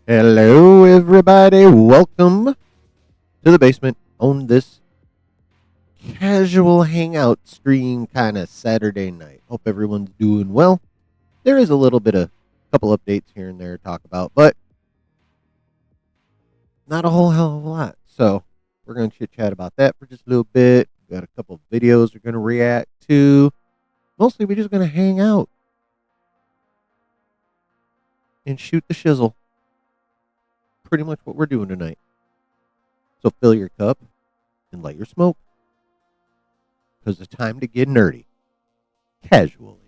Hello, everybody. Welcome to the basement on this casual hangout stream kind of Saturday night. Hope everyone's doing well. There is a little bit of couple updates here and there to talk about, but not a whole hell of a lot. So we're going to chit chat about that for just a little bit. Got a couple of videos we're going to react to. Mostly, we're just going to hang out and shoot the shizzle. Pretty much what we're doing tonight. So fill your cup and light your smoke because it's time to get nerdy casually.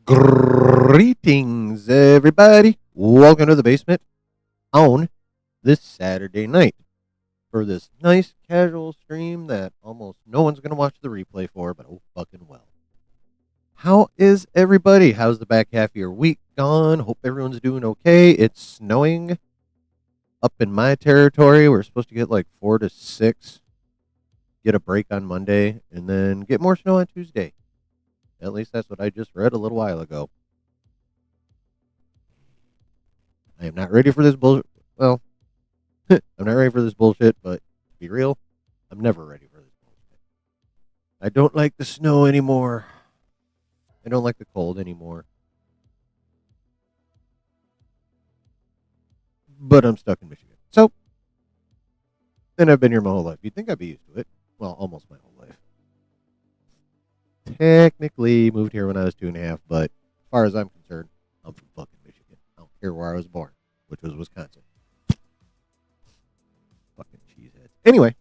Greetings, everybody. Welcome to the basement on this Saturday night for this nice casual stream that almost no one's going to watch the replay for, but oh, fucking well. How is everybody? How's the back half of your week gone? Hope everyone's doing okay. It's snowing up in my territory. We're supposed to get like 4 to 6, get a break on Monday, and then get more snow on Tuesday. At least that's what I just read a little while ago. I am not ready for this bullshit. Well, I'm not ready for this bullshit, but to be real, I'm never ready for this bullshit. I don't like the snow anymore. I don't like the cold anymore. But I'm stuck in Michigan. So, and I've been here my whole life. You'd think I'd be used to it. Well, almost my whole life. Technically moved here when I was 2.5, but as far as I'm concerned, I'm from fucking Michigan. I don't care where I was born, which was Wisconsin. Fucking cheeseheads. Anyway.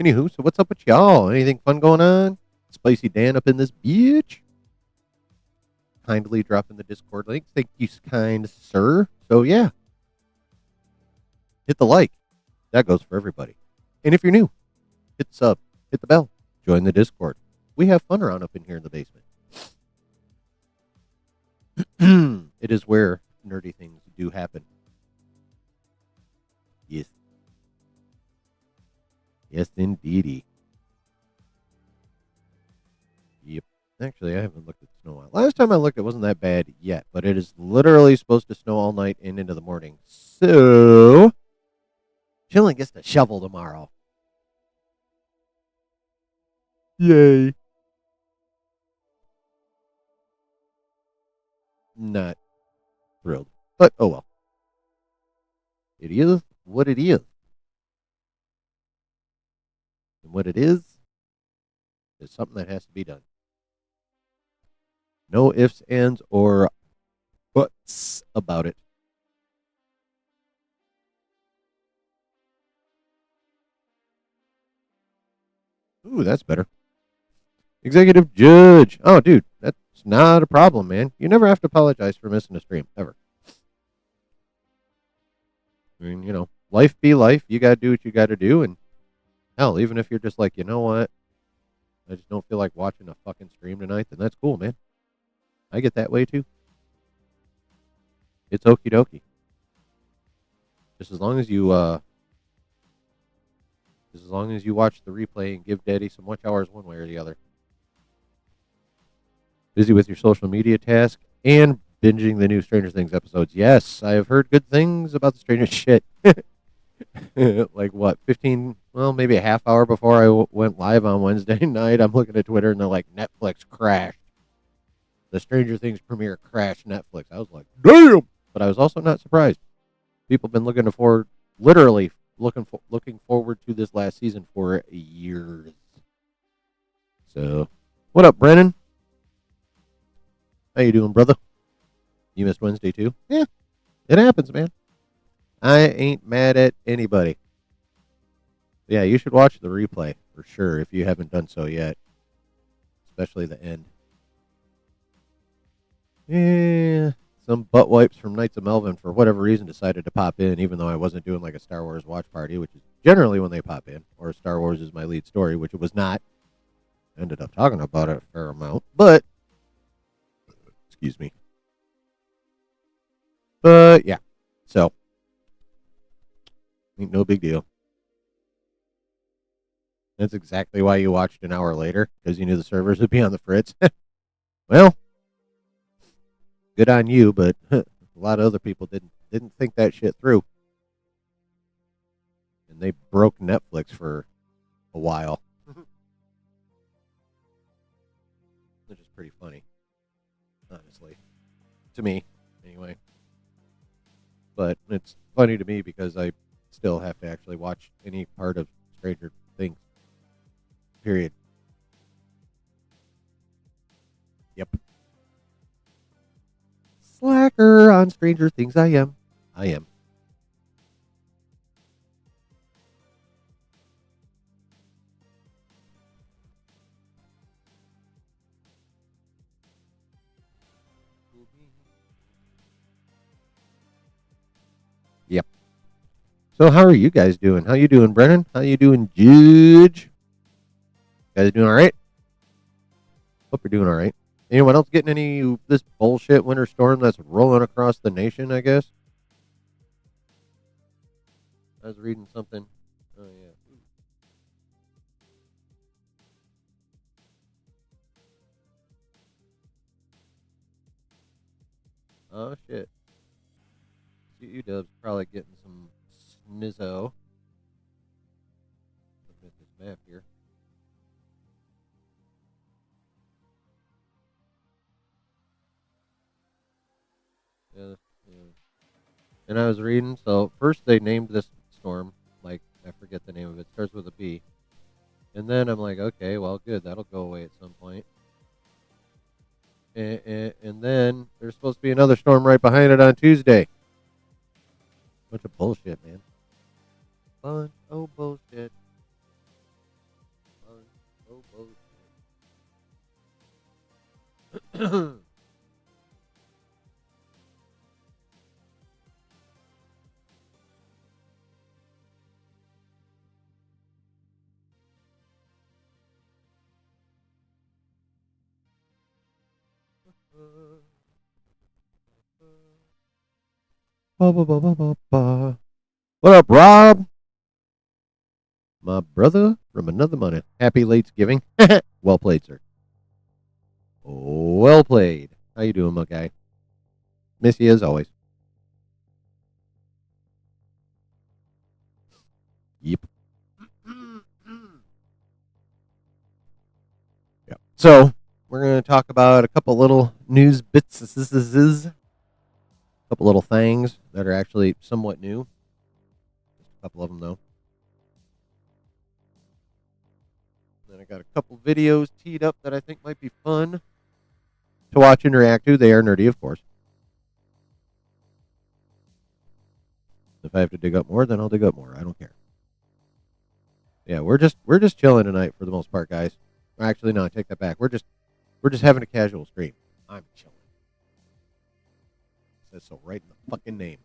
Anywho, so what's up with y'all? Anything fun going on? Spicy Dan up in this bitch. Kindly drop in the Discord link. Thank you, kind sir. So yeah, hit the like. That goes for everybody. And if you're new, hit sub, hit the bell, join the Discord. We have fun around up in here in the basement. It is where nerdy things do happen. Yes. Yes, indeedy. Yep. Actually, I haven't looked at snow out. Last time I looked, it wasn't that bad yet, but it is literally supposed to snow all night and into the morning. So, Chilling gets to shovel tomorrow. Yay. Not thrilled. But oh well. It is what it is. And what it is something that has to be done. No ifs, ands, or buts about it. Ooh, that's better. Executive Judge. Oh, dude, that's not a problem, man. You never have to apologize for missing a stream, ever. I mean, life be life. You got to do what you got to do. And hell, even if you're just like, you know what? I just don't feel like watching a fucking stream tonight, then that's cool, man. I get that way too. It's okie dokie. Just as long as you watch the replay and give Daddy some watch hours one way or the other. Busy with your social media task and binging the new Stranger Things episodes. Yes, I have heard good things about the Stranger shit. Like what, 15, well, maybe a half hour before I went live on Wednesday night, I'm looking at Twitter and they're like, Netflix crashed. The Stranger Things premiere crashed Netflix. I was like, damn! But I was also not surprised. People have been literally looking forward to this last season for years. So, what up, Brennan? How you doing, brother? You missed Wednesday too? Yeah, it happens, man. I ain't mad at anybody. Yeah, you should watch the replay for sure if you haven't done so yet, especially the end. Yeah, some butt wipes from Knights of Melvin for whatever reason decided to pop in, even though I wasn't doing like a Star Wars watch party, which is generally when they pop in, or Star Wars is my lead story, which it was not. Ended up talking about it a fair amount, but excuse me. But yeah, so ain't no big deal. That's exactly why you watched an hour later, because you knew the servers would be on the fritz. Well, good on you, but a lot of other people didn't think that shit through, and they broke Netflix for a while, which is pretty funny, honestly, to me, anyway. But it's funny to me because I still have to actually watch any part of Stranger Things. Period. Yep. Slacker on Stranger Things. I am. I am. Yep. So how are you guys doing? How you doing, Brennan? How you doing, Judge? Guys doing all right? Hope you're doing all right. Anyone else getting any of this bullshit winter storm that's rolling across the nation, I guess? I was reading something. Oh, yeah. Oh, shit. UW's probably getting some snizzo. Looking at this map here. Yeah, yeah. And I was reading, so first they named this storm, like, I forget the name of it, starts with a B. And then I'm like, okay, well, good, that'll go away at some point. And then there's supposed to be another storm right behind it on Tuesday. Bunch of bullshit, man. Bunch of bullshit. Bunch of bullshit. What up, Rob? My brother from another mother. Happy late-giving. Well played, sir. Well played. How you doing, my guy? Miss you as always. Yep. Yeah. So we're going to talk about a couple little news bits, a couple little things that are actually somewhat new. Just a couple of them, though. Then I got a couple videos teed up that I think might be fun to watch and react to. They are nerdy, of course. If I have to dig up more, then I'll dig up more. I don't care. Yeah, we're just chilling tonight for the most part, guys. Actually, no, I take that back. We're just having a casual stream. I'm chilling. It says so right in the fucking name.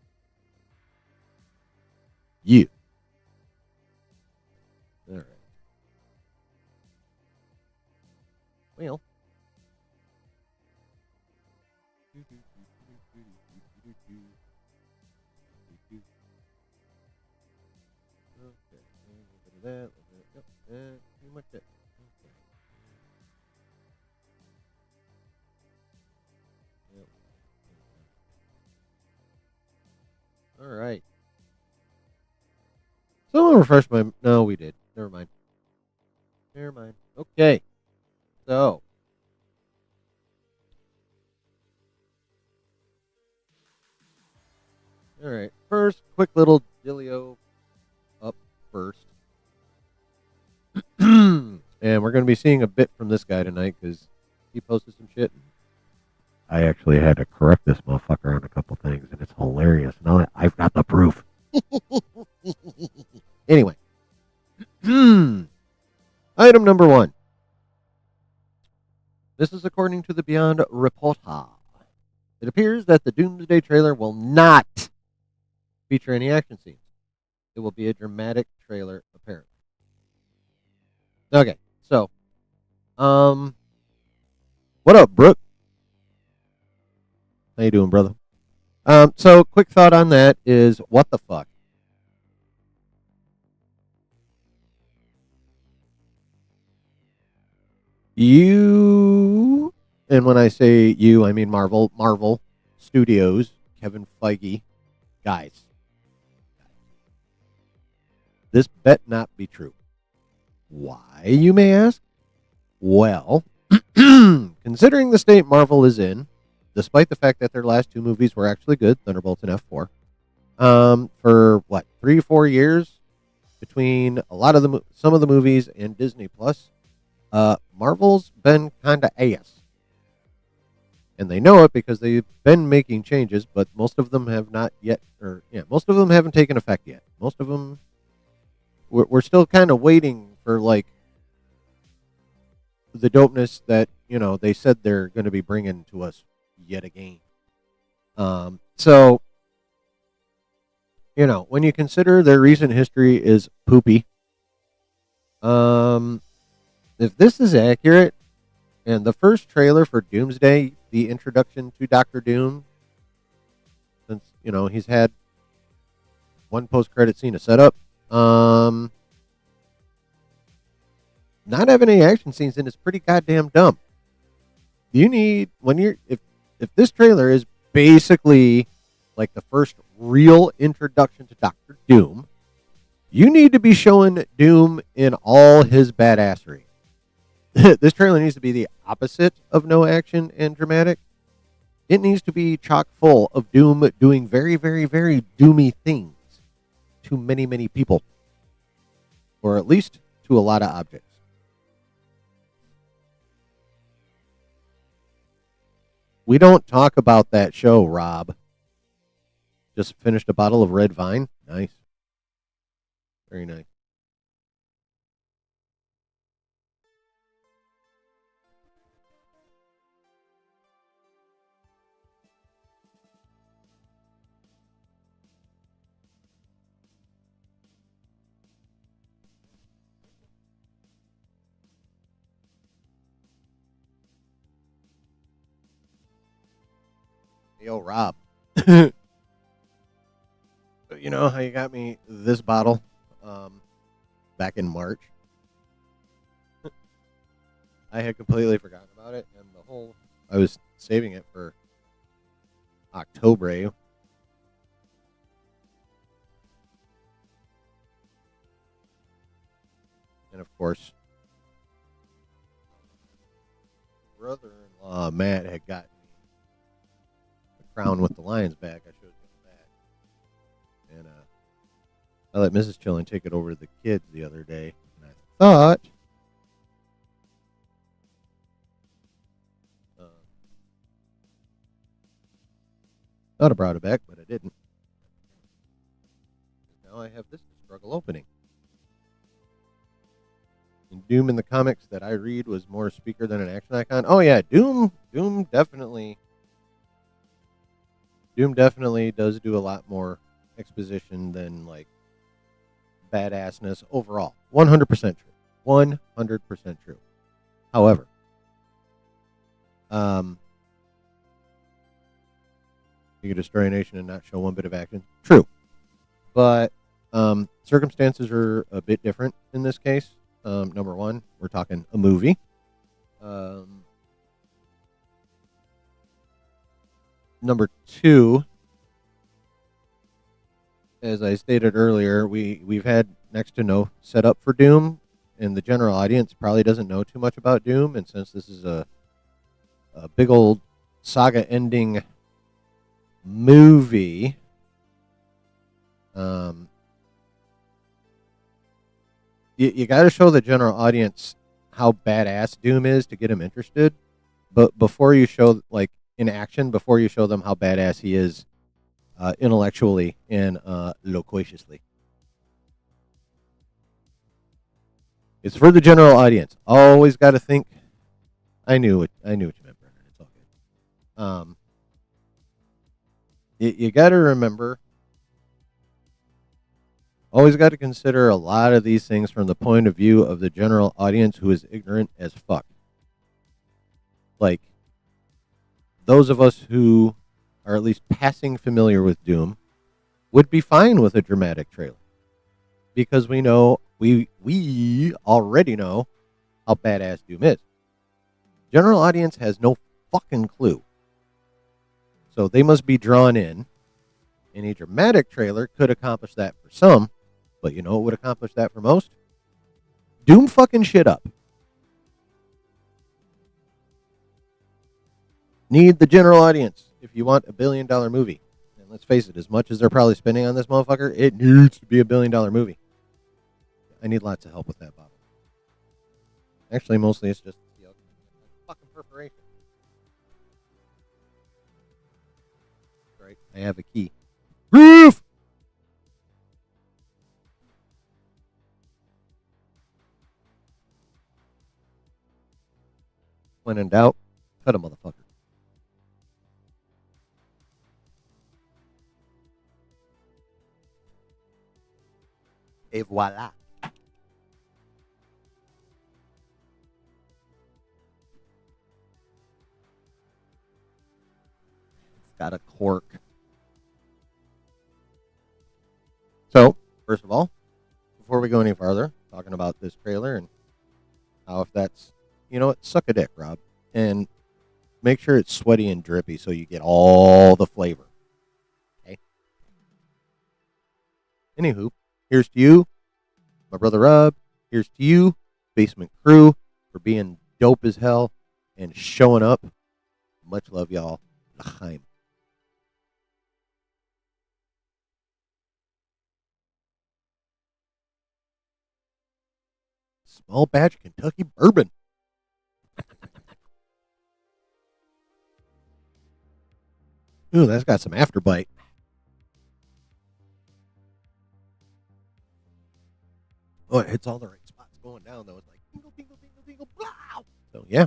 You. All right. Well. Okay, a little bit of that, a little bit of, yep, that's pretty much it. Okay. Yep. All right. Someone refresh my. No, we did. Never mind. Never mind. Okay. So, all right. First, quick little Dilio up first. And we're going to be seeing a bit from this guy tonight because he posted some shit. I actually had to correct this motherfucker on a couple things, and it's hilarious. Now I've got the proof. Anyway, item number 1. This is according to the Beyond Reporter. It appears that the Doomsday trailer will not feature any action scenes. It will be a dramatic trailer, apparently. Okay, so, what up, Brooke? How you doing, brother? So quick thought on that is, what the fuck? You, and when I say you, I mean Marvel Studios, Kevin Feige, guys. This bet not be true. Why, you may ask? Well, considering the state Marvel is in, despite the fact that their last 2 movies were actually good, Thunderbolts and F4, for what, 3-4 years between a lot of some of the movies and Disney Plus, Marvel's been kind of ass, and they know it because they've been making changes, but most of them have not yet, most of them haven't taken effect yet. Most of them, we're still kind of waiting for like the dopeness that they said they're going to be bringing to us yet again. So when you consider their recent history is poopy, if this is accurate, and the first trailer for Doomsday, the introduction to Doctor Doom, since he's had one post-credit scene to set up, not having any action scenes in is pretty goddamn dumb. You need if this trailer is basically like the first real introduction to Doctor Doom, you need to be showing Doom in all his badassery. This trailer needs to be the opposite of no action and dramatic. It needs to be chock full of Doom doing very, very, very doomy things to many, many people, or at least to a lot of objects. We don't talk about that show, Rob. Just finished a bottle of red vine. Nice. Very nice. Yo, Rob. You know how you got me this bottle back in March? I had completely forgotten about it, and I was saving it for October. And of course, brother-in-law Matt had gotten the crown with the lions back. I showed him that, and I let Mrs. Chillin take it over to the kids the other day, and I thought I brought it back, but I didn't. Now I have this to struggle opening. And Doom in the comics that I read was more speaker than an action icon. Oh yeah, Doom definitely does do a lot more exposition than like badassness overall. 100% true. 100% true. However, Um, you could destroy a nation and not show one bit of action. True. But circumstances are a bit different in this case. Number one, we're talking a movie. Number two, as I stated earlier, we've had next to no setup for Doom, and the general audience probably doesn't know too much about Doom. And since this is a big old saga-ending movie, you got to show the general audience how badass Doom is to get them interested. But before you show, like, in action, before you show them how badass he is intellectually and loquaciously. It's for the general audience. Always got to think. I knew what you meant, Brennan. It's all good. You got to remember. Always got to consider a lot of these things from the point of view of the general audience who is ignorant as fuck. Like, those of us who are at least passing familiar with Doom would be fine with a dramatic trailer. Because we know, we already know how badass Doom is. General audience has no fucking clue. So they must be drawn in. And a dramatic trailer could accomplish that for some. But you know what would accomplish that for most? Doom fucking shit up. Need the general audience if you want $1 billion movie. And let's face it, as much as they're probably spending on this motherfucker, it needs to be $1 billion movie. I need lots of help with that bottle. Actually, mostly it's just fucking perforation. Right, I have a key. Roof! When in doubt, cut a motherfucker. Et voila. It's got a cork. So, first of all, before we go any farther, talking about this trailer and how if that's, you know what, suck a dick, Rob. And make sure it's sweaty and drippy so you get all the flavor. Okay? Anywho, here's to you, my brother Rob. Here's to you, Basement Crew, for being dope as hell and showing up. Much love, y'all. L'chaim. Small batch Kentucky bourbon. Ooh, that's got some afterbite. Oh, it hits all the right spots going down, though. It's like, tingle, tingle, tingle, tingle, blah! So, yeah.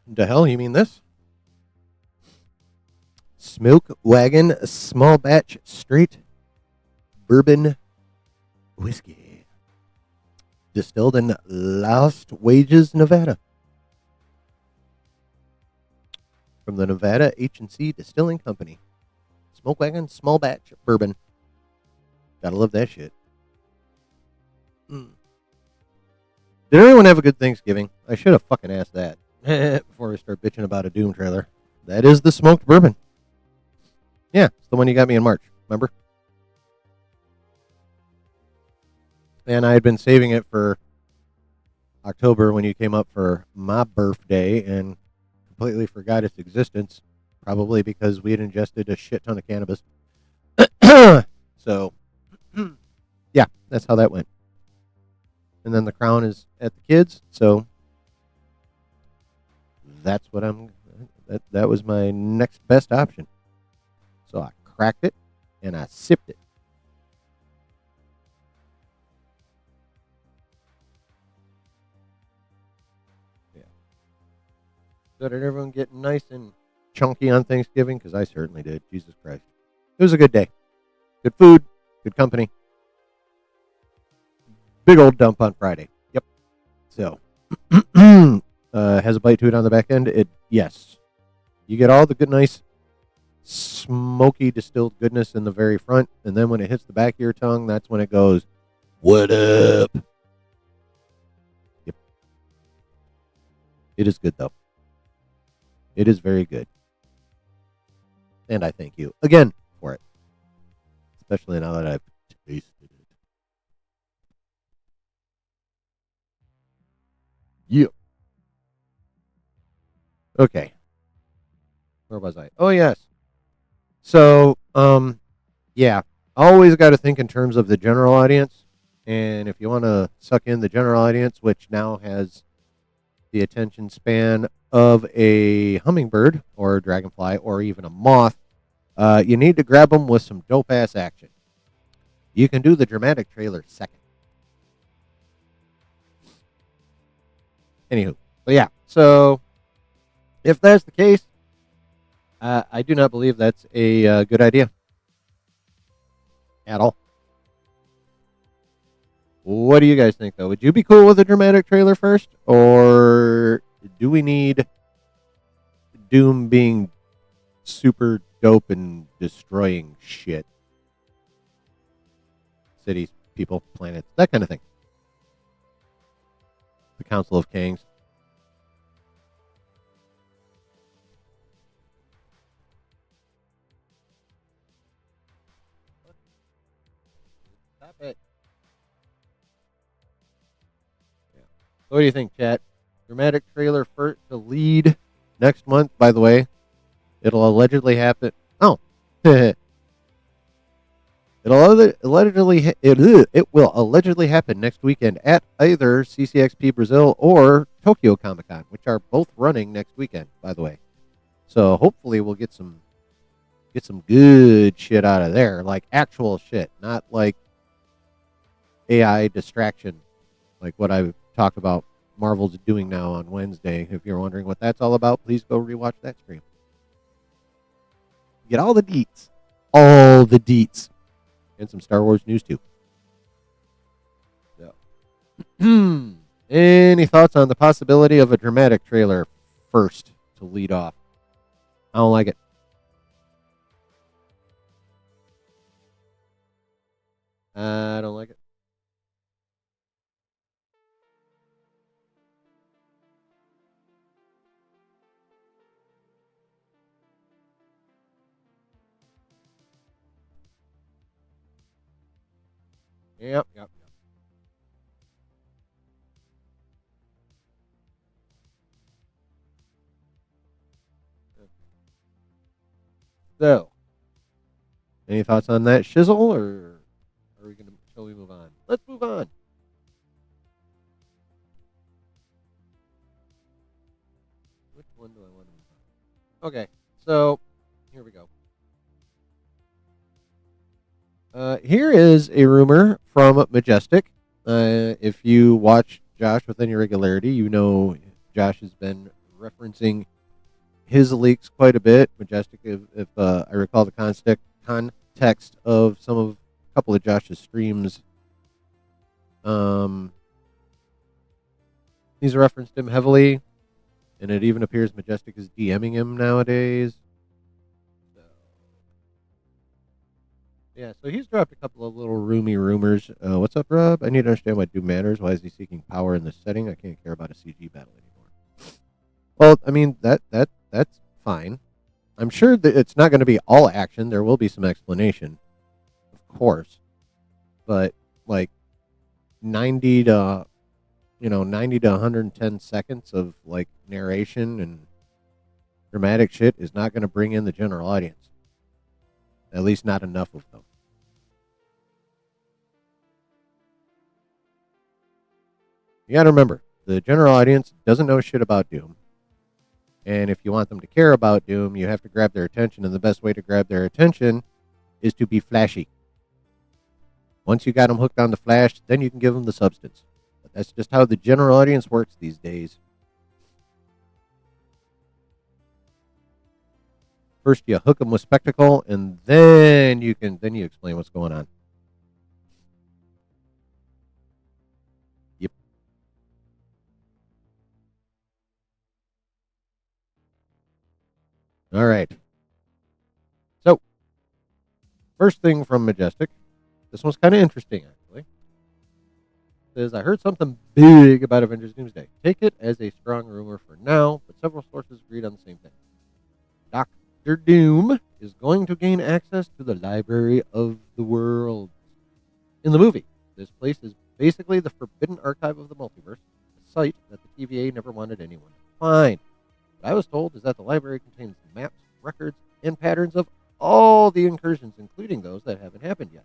The hell, you mean this? Smoke Wagon Small Batch Straight Bourbon Whiskey. Distilled in Lost Wages, Nevada. From the Nevada H&C Distilling Company. Smoke Wagon Small Batch Bourbon. Gotta love that shit. Did everyone have a good Thanksgiving? I should have fucking asked that before I start bitching about a Doom trailer. That is the smoked bourbon. Yeah, it's the one you got me in March. Remember? And I had been saving it for October when you came up for my birthday and completely forgot its existence. Probably because we had ingested a shit ton of cannabis. So, yeah, that's how that went. And then the crown is at the kids, so that's what that was my next best option. So I cracked it and I sipped it. Yeah. So did everyone get nice and chunky on Thanksgiving? Because I certainly did. Jesus Christ. It was a good day. Good food, good company. Big old dump on Friday. Yep. So, has a bite to it on the back end. Yes, you get all the good, nice, smoky distilled goodness in the very front, and then when it hits the back of your tongue, that's when it goes, "What up?" Yep, it is good though. It is very good, and I thank you again for it, especially now that I've tasted it. Yep. Okay. Where was I? Oh yes. So, yeah, always got to think in terms of the general audience. And if you want to suck in the general audience, which now has the attention span of a hummingbird or a dragonfly or even a moth, you need to grab them with some dope ass action. You can do the dramatic trailer second. Anywho, but yeah, so if that's the case, I do not believe that's a good idea at all. What do you guys think, though? Would you be cool with a dramatic trailer first, or do we need Doom being super dope and destroying shit? Cities, people, planets, that kind of thing. The Council of Kings. Stop it. Yeah. So what do you think, chat? Dramatic trailer for to lead next month. By the way, it'll allegedly happen. Oh, it will allegedly happen next weekend at either CCXP Brazil or Tokyo Comic Con, which are both running next weekend. By the way, so hopefully we'll get some good shit out of there, like actual shit, not like AI distraction, like what I talk about Marvel's doing now on Wednesday. If you're wondering what that's all about, please go rewatch that stream. Get all the deets. All the deets. And some Star Wars news, too. So. Any thoughts on the possibility of a dramatic trailer first to lead off? I don't like it. I don't like it. Yep. So, any thoughts on that shizzle, or are we gonna? Shall we move on? Let's move on. Which one do I want to move on? Okay, so here we go. Here is a rumor from Majestic. If you watch Josh with any regularity, you know Josh has been referencing his leaks quite a bit. Majestic, if I recall the context of a couple of Josh's streams, he's referenced him heavily, and it even appears Majestic is DMing him nowadays. Yeah, so he's dropped a couple of little roomy rumors. What's up, Rob? I need to understand why Doom matters. Why is he seeking power in this setting? I can't care about a CG battle anymore. Well, I mean that's fine. I'm sure that it's not going to be all action. There will be some explanation, of course, but like 90 to 110 seconds of like narration and dramatic shit is not going to bring in the general audience. At least not enough of them. You got to remember, the general audience doesn't know shit about Doom. And if you want them to care about Doom, you have to grab their attention. And the best way to grab their attention is to be flashy. Once you got them hooked on the flash, then you can give them the substance. But that's just how the general audience works these days. First, you hook them with spectacle, and then you explain what's going on. Yep. All right. So, first thing from Majestic. This one's kind of interesting, actually. Says, I heard something big about Avengers Doomsday. Take it as a strong rumor for now, but several sources agreed on the same thing. Doctor Doom is going to gain access to the Library of the Worlds. In the movie, this place is basically the forbidden archive of the multiverse, a site that the TVA never wanted anyone to find. What I was told is that the library contains maps, records, and patterns of all the incursions, including those that haven't happened yet.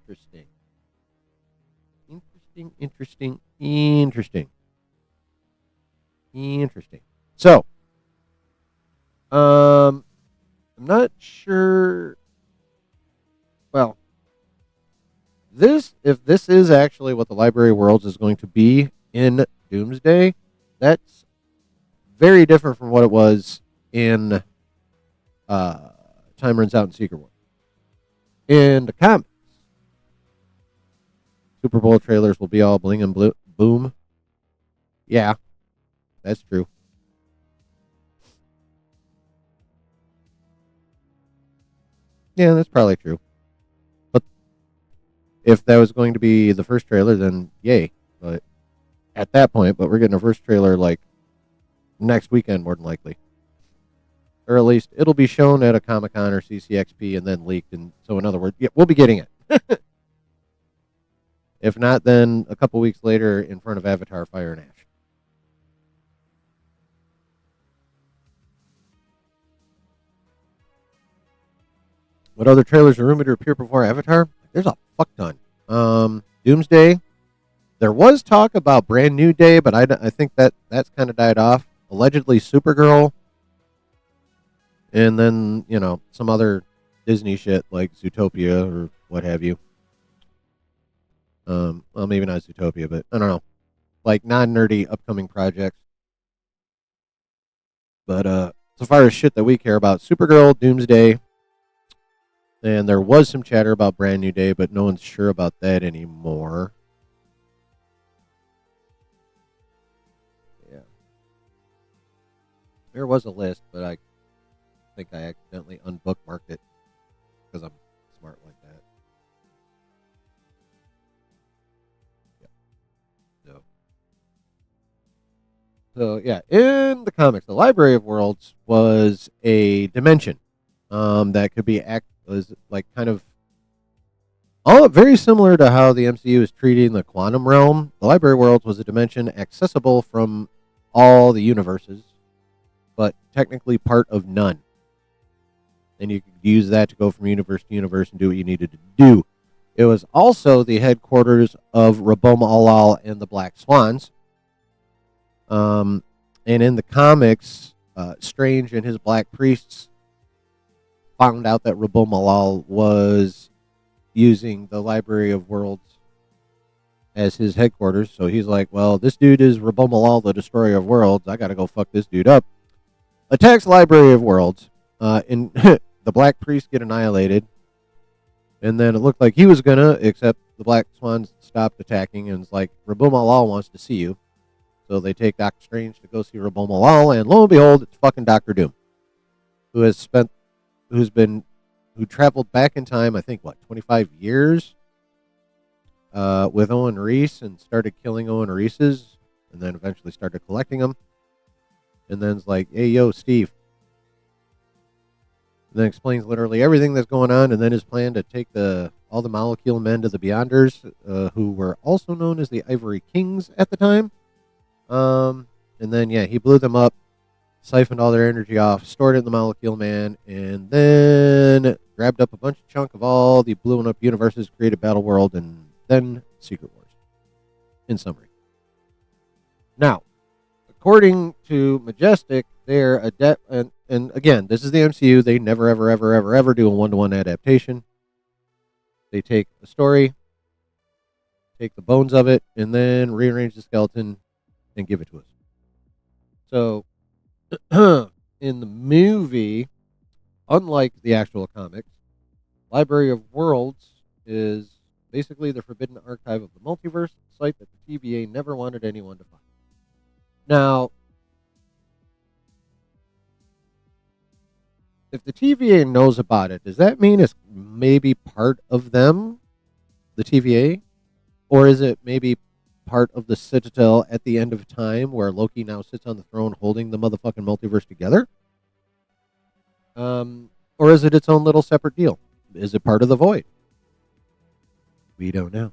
Interesting. Interesting. So, I'm not sure. Well, if this is actually what the Library of Worlds is going to be in Doomsday, that's very different from what it was in Time Runs Out in Secret War. In the comics, Super Bowl trailers will be all bling and boom. Yeah, that's true. Yeah, that's probably true. But if that was going to be the first trailer, then yay. But at that point, but we're getting a first trailer like next weekend, more than likely. Or at least it'll be shown at a Comic Con or CCXP and then leaked. And so, in other words, yeah, we'll be getting it. If not, then a couple weeks later in front of Avatar Fire and Ash. What other trailers are rumored to appear before Avatar? There's a fuck ton. Doomsday. There was talk about Brand New Day, but I think that's kind of died off. Allegedly Supergirl. And then, some other Disney shit like Zootopia or what have you. Well, maybe not Zootopia, but I don't know. Like non-nerdy upcoming projects. But so far as shit that we care about, Supergirl, Doomsday, and there was some chatter about Brand New Day, but no one's sure about that anymore. Yeah. There was a list, but I think I accidentally unbookmarked it because I'm smart like that. Yeah. So yeah, in the comics, the Library of Worlds was a dimension that could be was like kind of all very similar to how the MCU is treating the quantum realm. The Library of Worlds was a dimension accessible from all the universes, but technically part of none. And you could use that to go from universe to universe and do what you needed to do. It was also the headquarters of Rabom Alal and the Black Swans. And in the comics, Strange and his Black Priests found out that Rabom Alal was using the Library of Worlds as his headquarters. So he's like, well, this dude is Rabom Alal, the Destroyer of Worlds. I got to go fuck this dude up. Attacks Library of Worlds. And the Black Priests get annihilated. And then it looked like he was going to, except the Black Swans stopped attacking and it's like, Rabom Alal wants to see you. So they take Doctor Strange to go see Rabom Alal, and lo and behold, it's fucking Doctor Doom, who traveled back in time, I think, 25 years with Owen Reese and started killing Owen Reese's, and then eventually started collecting them. And then it's like, hey, yo, Steve. And then explains literally everything that's going on, and then his plan to take all the Molecule Men to the Beyonders, who were also known as the Ivory Kings at the time. And then, yeah, he blew them up, siphoned all their energy off, stored it in the Molecule Man, and then grabbed up a bunch of chunk of all the blown up universes, created Battle World, and then Secret Wars. In summary. Now, according to Majestic, they're adept, and again, this is the MCU. They never, ever, ever, ever, ever do a one-to-one adaptation. They take a story, take the bones of it, and then rearrange the skeleton and give it to us. So, in the movie, unlike the actual comics, Library of Worlds is basically the forbidden archive of the multiverse, a site that the TVA never wanted anyone to find. Now, if the TVA knows about it, does that mean it's maybe part of them, the TVA? Or is it maybe part of the Citadel at the end of time where Loki now sits on the throne holding the motherfucking multiverse together? Or is it its own little separate deal? Is it part of the Void? We don't know.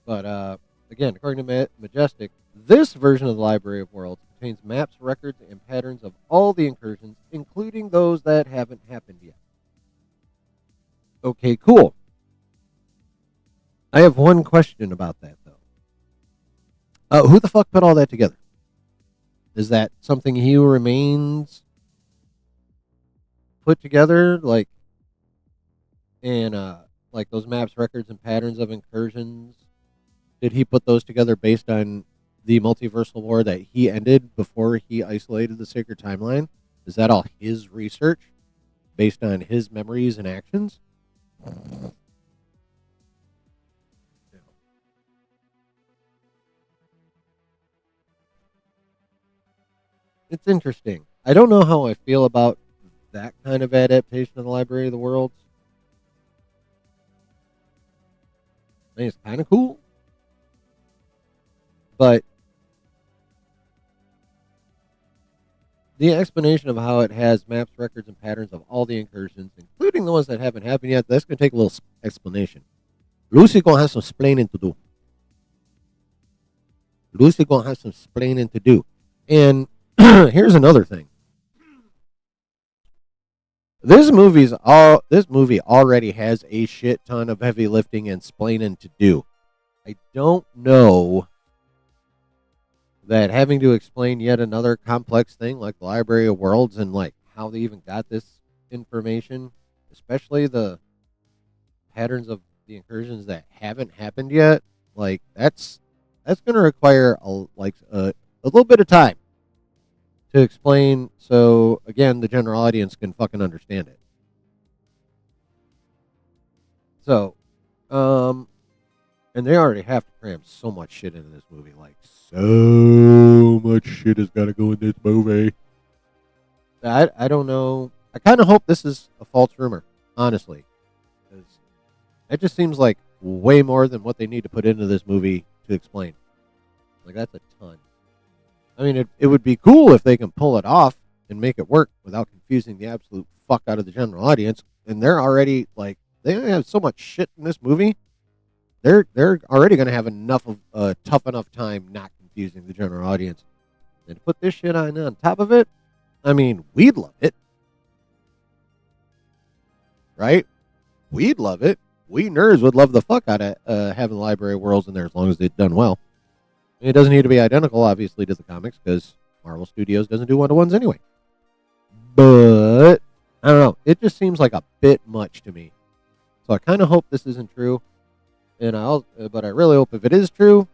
But again, according to Majestic, this version of the Library of Worlds contains maps, records, and patterns of all the incursions, including those that haven't happened yet. Okay, cool. I have one question about that, though. Who the fuck put all that together? Is that something he remains put together, and like those maps, records, and patterns of incursions? Did he put those together based on the multiversal war that he ended before he isolated the Sacred Timeline? Is that all his research based on his memories and actions? It's interesting. I don't know how I feel about that kind of adaptation of the Library of the Worlds. I think it's kind of cool, but the explanation of how it has maps, records, and patterns of all the incursions, including the ones that haven't happened yet, that's going to take a little explanation. Lucy going to have some explaining to do. Lucy going to have some explaining to do. And here's another thing. This movie already has a shit ton of heavy lifting and explaining to do. I don't know that having to explain yet another complex thing like the Library of Worlds and like how they even got this information, especially the patterns of the incursions that haven't happened yet, like that's going to require a little bit of time to explain, so again the general audience can fucking understand it. So, and they already have to cram so much shit into this movie. Like, so much shit has got to go in this movie. I don't know. I kind of hope this is a false rumor, honestly. Because it just seems like way more than what they need to put into this movie to explain. Like, that's a ton. I mean, it would be cool if they can pull it off and make it work without confusing the absolute fuck out of the general audience. And they're already, like, they have so much shit in this movie. They're already going to have enough of a tough enough time not confusing the general audience. And to put this shit on top of it, I mean, we'd love it. Right? We'd love it. We nerds would love the fuck out of having the Library of Worlds in there as long as it's done well. And it doesn't need to be identical, obviously, to the comics because Marvel Studios doesn't do one-to-ones anyway. But, I don't know. It just seems like a bit much to me. So I kind of hope this isn't true. But I really hope if it is true,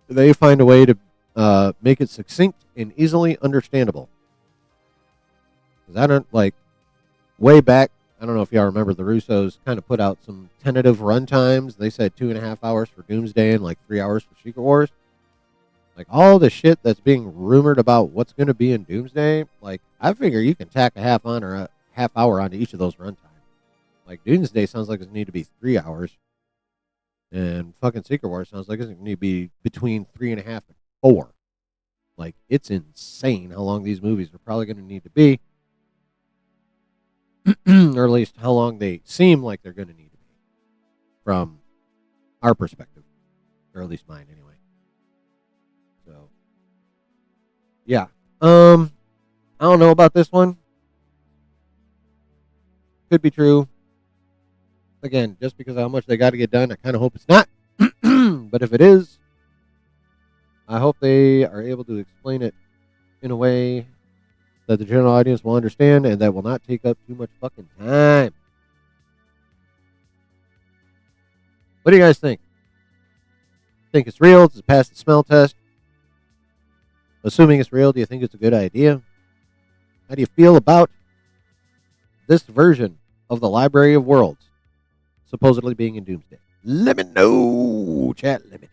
they find a way to make it succinct and easily understandable. Because I don't, like, way back, I don't know if y'all remember, the Russos kind of put out some tentative run times. They said 2.5 hours for Doomsday and like 3 hours for Secret Wars. Like, all the shit that's being rumored about what's going to be in Doomsday, like, I figure you can tack a half hour onto each of those run times. Like, Doomsday sounds like it's need to be 3 hours. And fucking Secret Wars sounds like it's going to need to be between 3.5 and 4. Like, it's insane how long these movies are probably going to need to be. Or at least how long they seem like they're going to need to be. From our perspective. Or at least mine, anyway. So, yeah. I don't know about this one. Could be true. Again, just because of how much they got to get done, I kind of hope it's not. But if it is, I hope they are able to explain it in a way that the general audience will understand and that will not take up too much fucking time. What do you guys think? Think it's real? Does it pass the smell test? Assuming it's real, do you think it's a good idea? How do you feel about this version of the Library of Worlds supposedly being in Doomsday? Let me know, chat. Let me know.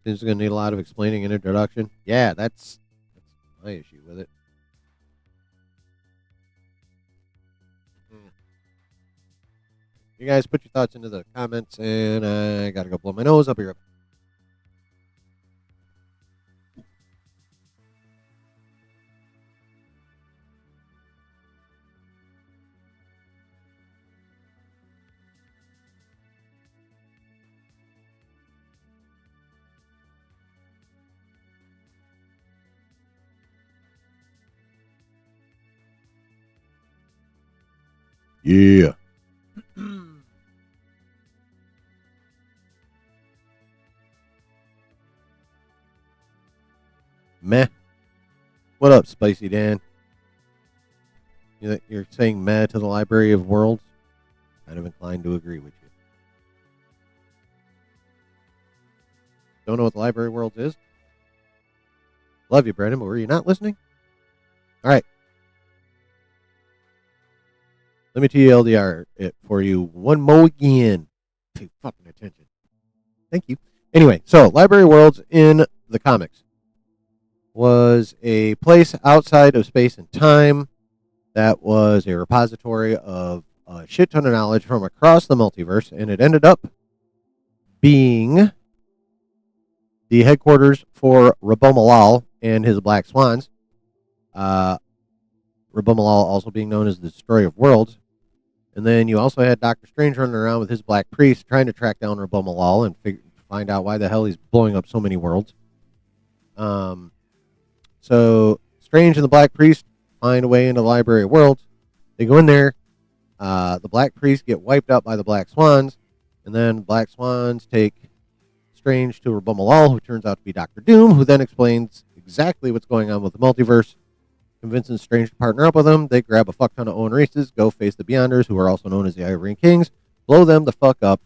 It's going to need a lot of explaining and introduction. Yeah, that's my issue with it. You guys put your thoughts into the comments, and I got to go blow my nose. I'll be right back. Yeah. Meh. What up, Spicy Dan? You're saying meh to the Library of Worlds? Kind of inclined to agree with you. Don't know what the Library of Worlds is? Love you, Brendan, but were you not listening? All right. Let me TLDR it for you one more again. Pay fucking attention. Thank you. Anyway, so Library of Worlds in the comics was a place outside of space and time that was a repository of a shit ton of knowledge from across the multiverse, and it ended up being the headquarters for Rabomalal and his Black Swans. Rabomalal also being known as the Destroyer of Worlds. And then you also had Doctor Strange running around with his Black Priest trying to track down Rabomalal and find out why the hell he's blowing up so many worlds. So Strange and the Black Priest find a way into the Library of Worlds. They go in there. The Black Priest get wiped out by the Black Swans. And then Black Swans take Strange to Rabomalal, who turns out to be Doctor Doom, who then explains exactly what's going on with the multiverse, convincing Strange to partner up with them. They grab a fuck ton of Owen races, go face the Beyonders, who are also known as the Ivory Kings, blow them the fuck up,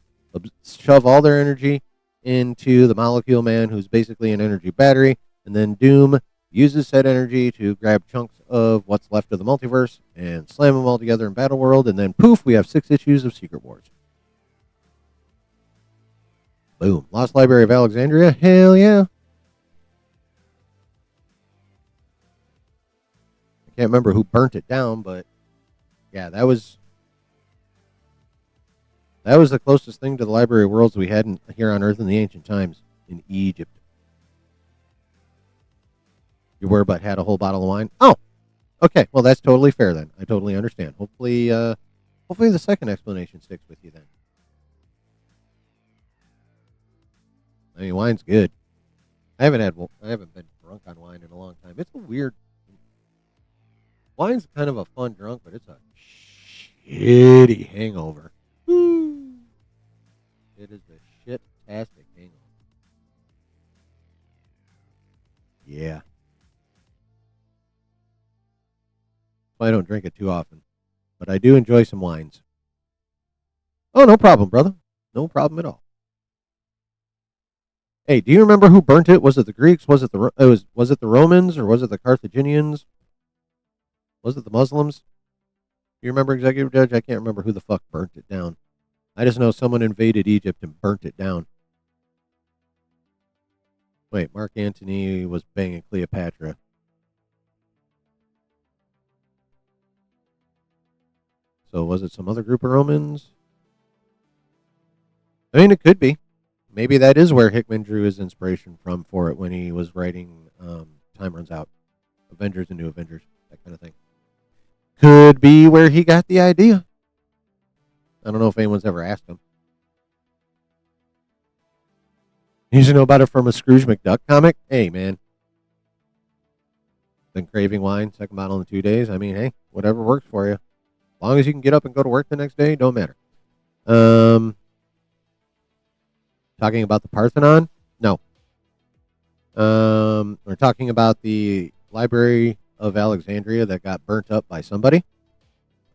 shove all their energy into the Molecule Man, who's basically an energy battery, and then Doom uses said energy to grab chunks of what's left of the multiverse and slam them all together in Battle World, and then poof, we have 6 issues of Secret Wars. Boom. Lost Library of Alexandria? Hell yeah. I can't remember who burnt it down, but yeah, that was the closest thing to the Library of Worlds we had here on Earth in the ancient times in Egypt. You were but had a whole bottle of wine? Oh, okay. Well, that's totally fair then. I totally understand. Hopefully the second explanation sticks with you then. I mean, wine's good. I haven't been drunk on wine in a long time. It's a weird. Wine's kind of a fun drunk, but it's a shitty hangover. Woo. It is a shit-tastic hangover. Yeah. I don't drink it too often, but I do enjoy some wines. Oh, no problem, brother. No problem at all. Hey, do you remember who burnt it? Was it the Greeks? Was it the Romans, or was it the Carthaginians? Was it the Muslims? You remember, Executive Judge? I can't remember who the fuck burnt it down. I just know someone invaded Egypt and burnt it down. Wait, Mark Antony was banging Cleopatra. So was it some other group of Romans? I mean, it could be. Maybe that is where Hickman drew his inspiration from for it when he was writing Time Runs Out, Avengers and New Avengers, that kind of thing. Could be where he got the idea. I don't know if anyone's ever asked him. You should know about it from a Scrooge McDuck comic? Hey, man. Been craving wine, second bottle in 2 days. I mean, hey, whatever works for you. As long as you can get up and go to work the next day, don't matter. Talking about the Parthenon? No. We're talking about the Library of Alexandria that got burnt up by somebody.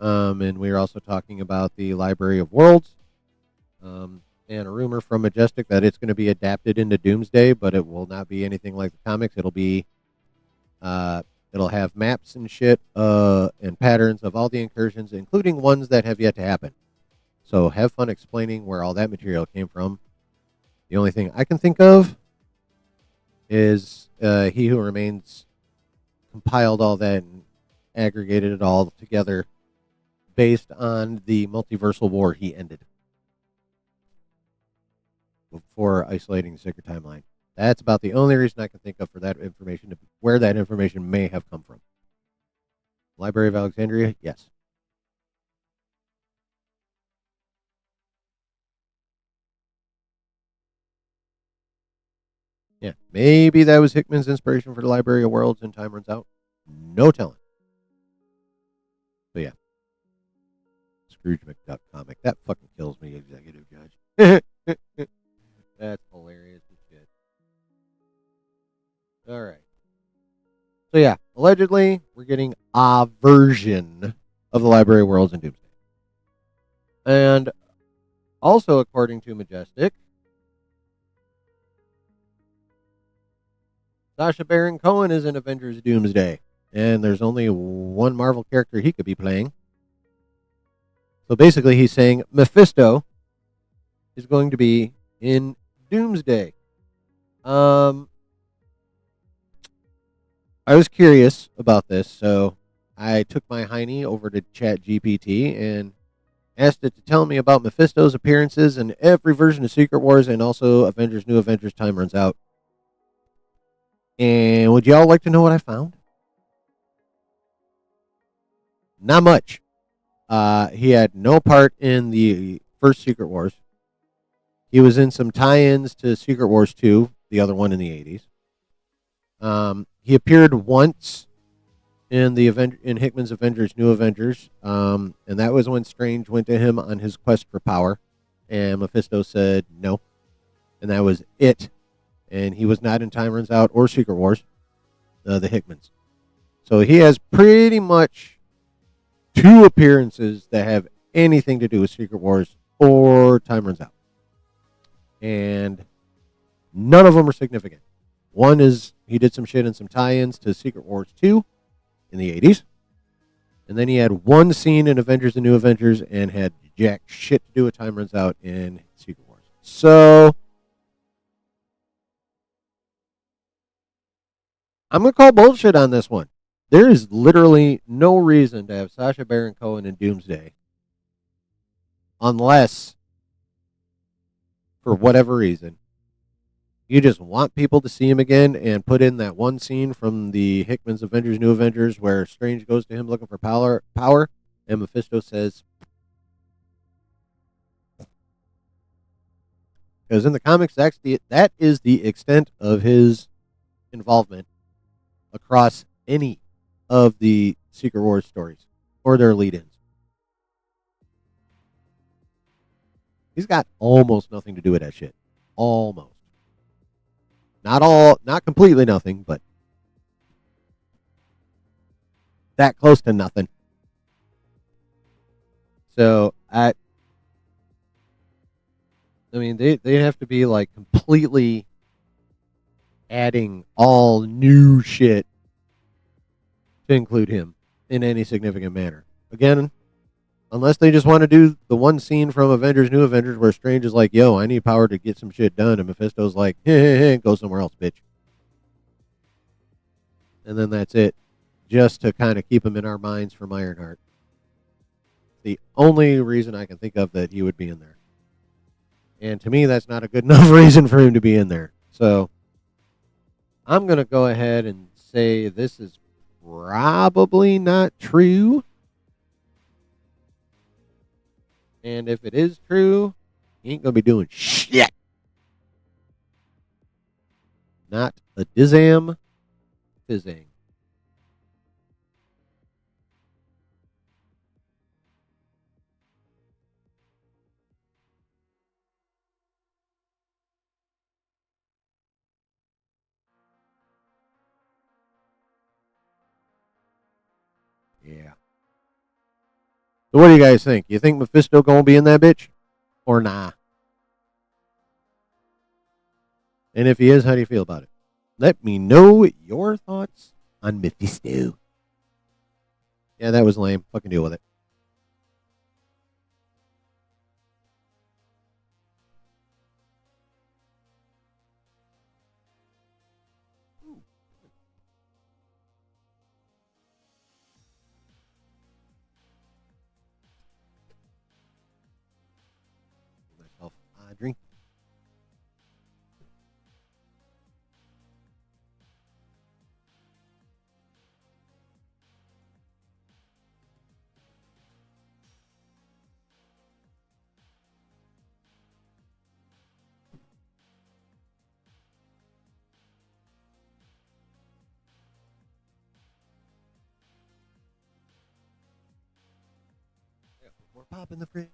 And we are also talking about the Library of Worlds. And a rumor from Majestic that it's going to be adapted into Doomsday, but it will not be anything like the comics. It'll be, it'll have maps and shit, and patterns of all the incursions, including ones that have yet to happen. So have fun explaining where all that material came from. The only thing I can think of is He Who Remains compiled all that and aggregated it all together based on the multiversal war he ended before isolating the Sacred Timeline. That's about the only reason I can think of for that information, where that information may have come from. Library of Alexandria, yes. Yeah, maybe that was Hickman's inspiration for the Library of Worlds and Time Runs Out. No telling. But yeah, Scrooge McDuck comic. That fucking kills me, executive judge. That's hilarious as shit. All right. So yeah, allegedly, we're getting a version of the Library of Worlds in Doomsday. And also, according to Majestic, Sacha Baron Cohen is in Avengers Doomsday. And there's only one Marvel character he could be playing. So basically, he's saying Mephisto is going to be in Doomsday. I was curious about this, so I took my hiney over to ChatGPT and asked it to tell me about Mephisto's appearances in every version of Secret Wars and also Avengers New Avengers Time Runs Out. And would y'all like to know what I found? Not much. He had no part in the first Secret Wars. He was in some tie-ins to Secret Wars 2, the other one in the 80s. He appeared once in Hickman's Avengers New Avengers, and that was when Strange went to him on his quest for power, and Mephisto said no, and that was it. And he was not in Time Runs Out or Secret Wars, the Hickmans. So he has pretty much 2 appearances that have anything to do with Secret Wars or Time Runs Out. And none of them are significant. One is he did some shit in some tie-ins to Secret Wars 2 in the 80s. And then he had one scene in Avengers and New Avengers and had jack shit to do with Time Runs Out in Secret Wars. So I'm going to call bullshit on this one. There is literally no reason to have Sacha Baron Cohen in Doomsday unless, for whatever reason, you just want people to see him again and put in that one scene from the Hickman's Avengers New Avengers where Strange goes to him looking for power and Mephisto says, because in the comics, that is the extent of his involvement across any of the Secret Wars stories or their lead-ins. He's got almost nothing to do with that shit. Almost. Not completely nothing, but that close to nothing. So I mean, they have to be like completely adding all new shit to include him in any significant manner. Again, unless they just want to do the one scene from Avengers New Avengers where Strange is like, yo, I need power to get some shit done, and Mephisto's like, hey, go somewhere else, bitch. And then that's it. Just to kind of keep him in our minds from Ironheart. The only reason I can think of that he would be in there. And to me, that's not a good enough reason for him to be in there. So I'm going to go ahead and say this is probably not true. And if it is true, he ain't going to be doing shit. Not a dizam fizzing. Yeah. So what do you guys think? You think Mephisto going to be in that bitch? Or nah? And if he is, how do you feel about it? Let me know your thoughts on Mephisto. Yeah, that was lame. Fucking deal with it. More pop in the fridge.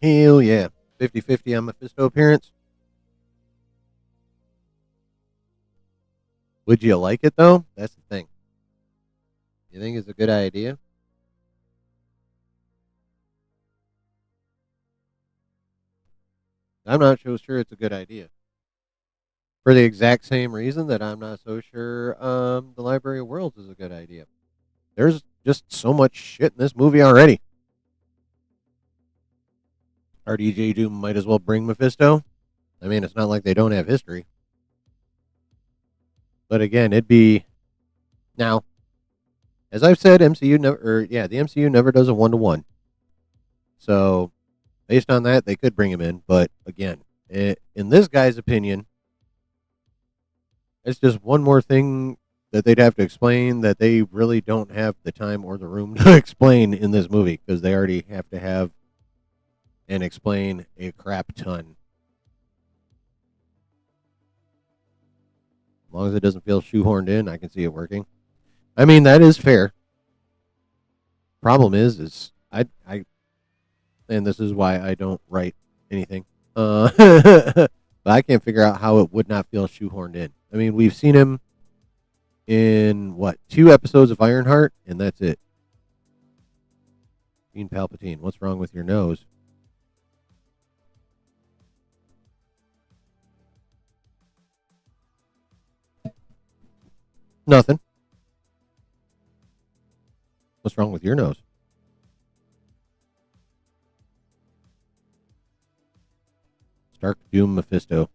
Hell yeah. 50-50 on Mephisto appearance. Would you like it though? That's the thing. You think it's a good idea? I'm not so sure it's a good idea. For the exact same reason that I'm not so sure the Library of Worlds is a good idea. There's just so much shit in this movie already. RDJ Doom might as well bring Mephisto. I mean, it's not like they don't have history. But again, it'd be now, as I've said, the MCU never does a 1-to-1. So based on that, they could bring him in. But again, in this guy's opinion, it's just one more thing that they'd have to explain that they really don't have the time or the room to explain in this movie because they already have to have and explain a crap ton. As long as it doesn't feel shoehorned in, I can see it working. I mean, that is fair. Problem is I and this is why I don't write anything. But I can't figure out how it would not feel shoehorned in. I mean, we've seen him in what 2 episodes of Ironheart, and that's it. Gene Palpatine, what's wrong with your nose? Nothing. What's wrong with your nose? Stark Doom Mephisto.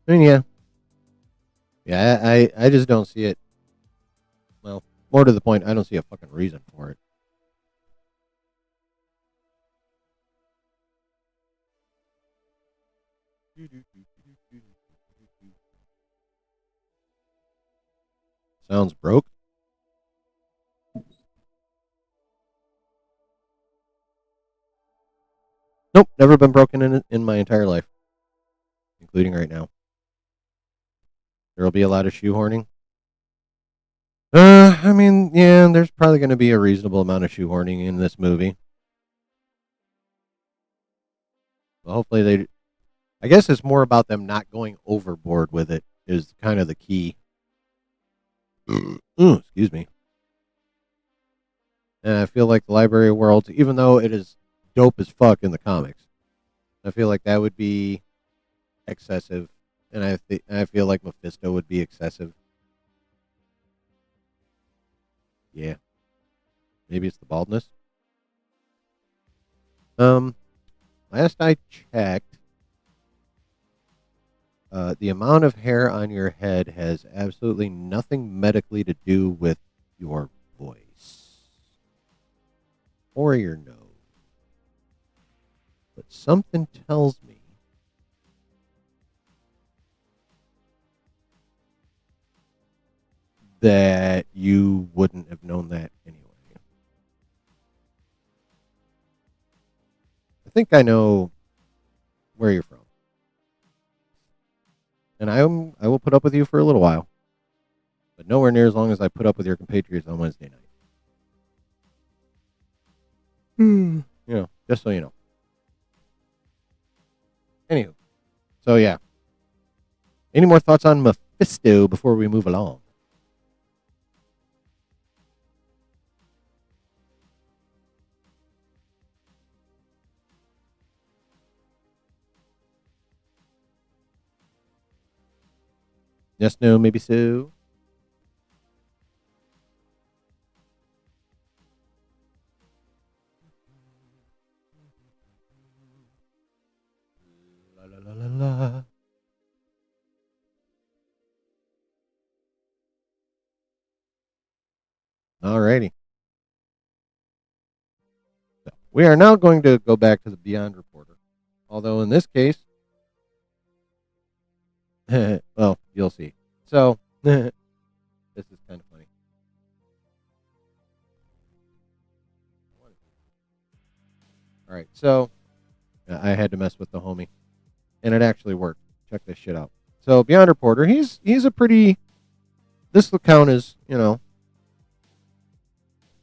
I mean, yeah. I just don't see it. Well, more to the point, I don't see a fucking reason for it. Sounds broke. Nope, never been broken in my entire life, including right now. There will be a lot of shoehorning. I mean, yeah, there's probably going to be a reasonable amount of shoehorning in this movie. Well, hopefully they. I guess it's more about them not going overboard with it is kind of the key. Excuse me. And I feel like the Library of Worlds, even though it is dope as fuck in the comics, I feel like that would be excessive, and I feel like Mephisto would be excessive. Yeah, maybe it's the baldness. Um, last I checked, the amount of hair on your head has absolutely nothing medically to do with your voice or your nose. But something tells me that you wouldn't have known that anyway. I think I know where you're from. And I will put up with you for a little while, but nowhere near as long as I put up with your compatriots on Wednesday night. Just so you know. Anywho, so yeah. Any more thoughts on Mephisto before we move along? Yes, no, maybe so. La la la la la. Alrighty. we are now going to go back to the Beyond Reporter. Although in this case, well, you'll see. So, this is kind of funny. All right, so I had to mess with the homie, and it actually worked. Check this shit out. So Beyond Reporter, he's a pretty. This account is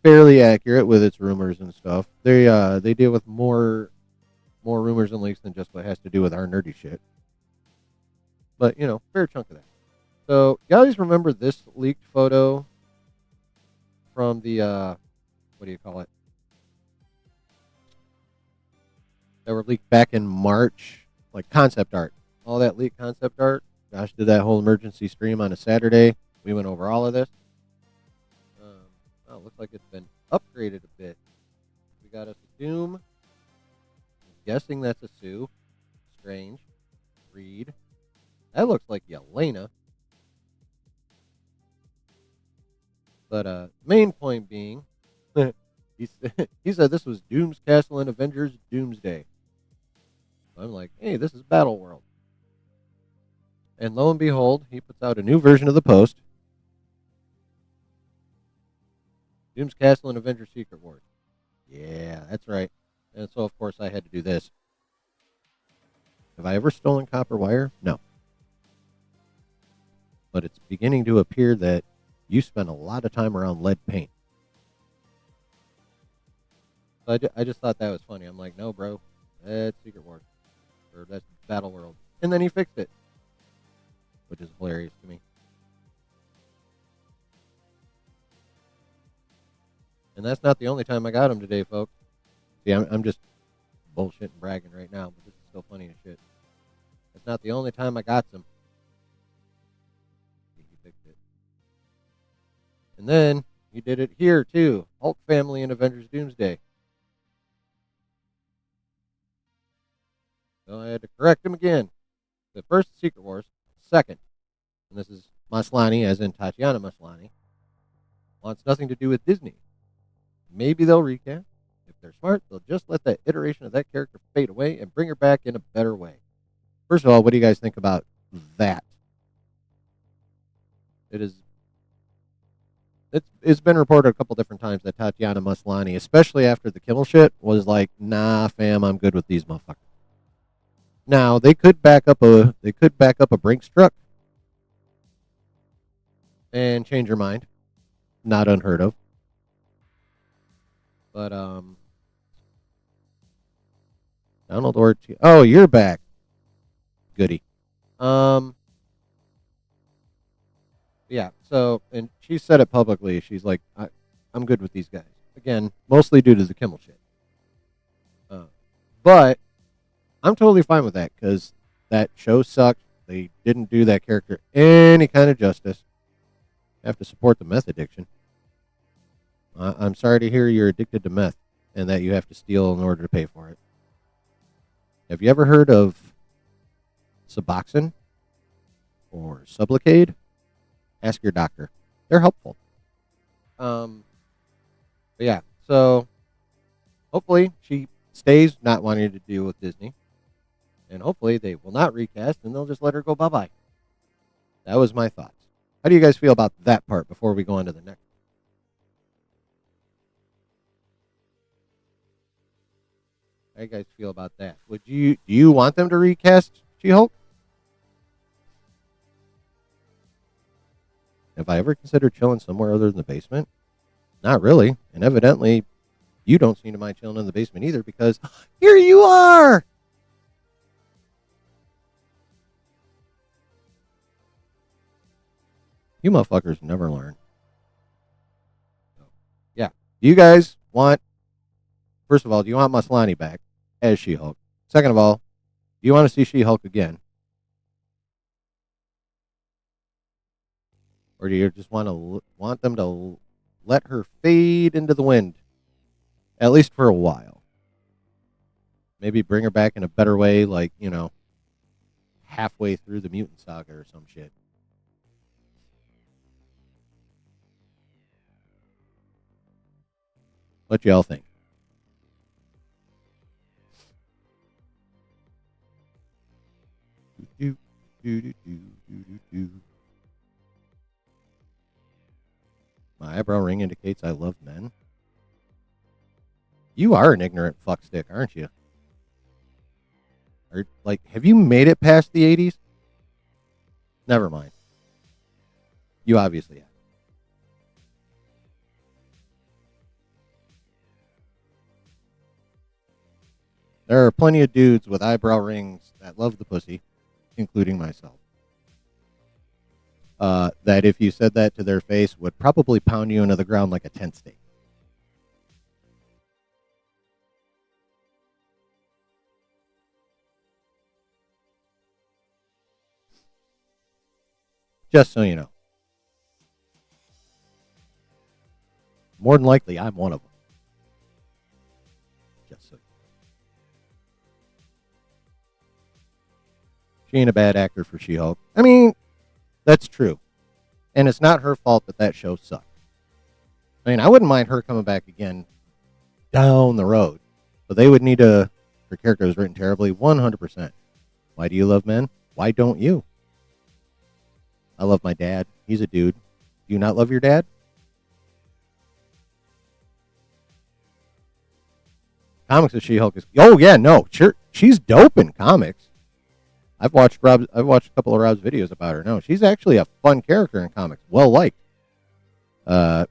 fairly accurate with its rumors and stuff. They deal with more rumors and leaks than just what has to do with our nerdy shit. But fair chunk of that. So you guys remember this leaked photo from the what do you call it? That were leaked back in March, like concept art. All that leaked concept art. Josh did that whole emergency stream on a Saturday. We went over all of this. Oh, it looks like it's been upgraded a bit. We got us a Doom. I'm guessing that's a Sue. Strange. Reed. That looks like Yelena. But main point being, he said this was Doom's Castle and Avengers Doomsday. I'm like, hey, this is Battle World. And lo and behold, he puts out a new version of the post. Doom's Castle and Avengers Secret Wars. Yeah, that's right. And so, of course, I had to do this. Have I ever stolen copper wire? No. But it's beginning to appear that you spend a lot of time around lead paint. So I just thought that was funny. I'm like, no, bro, that's Secret Wars. Or that's Battle World. And then he fixed it, which is hilarious to me. And that's not the only time I got him today, folks. See, I'm just bullshit and bragging right now, but this is still funny as shit. That's not the only time I got some. He fixed it. And then he did it here, too. Hulk family in Avengers Doomsday. So I had to correct him again. The first, Secret Wars. Second, and this is Maslany, as in Tatiana Maslany, wants nothing to do with Disney. Maybe they'll recast. If they're smart, they'll just let that iteration of that character fade away and bring her back in a better way. First of all, what do you guys think about that? It's been reported a couple different times that Tatiana Maslany, especially after the Kimmel shit, was like, nah, fam, I'm good with these motherfuckers. Now they could back up a Brinks truck and change her mind. Not unheard of. But Donald Ortiz. Oh, you're back. Goody. Yeah. So, and she said it publicly. She's like, I'm good with these guys. Again, mostly due to the Kimmel shit. But I'm totally fine with that because that show sucked. They didn't do that character any kind of justice. Have to support the meth addiction. I'm sorry to hear you're addicted to meth and that you have to steal in order to pay for it. Have you ever heard of Suboxone or Sublocade? Ask your doctor. They're helpful. But yeah, so hopefully she stays not wanting to deal with Disney. And hopefully they will not recast and they'll just let her go bye-bye. That was my thoughts. How do you guys feel about that part before we go on to the next? How do you guys feel about that? Do you want them to recast She-Hulk? Have I ever considered chilling somewhere other than the basement? Not really. And evidently, you don't seem to mind chilling in the basement either because here you are! You motherfuckers never learn. Yeah. Do you guys want, first of all, do you want Maslany back as She-Hulk? Second of all, do you want to see She-Hulk again? Or do you just want them to let her fade into the wind? At least for a while. Maybe bring her back in a better way, like, halfway through the Mutant Saga or some shit. What y'all think? My eyebrow ring indicates I love men. You are an ignorant fuckstick, aren't you? Or, like, have you made it past the 80s? Never mind. You obviously have. There are plenty of dudes with eyebrow rings that love the pussy, including myself. That if you said that to their face would probably pound you into the ground like a tent stake. Just so you know. More than likely, I'm one of them. Just so you know. She ain't a bad actor for She-Hulk. I mean, that's true. And it's not her fault that show sucked. I mean, I wouldn't mind her coming back again down the road. But they would need her character was written terribly, 100%. Why do you love men? Why don't you? I love my dad. He's a dude. Do you not love your dad? Comics of She-Hulk is... Oh, yeah, no. Sure, she's dope in comics. I've watched a couple of Rob's videos about her. No, she's actually a fun character in comics. Well liked. But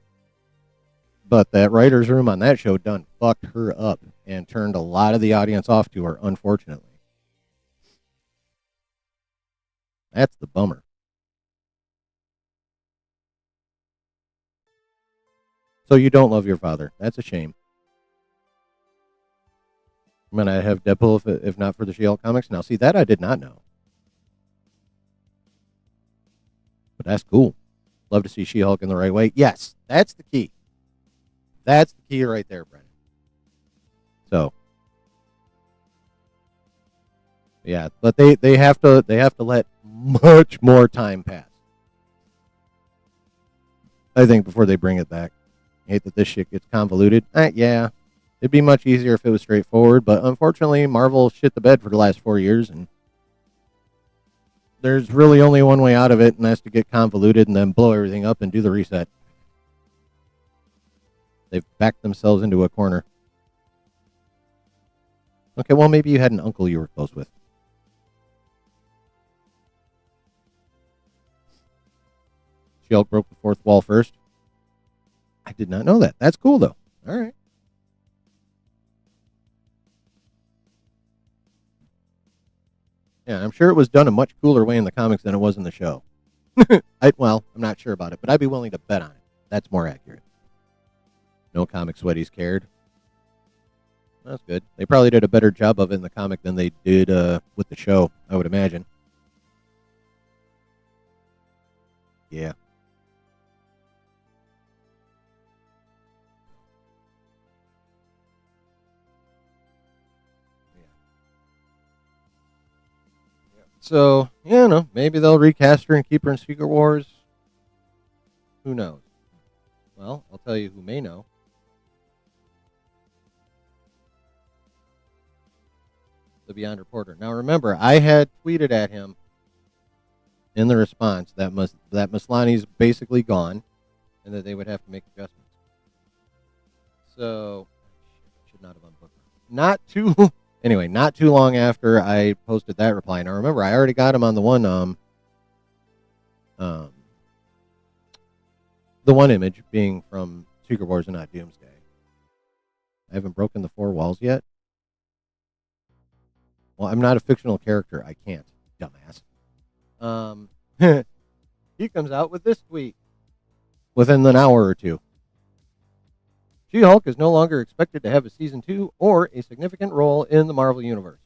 that writer's room on that show done fucked her up and turned a lot of the audience off to her, unfortunately. That's the bummer. So you don't love your father. That's a shame. I'm going to have Deadpool if not for the She-Hulk comics. Now, see, that I did not know. But that's cool. Love to see She-Hulk in the right way. Yes, that's the key. That's the key right there, Brennan. So, yeah, but they have to let much more time pass. I think before they bring it back. I hate that this shit gets convoluted. Yeah, it'd be much easier if it was straightforward, but unfortunately, Marvel shit the bed for the last 4 years, and there's really only one way out of it, and that's to get convoluted and then blow everything up and do the reset. They've backed themselves into a corner. Okay, well, maybe you had an uncle you were close with. She-Hulk broke the fourth wall first. I did not know that. That's cool, though. All right. Yeah, I'm sure it was done a much cooler way in the comics than it was in the show. I'm not sure about it, but I'd be willing to bet on it. That's more accurate. No comic sweaties cared. That's good. They probably did a better job of it in the comic than they did with the show, I would imagine. Yeah. So, yeah, no, maybe they'll recast her and keep her in Secret Wars. Who knows? Well, I'll tell you who may know. The Beyond Reporter. Now, remember, I had tweeted at him in the response that Maslany's basically gone and that they would have to make adjustments. So, I should not have unbooked. Not too long after I posted that reply. Now, remember, I already got him on the one image being from Secret Wars and not Doomsday. I haven't broken the four walls yet. Well, I'm not a fictional character. I can't, dumbass. He comes out with this tweet within an hour or two. She-Hulk is no longer expected to have a season 2 or a significant role in the Marvel Universe.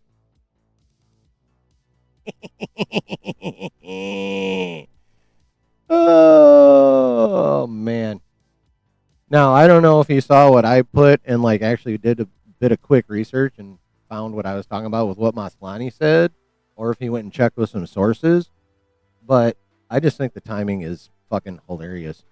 Oh, man. Now, I don't know if he saw what I put and actually did a bit of quick research and found what I was talking about with what Maslany said, or if he went and checked with some sources, but I just think the timing is fucking hilarious.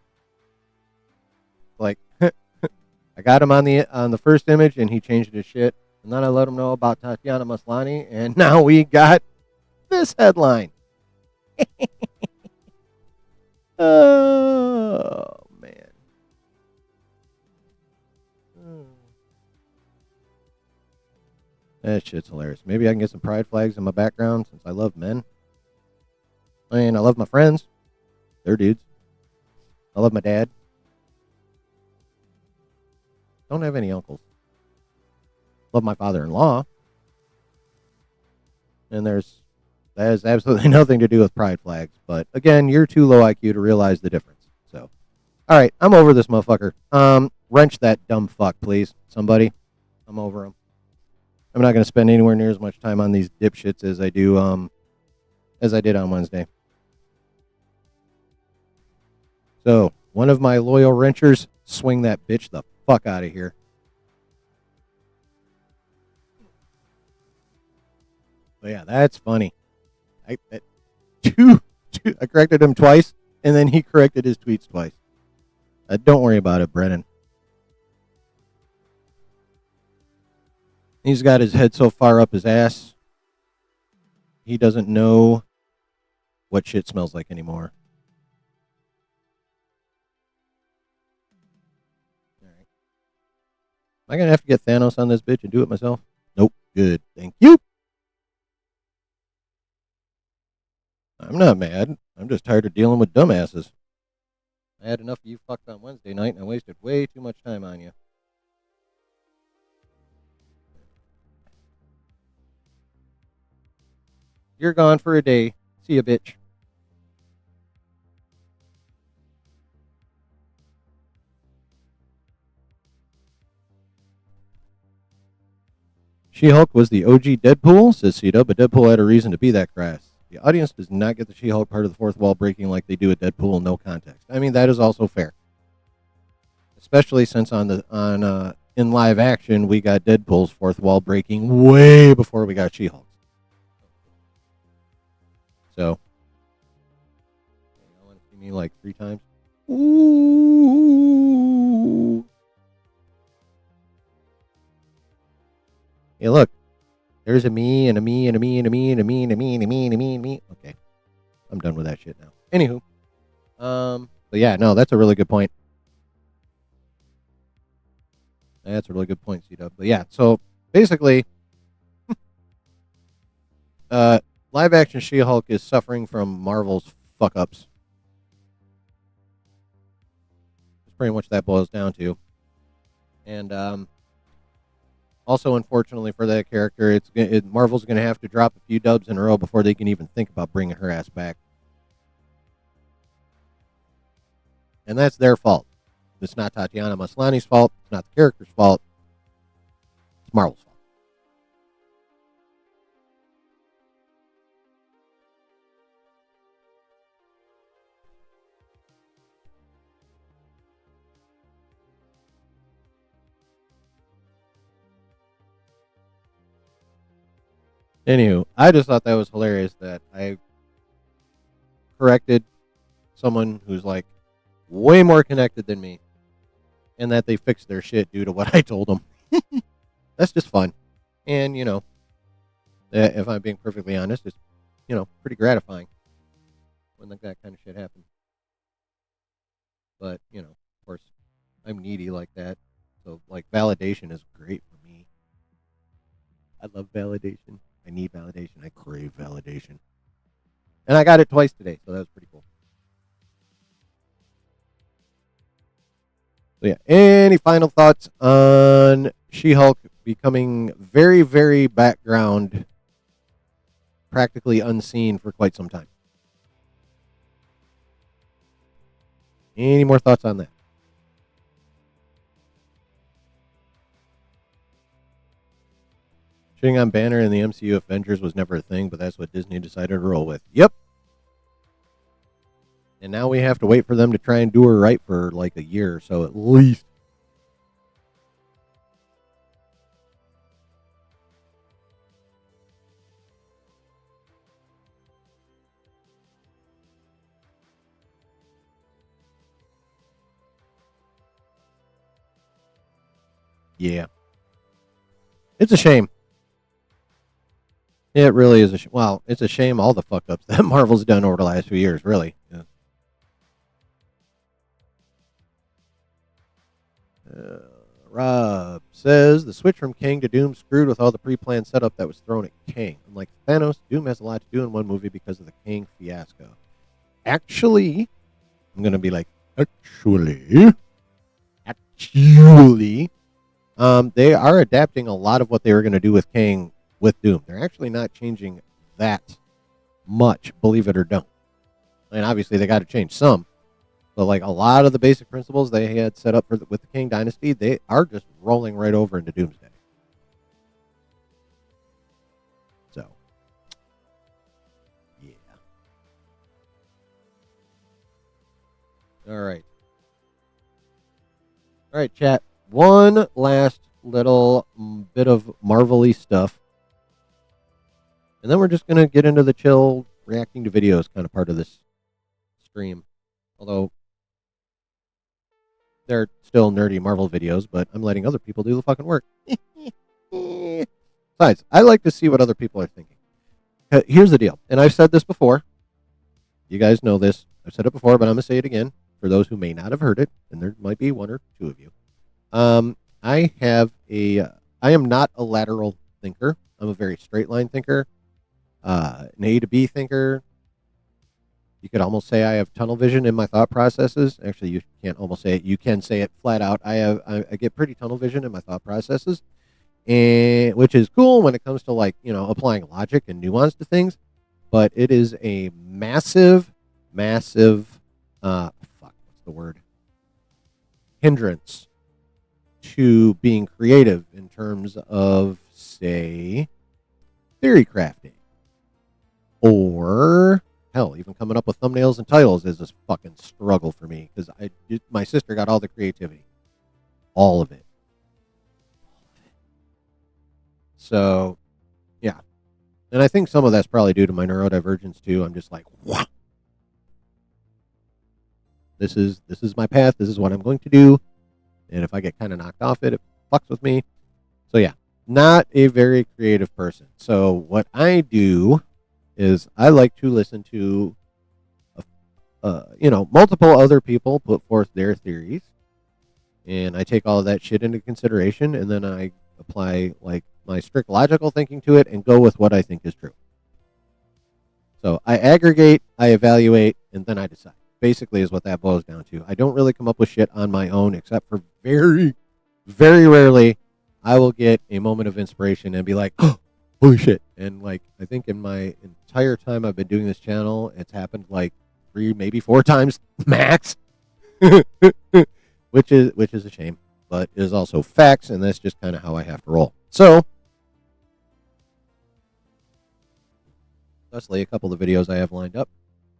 I got him on the first image, and he changed his shit. And then I let him know about Tatiana Maslany, and now we got this headline. Oh, man. That shit's hilarious. Maybe I can get some pride flags in my background since I love men. I mean, I love my friends. They're dudes. I love my dad. Don't have any uncles. Love my father-in-law. And that has absolutely nothing to do with pride flags. But again, you're too low IQ to realize the difference. So, all right, I'm over this motherfucker. Wrench that dumb fuck, please. Somebody. I'm over him. I'm not going to spend anywhere near as much time on these dipshits as I did on Wednesday. So, one of my loyal wrenchers, swing that bitch the fuck out of here. But yeah, that's funny. I corrected him twice, and then he corrected his tweets twice. Don't worry about it, Brennan. He's got his head so far up his ass, he doesn't know what shit smells like anymore. All right. Am I going to have to get Thanos on this bitch and do it myself? Nope. Good. Thank you. I'm not mad. I'm just tired of dealing with dumbasses. I had enough of you fucks on Wednesday night, and I wasted way too much time on you. You're gone for a day. See ya, bitch. She-Hulk was the OG Deadpool, says Cita, but Deadpool had a reason to be that crass. The audience does not get the She-Hulk part of the fourth wall breaking like they do at Deadpool, no context. I mean, that is also fair. Especially since in live action, we got Deadpool's fourth wall breaking way before we got She-Hulk. So, I want to see me like 3 times. Ooh. Hey, look. There's a me and a me and a me and a me and a me and a me and a me and a me and me. Okay. I'm done with that shit now. Anywho. But yeah, no, that's a really good point. That's a really good point, C-Dub. But yeah, so basically, live action She-Hulk is suffering from Marvel's fuck ups. That's pretty much that boils down to. And also, unfortunately for that character, Marvel's going to have to drop a few dubs in a row before they can even think about bringing her ass back. And that's their fault. It's not Tatiana Maslany's fault. It's not the character's fault. It's Marvel's fault. Anywho, I just thought that was hilarious that I corrected someone who's like way more connected than me and that they fixed their shit due to what I told them. That's just fun. And, if I'm being perfectly honest, it's, pretty gratifying when that kind of shit happens. But, of course, I'm needy like that. So, like, validation is great for me. I love validation. I need validation. I crave validation. And I got it twice today, so that was pretty cool. So, yeah. Any final thoughts on She-Hulk becoming very, very background, practically unseen for quite some time? Any more thoughts on that? Shitting on Banner in the MCU Avengers was never a thing, but that's what Disney decided to roll with. Yep. And now we have to wait for them to try and do her right for like a year or so at least. Yeah. It's a shame. It really is well, it's a shame all the fuck ups that Marvel's done over the last few years, really. Yeah. Uh, Rob says the switch from Kang to Doom screwed with all the pre-planned setup that was thrown at Kang. Unlike Thanos, Doom has a lot to do in one movie because of the Kang fiasco. Actually, I'm gonna be like, actually, they are adapting a lot of what they were going to do with Kang with Doom. They're actually not changing that much, believe it or don't. And obviously, they got to change some. But like a lot of the basic principles they had set up with the Kang Dynasty, they are just rolling right over into Doomsday. So, yeah. All right. All right, chat. One last little bit of Marvel-y stuff. And then we're just going to get into the chill reacting to videos kind of part of this stream. Although they're still nerdy Marvel videos, but I'm letting other people do the fucking work. Besides, I like to see what other people are thinking. Here's the deal. And I've said this before. You guys know this. I've said it before, but I'm going to say it again for those who may not have heard it. And there might be one or two of you. I am not a lateral thinker. I'm a very straight line thinker. An A to B thinker. You could almost say I have tunnel vision in my thought processes. Actually, you can't almost say it. You can say it flat out. I get pretty tunnel vision in my thought processes, and which is cool when it comes to like applying logic and nuance to things. But it is a massive what's the word? Hindrance to being creative in terms of, say, theory crafting. Or, hell, even coming up with thumbnails and titles is a fucking struggle for me because my sister got all the creativity. All of it. So, yeah. And I think some of that's probably due to my neurodivergence, too. I'm just like, what? This is my path. This is what I'm going to do. And if I get kind of knocked off it fucks with me. So, yeah. Not a very creative person. So, what I do is I like to listen to, multiple other people put forth their theories, and I take all of that shit into consideration, and then I apply like my strict logical thinking to it and go with what I think is true. So I aggregate, I evaluate, and then I decide. Basically, is what that boils down to. I don't really come up with shit on my own, except for very, very rarely, I will get a moment of inspiration and be like, oh, holy shit. And like, I think in my entire time I've been doing this channel, it's happened like 3, maybe 4 times max, which is a shame, but is also facts. And that's just kind of how I have to roll. So thusly, a couple of videos I have lined up,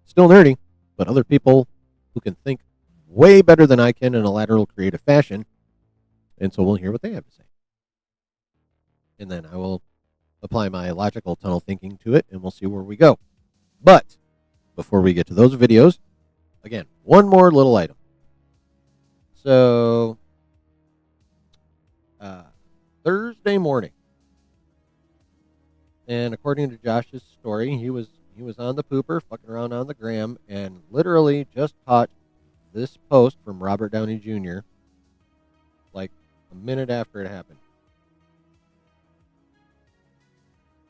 still nerdy, but other people who can think way better than I can in a lateral creative fashion. And so we'll hear what they have to say. And then I will apply my logical tunnel thinking to it, and we'll see where we go. But before we get to those videos, again, one more little item. So Thursday morning, and according to Josh's story, he was on the pooper, fucking around on the gram, and literally just caught this post from Robert Downey Jr. like a minute after it happened.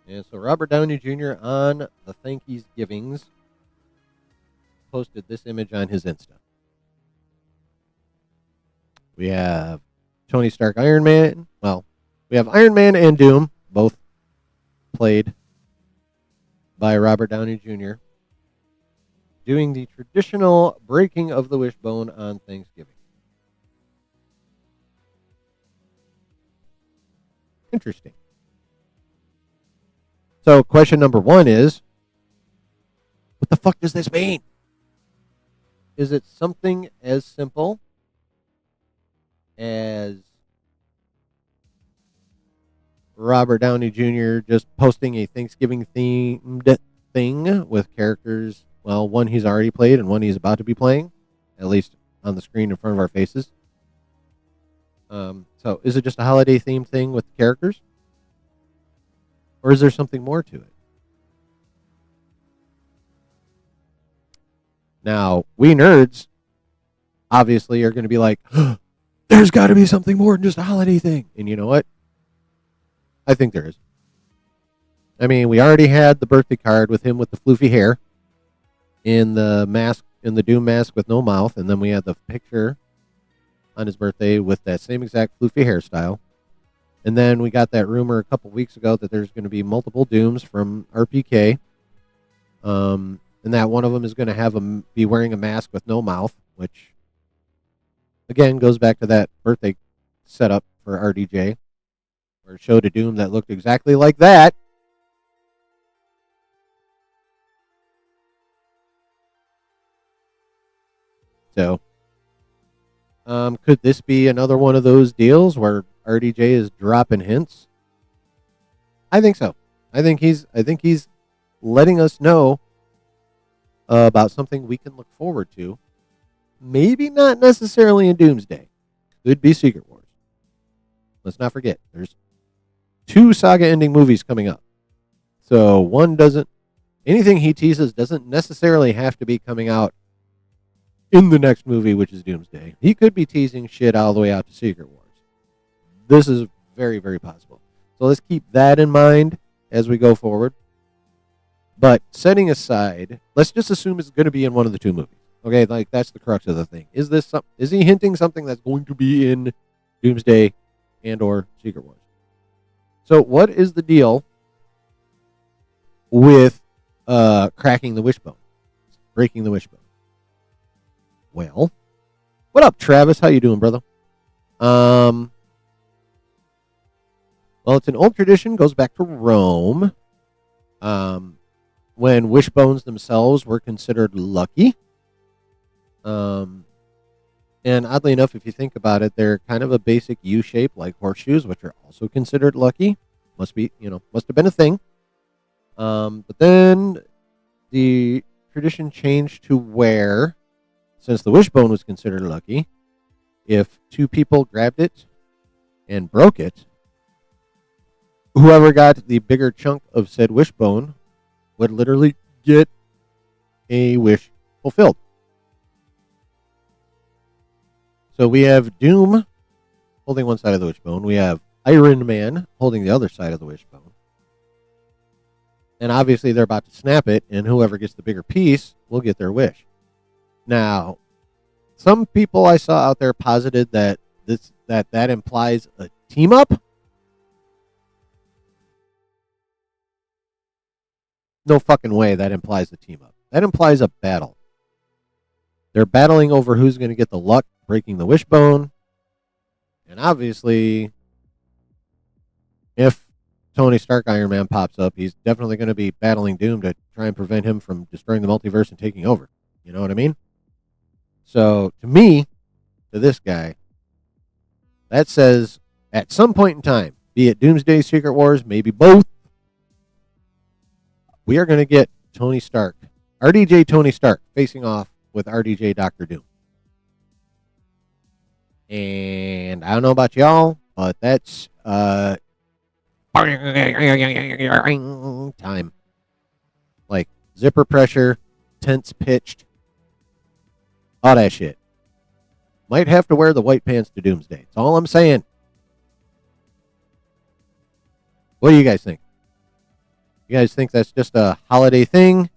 And so Robert Downey Jr. on the Thankies Givings posted this image on his Insta. We have Tony Stark Iron Man. Well, we have Iron Man and Doom, both played by Robert Downey Jr., doing the traditional breaking of the wishbone on Thanksgiving. Interesting. So question number 1 is, what the fuck does this mean? Is it something as simple as Robert Downey Jr. just posting a Thanksgiving themed thing with characters, well, one he's already played and one he's about to be playing, at least on the screen in front of our faces? So is it just a holiday themed thing with characters? Or is there something more to it? Now, we nerds obviously are going to be like, there's got to be something more than just a holiday thing. And you know what? I think there is. I mean, we already had the birthday card with him with the floofy hair in the mask, in the Doom mask with no mouth. And then we had the picture on his birthday with that same exact floofy hairstyle. And then we got that rumor a couple weeks ago that there's going to be multiple Dooms from RPK. And that one of them is going to have be wearing a mask with no mouth, which again goes back to that birthday setup for RDJ, where it showed a Doom that looked exactly like that. So, could this be another one of those deals where RDJ is dropping hints? I think so. I think he's letting us know about something we can look forward to. Maybe not necessarily in Doomsday. Could be Secret Wars. Let's not forget, there's 2 saga-ending movies coming up. So anything he teases doesn't necessarily have to be coming out in the next movie, which is Doomsday. He could be teasing shit all the way out to Secret Wars. This is very, very possible. So let's keep that in mind as we go forward. But setting aside, let's just assume it's going to be in one of the 2 movies. Okay, like that's the crux of the thing. Is he hinting something that's going to be in Doomsday and or Secret Wars? So what is the deal with cracking the wishbone? Breaking the wishbone. Well, what up, Travis? How you doing, brother? Well, it's an old tradition, goes back to Rome. When wishbones themselves were considered lucky. And oddly enough, if you think about it, they're kind of a basic U shape like horseshoes, which are also considered lucky. Must have been a thing. But then the tradition changed to where, since the wishbone was considered lucky, if 2 people grabbed it and broke it, whoever got the bigger chunk of said wishbone would literally get a wish fulfilled. So we have Doom holding one side of the wishbone. We have Iron Man holding the other side of the wishbone. And obviously they're about to snap it, and whoever gets the bigger piece will get their wish. Now, some people I saw out there posited that that implies a team up. No fucking way that implies a team up. That implies a battle. They're battling over who's going to get the luck breaking the wishbone. And obviously, if Tony Stark Iron Man pops up, he's definitely going to be battling Doom to try and prevent him from destroying the multiverse and taking over. You know what I mean? So, to me, to this guy, that says at some point in time, be it Doomsday, Secret Wars, maybe both, we are going to get Tony Stark, RDJ Tony Stark, facing off with RDJ Doctor Doom. And I don't know about y'all, but that's time. Like zipper pressure, tense pitched, all that shit. Might have to wear the white pants to Doomsday. That's all I'm saying. What do you guys think? You guys think that's just a holiday thing?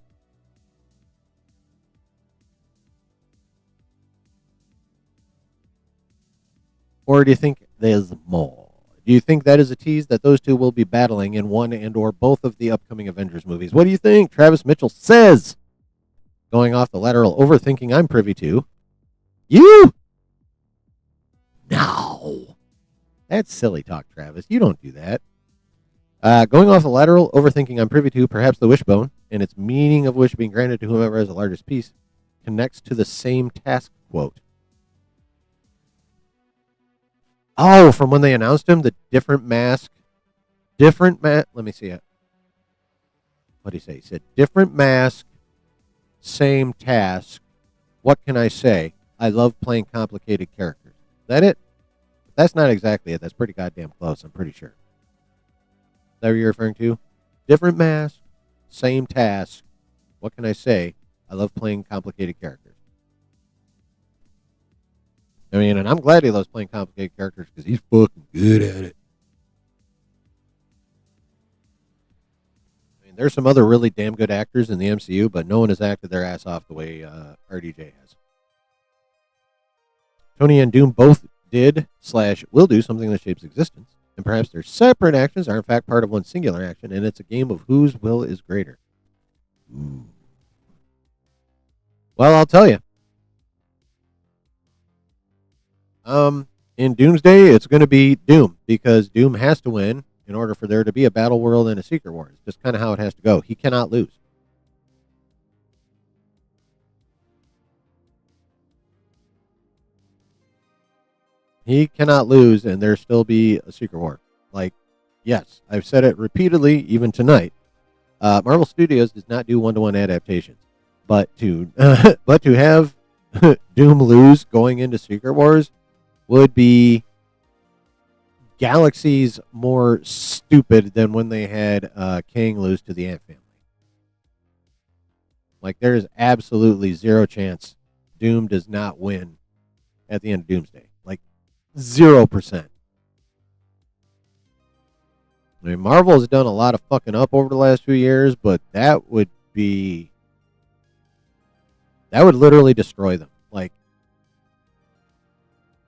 Or do you think there's more? Do you think that is a tease that those 2 will be battling in one and or both of the upcoming Avengers movies? What do you think? Travis Mitchell says, going off the lateral overthinking I'm privy to. You? No. That's silly talk, Travis. You don't do that. Going off the lateral overthinking I'm privy to, perhaps the wishbone and its meaning of wish being granted to whomever has the largest piece connects to the same task quote. Oh, from when they announced him, the different mask. Let me see it. What did he say? He said, different mask, same task. What can I say? I love playing complicated characters. Is that it? That's not exactly it. That's pretty goddamn close, I'm pretty sure. Is that what you're referring to? Different mask, same task. What can I say? I love playing complicated characters. I mean, and I'm glad he loves playing complicated characters because he's fucking good at it. I mean, there's some other really damn good actors in the MCU, but no one has acted their ass off the way RDJ has. Tony and Doom both did/will do something that shapes existence, and perhaps their separate actions are in fact part of one singular action, and it's a game of whose will is greater. Ooh. Well, I'll tell you. In Doomsday, it's going to be Doom because Doom has to win in order for there to be a battle world and a secret war. It's just kind of how it has to go. He cannot lose. He cannot lose and there still be a secret war. Like, yes, I've said it repeatedly, even tonight. Marvel Studios does not do one-to-one adaptations, but to but to have Doom lose going into Secret Wars would be galaxies more stupid than when they had Kang lose to the Ant family. Like, there is absolutely zero chance Doom does not win at the end of Doomsday. Like, 0%. I mean, Marvel has done a lot of fucking up over the last few years, but that would literally destroy them. Like,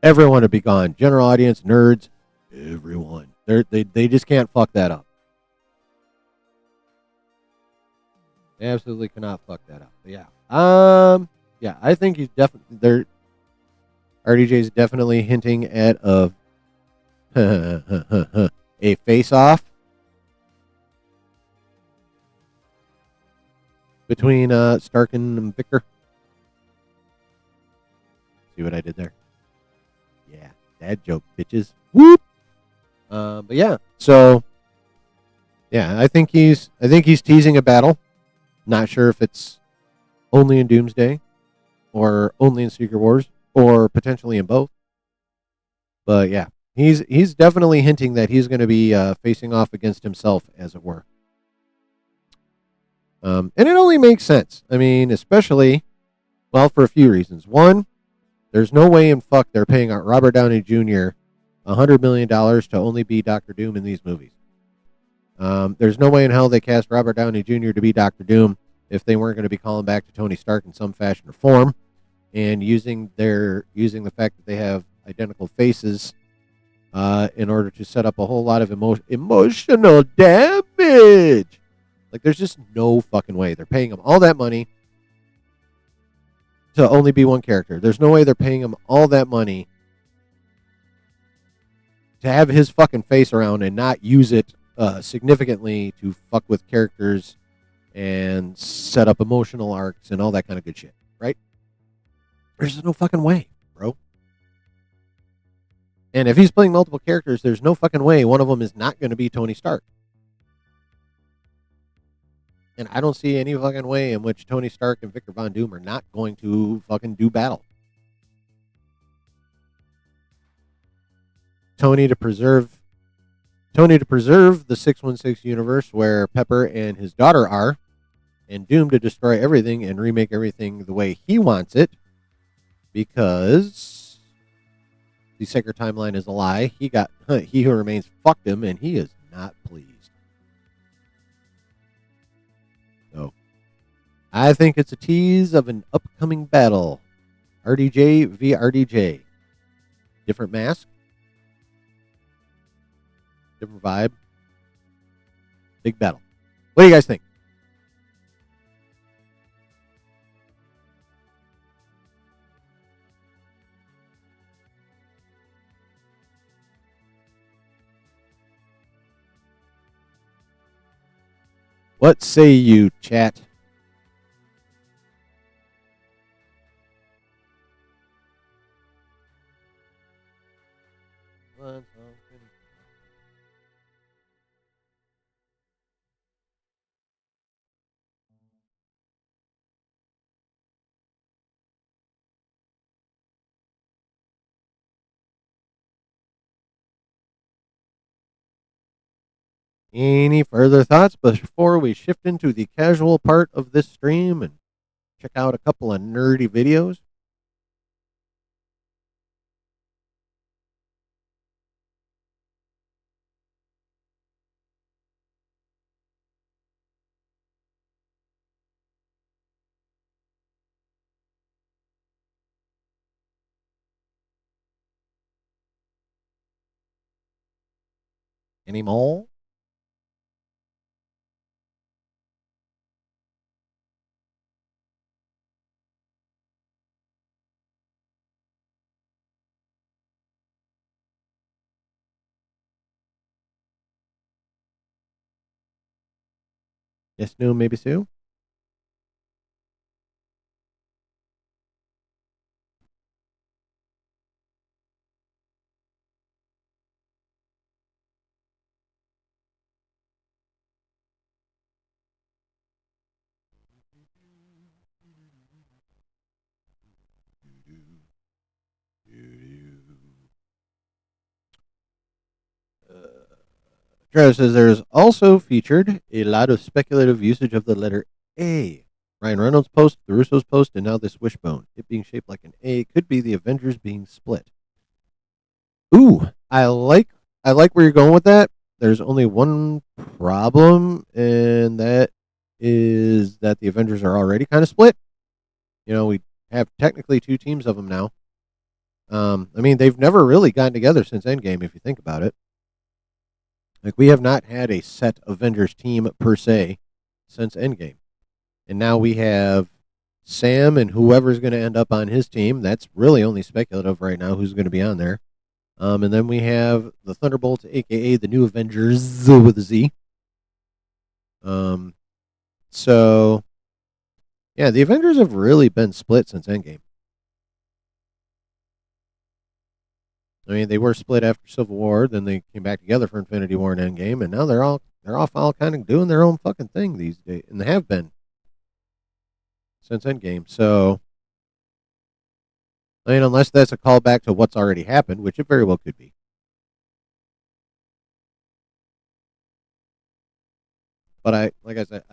everyone would be gone. General audience, nerds, everyone. They just can't fuck that up. They absolutely cannot fuck that up. But yeah, I think he's definitely there. RDJ is definitely hinting at a face-off between Stark and Victor. See what I did there? Yeah, dad joke, bitches. Whoop. But yeah, so yeah, I think he's teasing a battle. Not sure if it's only in Doomsday or only in Secret Wars or potentially in both. But yeah, he's definitely hinting that he's going to be facing off against himself, as it were. And it only makes sense. I mean, especially, well, for a few reasons. One, there's no way in fuck they're paying Robert Downey Jr. $100 million to only be Doctor Doom in these movies. There's no way in hell they cast Robert Downey Jr. to be Doctor Doom if they weren't going to be calling back to Tony Stark in some fashion or form, and using the fact that they have identical faces in order to set up a whole lot of emotional damage. Like, there's just no fucking way they're paying him all that money to only be one character. There's no way they're paying him all that money to have his fucking face around and not use it significantly to fuck with characters and set up emotional arcs and all that kind of good shit, right? There's just no fucking way, bro. And if he's playing multiple characters, there's no fucking way one of them is not going to be Tony Stark. And I don't see any fucking way in which Tony Stark and Victor Von Doom are not going to fucking do battle. Tony to preserve the 616 universe where Pepper and his daughter are, and Doom to destroy everything and remake everything the way he wants it, because the sacred timeline is a lie. He who remains fucked him, and he is not pleased. So, I think it's a tease of an upcoming battle. RDJ v RDJ. Different mask. Different vibe. Big battle. What do you guys think? What say you, chat? Any further thoughts before we shift into the casual part of this stream and check out a couple of nerdy videos. Any more? Yes, no, maybe Sue. Travis says there's also featured a lot of speculative usage of the letter A. Ryan Reynolds' post, the Russo's post, and now this wishbone. It being shaped like an A could be the Avengers being split. Ooh, I like where you're going with that. There's only one problem, and that is that the Avengers are already kind of split. We have technically two teams of them now. I mean, they've never really gotten together since Endgame, if you think about it. Like, we have not had a set Avengers team per se since Endgame. And now we have Sam and whoever's going to end up on his team. That's really only speculative right now who's going to be on there. And then we have the Thunderbolts, aka the New Avengers with a Z. Um, so yeah, the Avengers have really been split since Endgame. I mean, they were split after Civil War, then they came back together for Infinity War and Endgame, and now they're all kind of doing their own fucking thing these days, and they have been since Endgame. So I mean, unless that's a callback to what's already happened, which it very well could be. But like I said,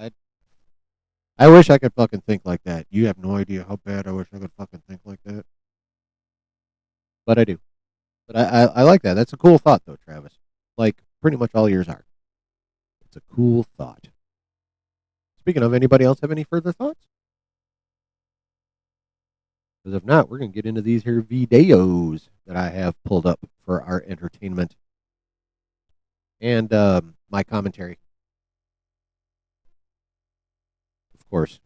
I wish I could fucking think like that. You have no idea how bad I wish I could fucking think like that. But I do. But I like that. That's a cool thought, though, Travis. Like pretty much all yours are. It's a cool thought. Speaking of, anybody else have any further thoughts? Because if not, we're gonna get into these here videos that I have pulled up for our entertainment and my commentary, of course.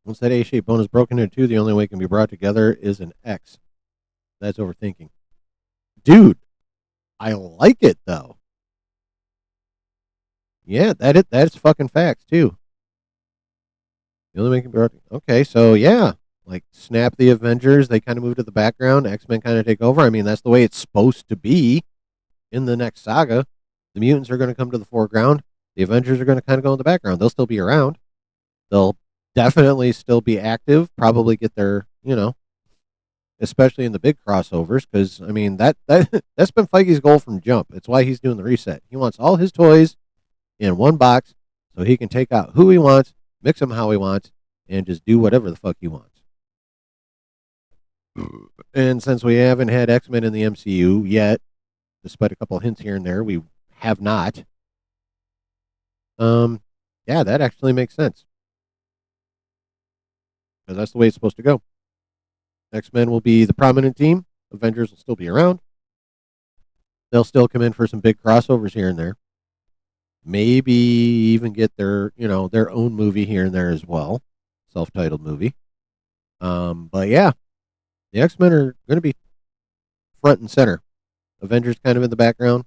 Once that A-shaped bone is broken into two, the only way it can be brought together is an X. That's overthinking. Dude, I like it though. Yeah, that's fucking facts too. The only way it can be brought. Okay, so yeah, like snap the Avengers, they kind of move to the background. X-Men kind of take over. I mean, that's the way it's supposed to be in the next saga. The mutants are going to come to the foreground. The Avengers are going to kind of go in the background. They'll still be around. They'll definitely still be active. Probably get their, especially in the big crossovers, because I mean that's been Feige's goal from jump. It's why he's doing the reset. He wants all his toys in one box so he can take out who he wants, mix them how he wants, and just do whatever the fuck he wants. And since we haven't had X-Men in the MCU yet, despite a couple of hints here and there, we have not. Um, yeah, that actually makes sense because that's the way it's supposed to go. X-Men will be the prominent team. Avengers will still be around. They'll still come in for some big crossovers here and there. Maybe even get their own movie here and there as well, self-titled movie. But yeah, the X-Men are going to be front and center. Avengers kind of in the background.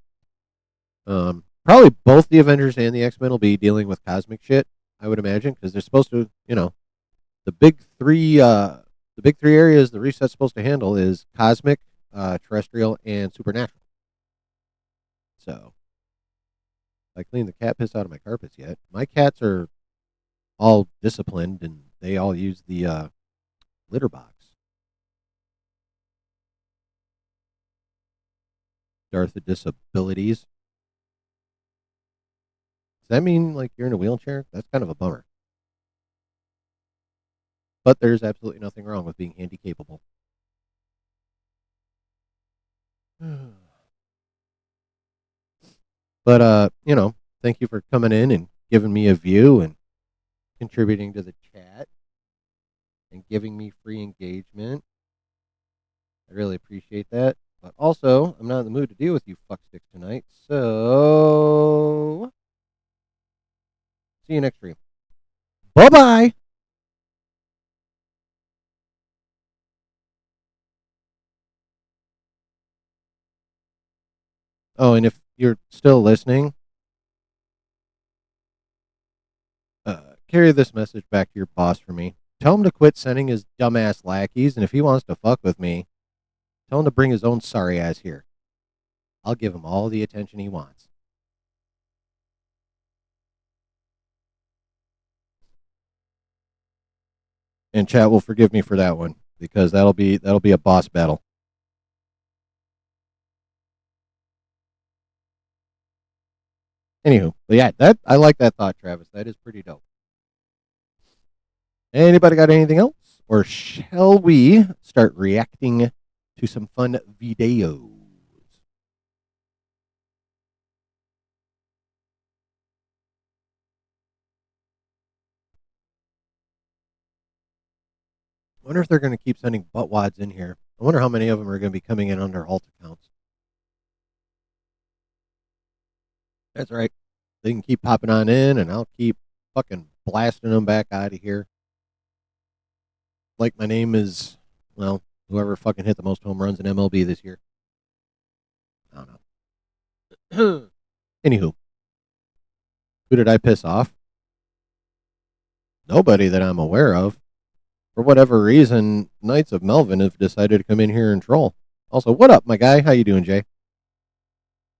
Probably both the Avengers and the X-Men will be dealing with cosmic shit, I would imagine, because they're supposed to, the big three, the big three areas the reset's supposed to handle is cosmic, terrestrial, and supernatural. So, I cleaned the cat piss out of my carpets yet. My cats are all disciplined, and they all use the litter box. Darth of Disabilities. Does that mean like you're in a wheelchair? That's kind of a bummer. But there's absolutely nothing wrong with being handy capable. But thank you for coming in and giving me a view and contributing to the chat and giving me free engagement. I really appreciate that. But also, I'm not in the mood to deal with you fucksticks tonight. So, see you next stream. Bye-bye. Oh, and if you're still listening, carry this message back to your boss for me. Tell him to quit sending his dumbass lackeys, and if he wants to fuck with me, tell him to bring his own sorry ass here. I'll give him all the attention he wants. And chat will forgive me for that one because that'll be a boss battle. Anywho, but yeah, that I like that thought, Travis. That is pretty dope. Anybody got anything else? Or shall we start reacting to some fun videos? I wonder if they're going to keep sending buttwads in here. I wonder how many of them are going to be coming in under alt accounts. That's right. They can keep popping on in, and I'll keep fucking blasting them back out of here. Like my name is, well, whoever fucking hit the most home runs in MLB this year. I don't know. Anywho, who did I piss off? Nobody that I'm aware of. For whatever reason, Knights of Melvin have decided to come in here and troll. Also, what up, my guy? How you doing, Jay?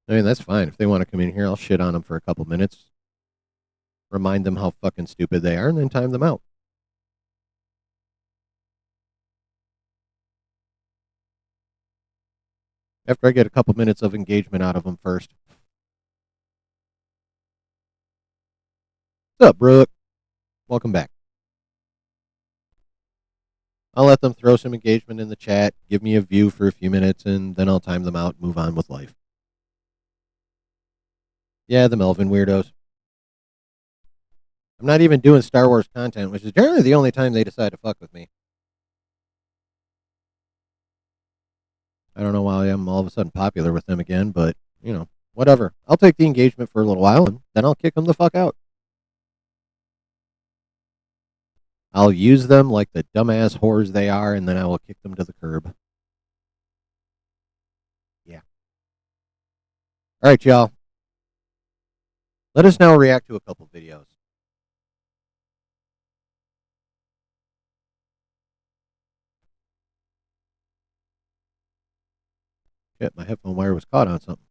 I mean, that's fine. If they want to come in here, I'll shit on them for a couple minutes. Remind them how fucking stupid they are, and then time them out. After I get a couple minutes of engagement out of them first. What's up, Brooke? Welcome back. I'll let them throw some engagement in the chat, give me a view for a few minutes, and then I'll time them out and move on with life. Yeah, the Melvin weirdos. I'm not even doing Star Wars content, which is generally the only time they decide to fuck with me. I don't know why I'm all of a sudden popular with them again, but, whatever. I'll take the engagement for a little while, and then I'll kick them the fuck out. I'll use them like the dumbass whores they are, and then I will kick them to the curb. Yeah. All right, y'all. Let us now react to a couple videos. Shit, my headphone wire was caught on something.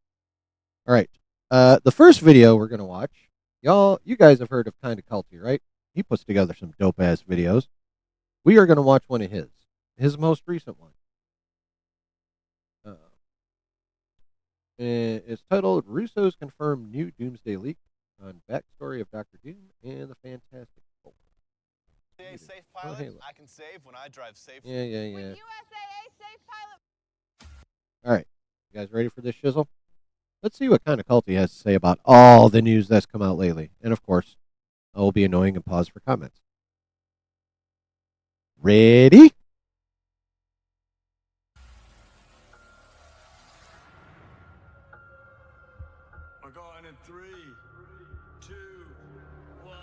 All right. The first video we're going to watch, you guys have heard of Kinda Culty, right? He puts together some dope-ass videos. We are going to watch one of his most recent one. It's titled Russo's Confirmed New Doomsday Leak on Backstory of Dr. Doom and the Fantastic Four. Safe pilot, I can save when I drive safe. Yeah. With USAA Safe Pilot. All right. You guys ready for this shizzle? Let's see what Kinda Culty has to say about all the news that's come out lately. And of course, I will be annoying and pause for comments. Ready? We're going in 3, 2, 1.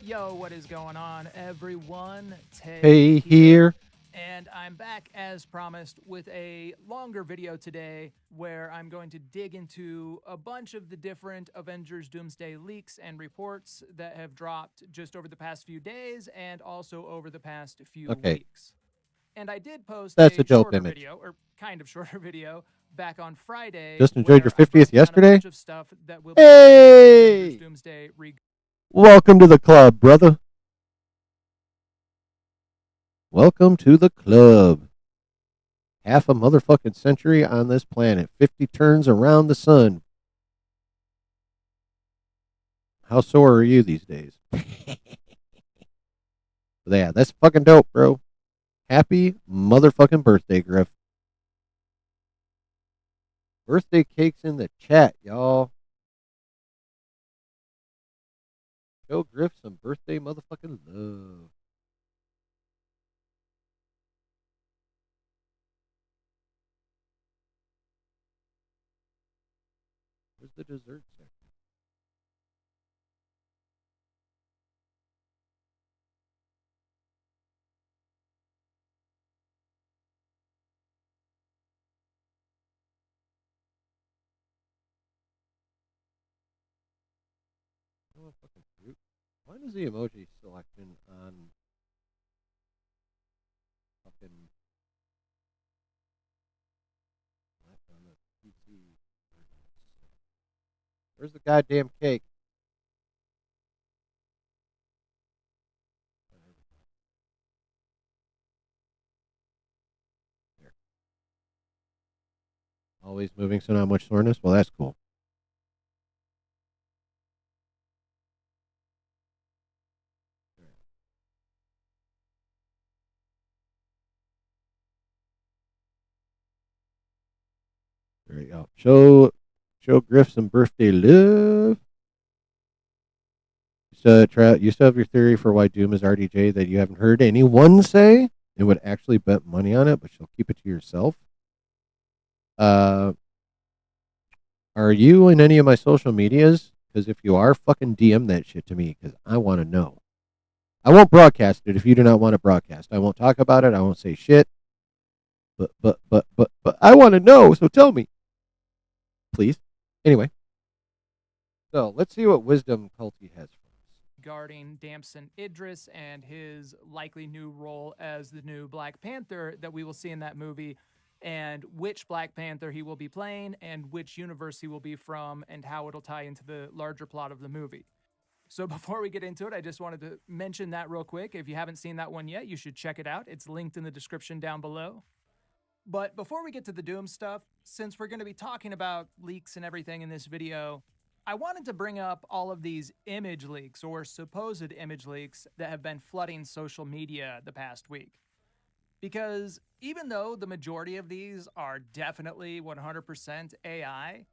Yo, what is going on, everyone? Hey here. And I'm back as promised with a longer video today where I'm going to dig into a bunch of the different Avengers Doomsday leaks and reports that have dropped just over the past few days and also over the past few weeks. And I did post a dope shorter image. video, or kind of shorter video, back on Friday. Just enjoyed your where I 50th broke down a yesterday? bunch of stuff that will be Hey! Avengers Doomsday Welcome to the club, brother. Welcome to the club. Half a motherfucking century on this planet, 50 turns around the sun. How sore are you these days? Yeah, that's fucking dope, bro. Happy motherfucking birthday, Griff. Birthday cakes in the chat, y'all. Show Griff some birthday motherfucking love. Where's the dessert section? Oh, fucking fruit. Why does the emoji selection on fucking on the PC? Where's the goddamn cake? There. Always moving, so not much soreness. Well, that's cool. There you go. Show Griff some birthday love. So, you still have your theory for why Doom is RDJ that you haven't heard anyone say and would actually bet money on it, but you'll keep it to yourself. Are you in any of my social medias? Because if you are, fucking DM that shit to me because I want to know. I won't broadcast it if you do not want to broadcast. I won't talk about it. I won't say shit. But I want to know, so tell me. Please. Anyway. So let's see what wisdom Culty has for us. Regarding Damson Idris and his likely new role as the new Black Panther that we will see in that movie, and which Black Panther he will be playing, and which universe he will be from, and how it'll tie into the larger plot of the movie. So before we get into it, I just wanted to mention that real quick. If you haven't seen that one yet, you should check it out. It's linked in the description down below. But before we get to the Doom stuff, since we're going to be talking about leaks and everything in this video, I wanted to bring up all of these image leaks or supposed image leaks that have been flooding social media the past week. Because even though the majority of these are definitely 100% AI,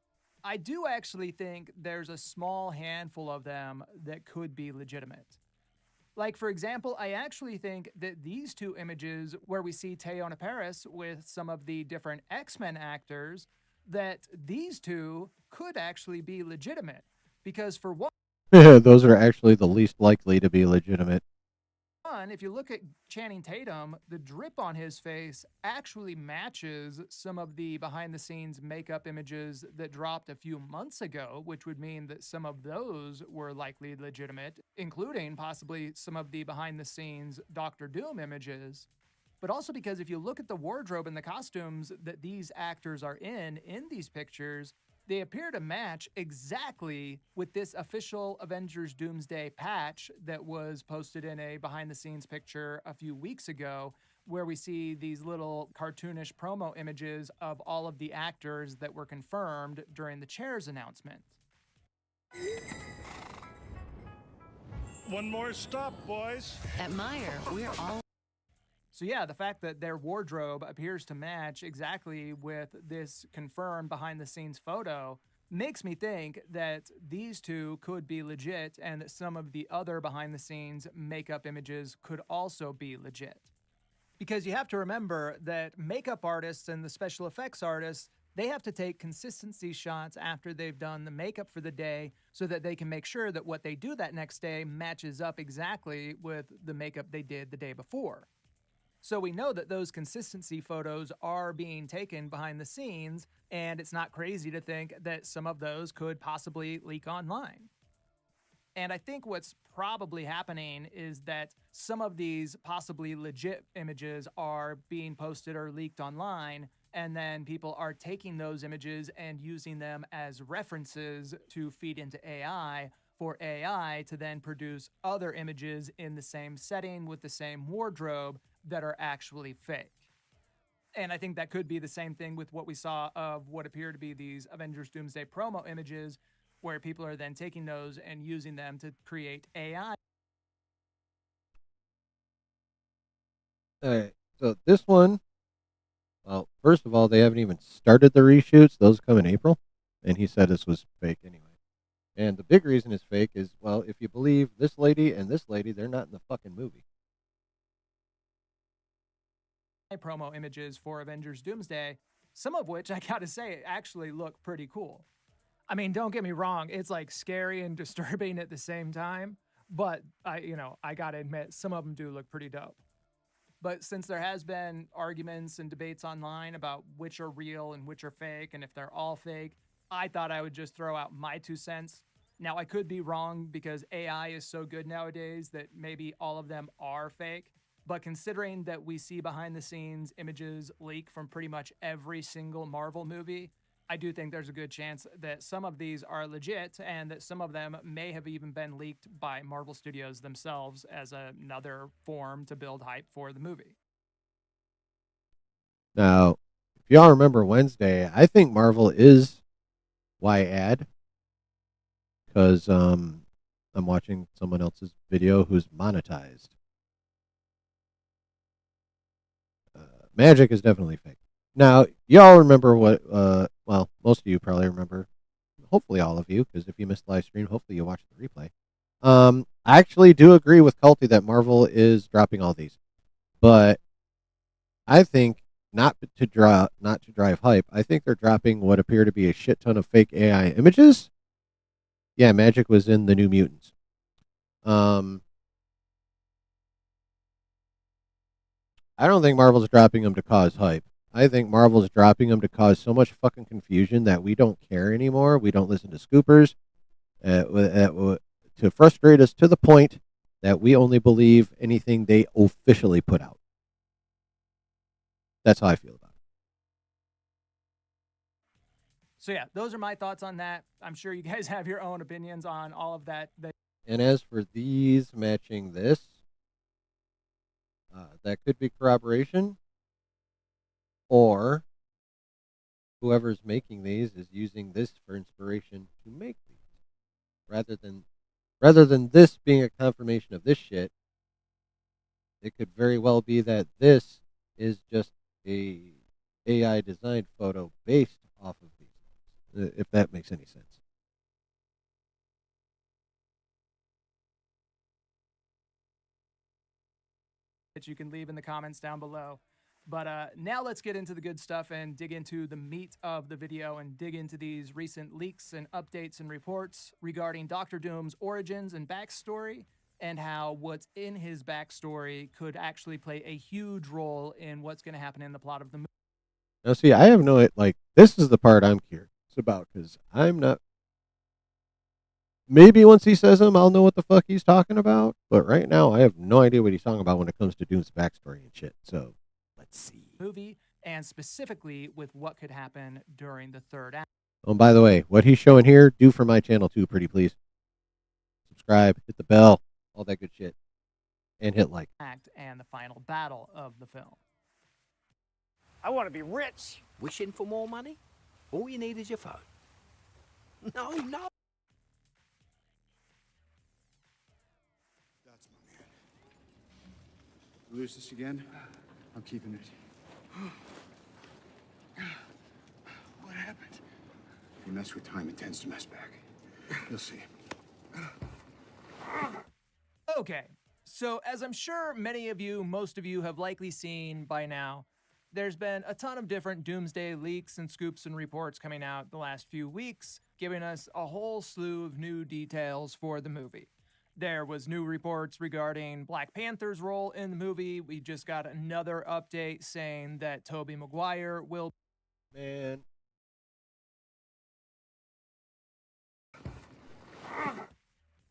I do actually think there's a small handful of them that could be legitimate. Like, for example, I actually think that these two images where we see Teyonah Parris with some of the different X-Men actors, that these two could actually be legitimate. Because for one, those are actually the least likely to be legitimate. if you look at Channing Tatum, the drip on his face actually matches some of the behind-the-scenes makeup images that dropped a few months ago, which would mean that some of those were likely legitimate, including possibly some of the behind-the-scenes Doctor Doom images. But also because if you look at the wardrobe and the costumes that these actors are in these pictures, they appear to match exactly with this official Avengers Doomsday patch that was posted in a behind-the-scenes picture a few weeks ago, where we see these little cartoonish promo images of all of the actors that were confirmed during the Chairs announcement. One more stop, boys. At Meyer, we're all... So yeah, the fact that their wardrobe appears to match exactly with this confirmed behind-the-scenes photo makes me think that these two could be legit and that some of the other behind-the-scenes makeup images could also be legit. Because you have to remember that makeup artists and the special effects artists, they have to take consistency shots after they've done the makeup for the day so that they can make sure that what they do that next day matches up exactly with the makeup they did the day before. So we know that those consistency photos are being taken behind the scenes, and it's not crazy to think that some of those could possibly leak online. And I think what's probably happening is that some of these possibly legit images are being posted or leaked online, and then people are taking those images and using them as references to feed into AI for AI to then produce other images in the same setting with the same wardrobe that are actually fake. And I think that could be the same thing with what we saw of what appear to be these Avengers Doomsday promo images, where people are then taking those and using them to create AI. All right. So this one, well, first of all, they haven't even started the reshoots. Those come in April. And he said this was fake anyway. And the big reason it's fake is, well, if you believe this lady and this lady, they're not in the fucking movie. Promo images for Avengers Doomsday, some of which I gotta say actually look pretty cool. I mean, don't get me wrong, it's like scary and disturbing at the same time, but I gotta admit, some of them do look pretty dope. But since there has been arguments and debates online about which are real and which are fake, and if they're all fake, I thought I would just throw out my 2 cents. Now, I could be wrong because AI is so good nowadays that maybe all of them are fake. But considering that we see behind the scenes images leak from pretty much every single Marvel movie, I do think there's a good chance that some of these are legit and that some of them may have even been leaked by Marvel Studios themselves as another form to build hype for the movie. Now, if y'all remember Wednesday, I think Marvel is YAD because I'm watching someone else's video who's monetized. Magic is definitely fake. Now, y'all remember what, well, most of you probably remember, hopefully all of you, because if you missed the live stream, hopefully you watched the replay. I actually do agree with Culty that Marvel is dropping all these. But I think not to drive hype, I think they're dropping what appear to be a shit ton of fake AI images. Yeah, Magic was in the New Mutants. I don't think Marvel's dropping them to cause hype. I think Marvel's dropping them to cause so much fucking confusion that we don't care anymore. We don't listen to scoopers to frustrate us to the point that we only believe anything they officially put out. That's how I feel about it. So yeah, those are my thoughts on that. I'm sure you guys have your own opinions on all of that. And as for these matching this, that could be corroboration, or whoever's making these is using this for inspiration to make these, rather than this being a confirmation of this shit. It could very well be that this is just a AI designed photo based off of these, if that makes any sense. That you can leave in the comments down below. But now let's get into the good stuff and dig into the meat of the video and dig into these recent leaks and updates and reports regarding Doctor Doom's origins and backstory, and how what's in his backstory could actually play a huge role in what's going to happen in the plot of the movie. Now, see, I have no, this is the part I'm curious about, because I'm not. Maybe once he says them, I'll know what the fuck he's talking about. But right now, I have no idea what he's talking about when it comes to Doom's backstory and shit. So, let's see. Movie, and specifically with what could happen during the third act. Oh, and by the way, what he's showing here, do for my channel too, pretty please. Subscribe, hit the bell, all that good shit. And hit like. Act and the final battle of the film. I want to be rich. Wishing for more money? All you need is your phone. No. That's my man. You lose this again, I'm keeping it. What happened? You mess with time, it tends to mess back. You'll see. Okay, so as I'm sure many of you, most of you have likely seen by now, there's been a ton of different Doomsday leaks and scoops and reports coming out the last few weeks, giving us a whole slew of new details for the movie. There was new reports regarding Black Panther's role in the movie. We just got another update saying that Tobey Maguire will... Man.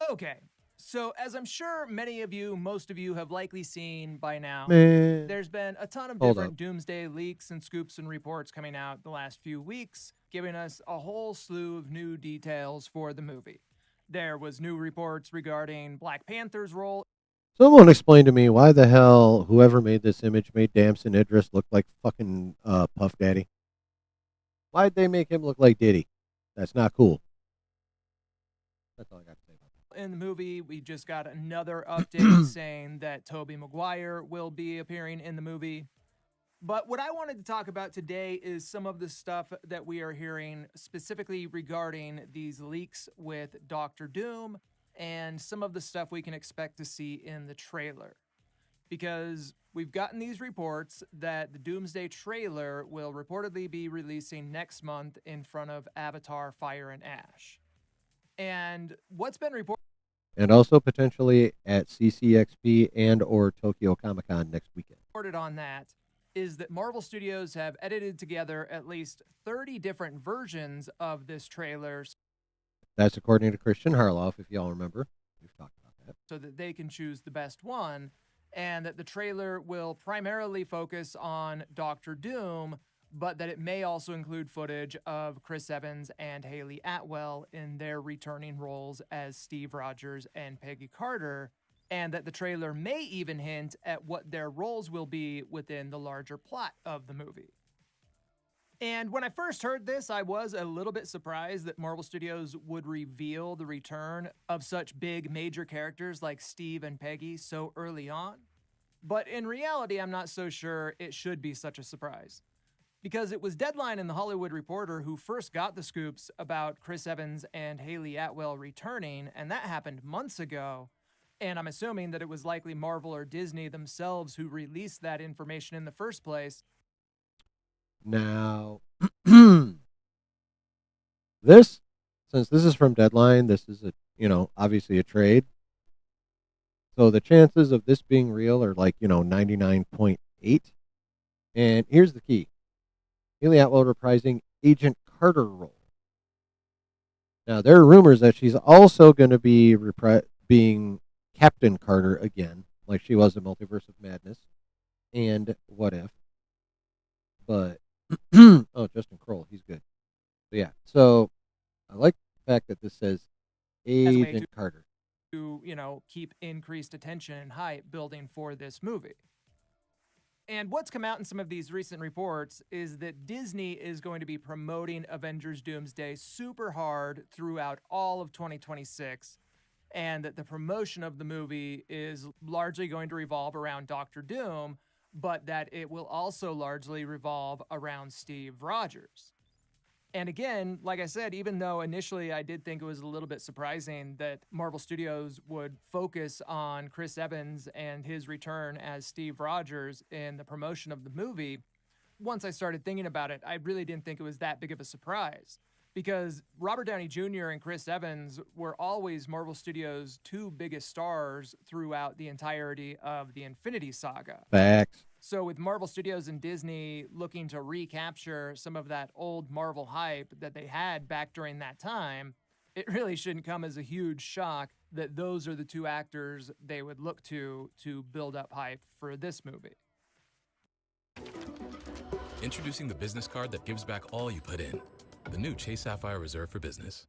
Okay, so as I'm sure many of you, most of you have likely seen by now, Man. there's been a ton of Hold different up. Doomsday leaks and scoops and reports coming out the last few weeks, giving us a whole slew of new details for the movie. There was new reports regarding Black Panther's role. Someone explain to me why the hell whoever made this image made Damson Idris look like fucking Puff Daddy. Why'd they make him look like Diddy? That's not cool. That's all I got to say about that. In the movie, we just got another update saying that Tobey Maguire will be appearing in the movie. But what I wanted to talk about today is some of the stuff that we are hearing specifically regarding these leaks with Doctor Doom and some of the stuff we can expect to see in the trailer. Because we've gotten these reports that the Doomsday trailer will reportedly be releasing next month in front of Avatar Fire and Ash. And what's been reported, And also potentially at CCXP and or Tokyo Comic Con next weekend. on that is that Marvel Studios have edited together at least 30 different versions of this trailer That's according to Christian Harloff, if y'all remember. We've talked about that. so that they can choose the best one, and that the trailer will primarily focus on Doctor Doom, but that it may also include footage of Chris Evans and Haley Atwell in their returning roles as Steve Rogers and Peggy Carter, and that the trailer may even hint at what their roles will be within the larger plot of the movie. And when I first heard this, I was a little bit surprised that Marvel Studios would reveal the return of such big major characters like Steve and Peggy so early on. But in reality, I'm not so sure it should be such a surprise. Because it was Deadline and The Hollywood Reporter who first got the scoops about Chris Evans and Haley Atwell returning, and that happened months ago. And I'm assuming that it was likely Marvel or Disney themselves who released that information in the first place. Now, since this is from Deadline, this is obviously a trade. So the chances of this being real are 99.8. And here's the key. Haley Atwell reprising Agent Carter role. Now, there are rumors that she's also going to be being Captain Carter again, like she was in Multiverse of Madness and What If. But, Justin Kroll, he's good. So, yeah. So, I like the fact that this says Agent Carter. To, keep increased attention and hype building for this movie. And what's come out in some of these recent reports is that Disney is going to be promoting Avengers Doomsday super hard throughout all of 2026, and that the promotion of the movie is largely going to revolve around Doctor Doom, but that it will also largely revolve around Steve Rogers. And again, like I said, even though initially I did think it was a little bit surprising that Marvel Studios would focus on Chris Evans and his return as Steve Rogers in the promotion of the movie, once I started thinking about it, I really didn't think it was that big of a surprise. Because Robert Downey Jr. and Chris Evans were always Marvel Studios' two biggest stars throughout the entirety of the Infinity Saga. Facts. So with Marvel Studios and Disney looking to recapture some of that old Marvel hype that they had back during that time, it really shouldn't come as a huge shock that those are the two actors they would look to build up hype for this movie. Introducing the business card that gives back all you put in. The new Chase Sapphire Reserve for Business.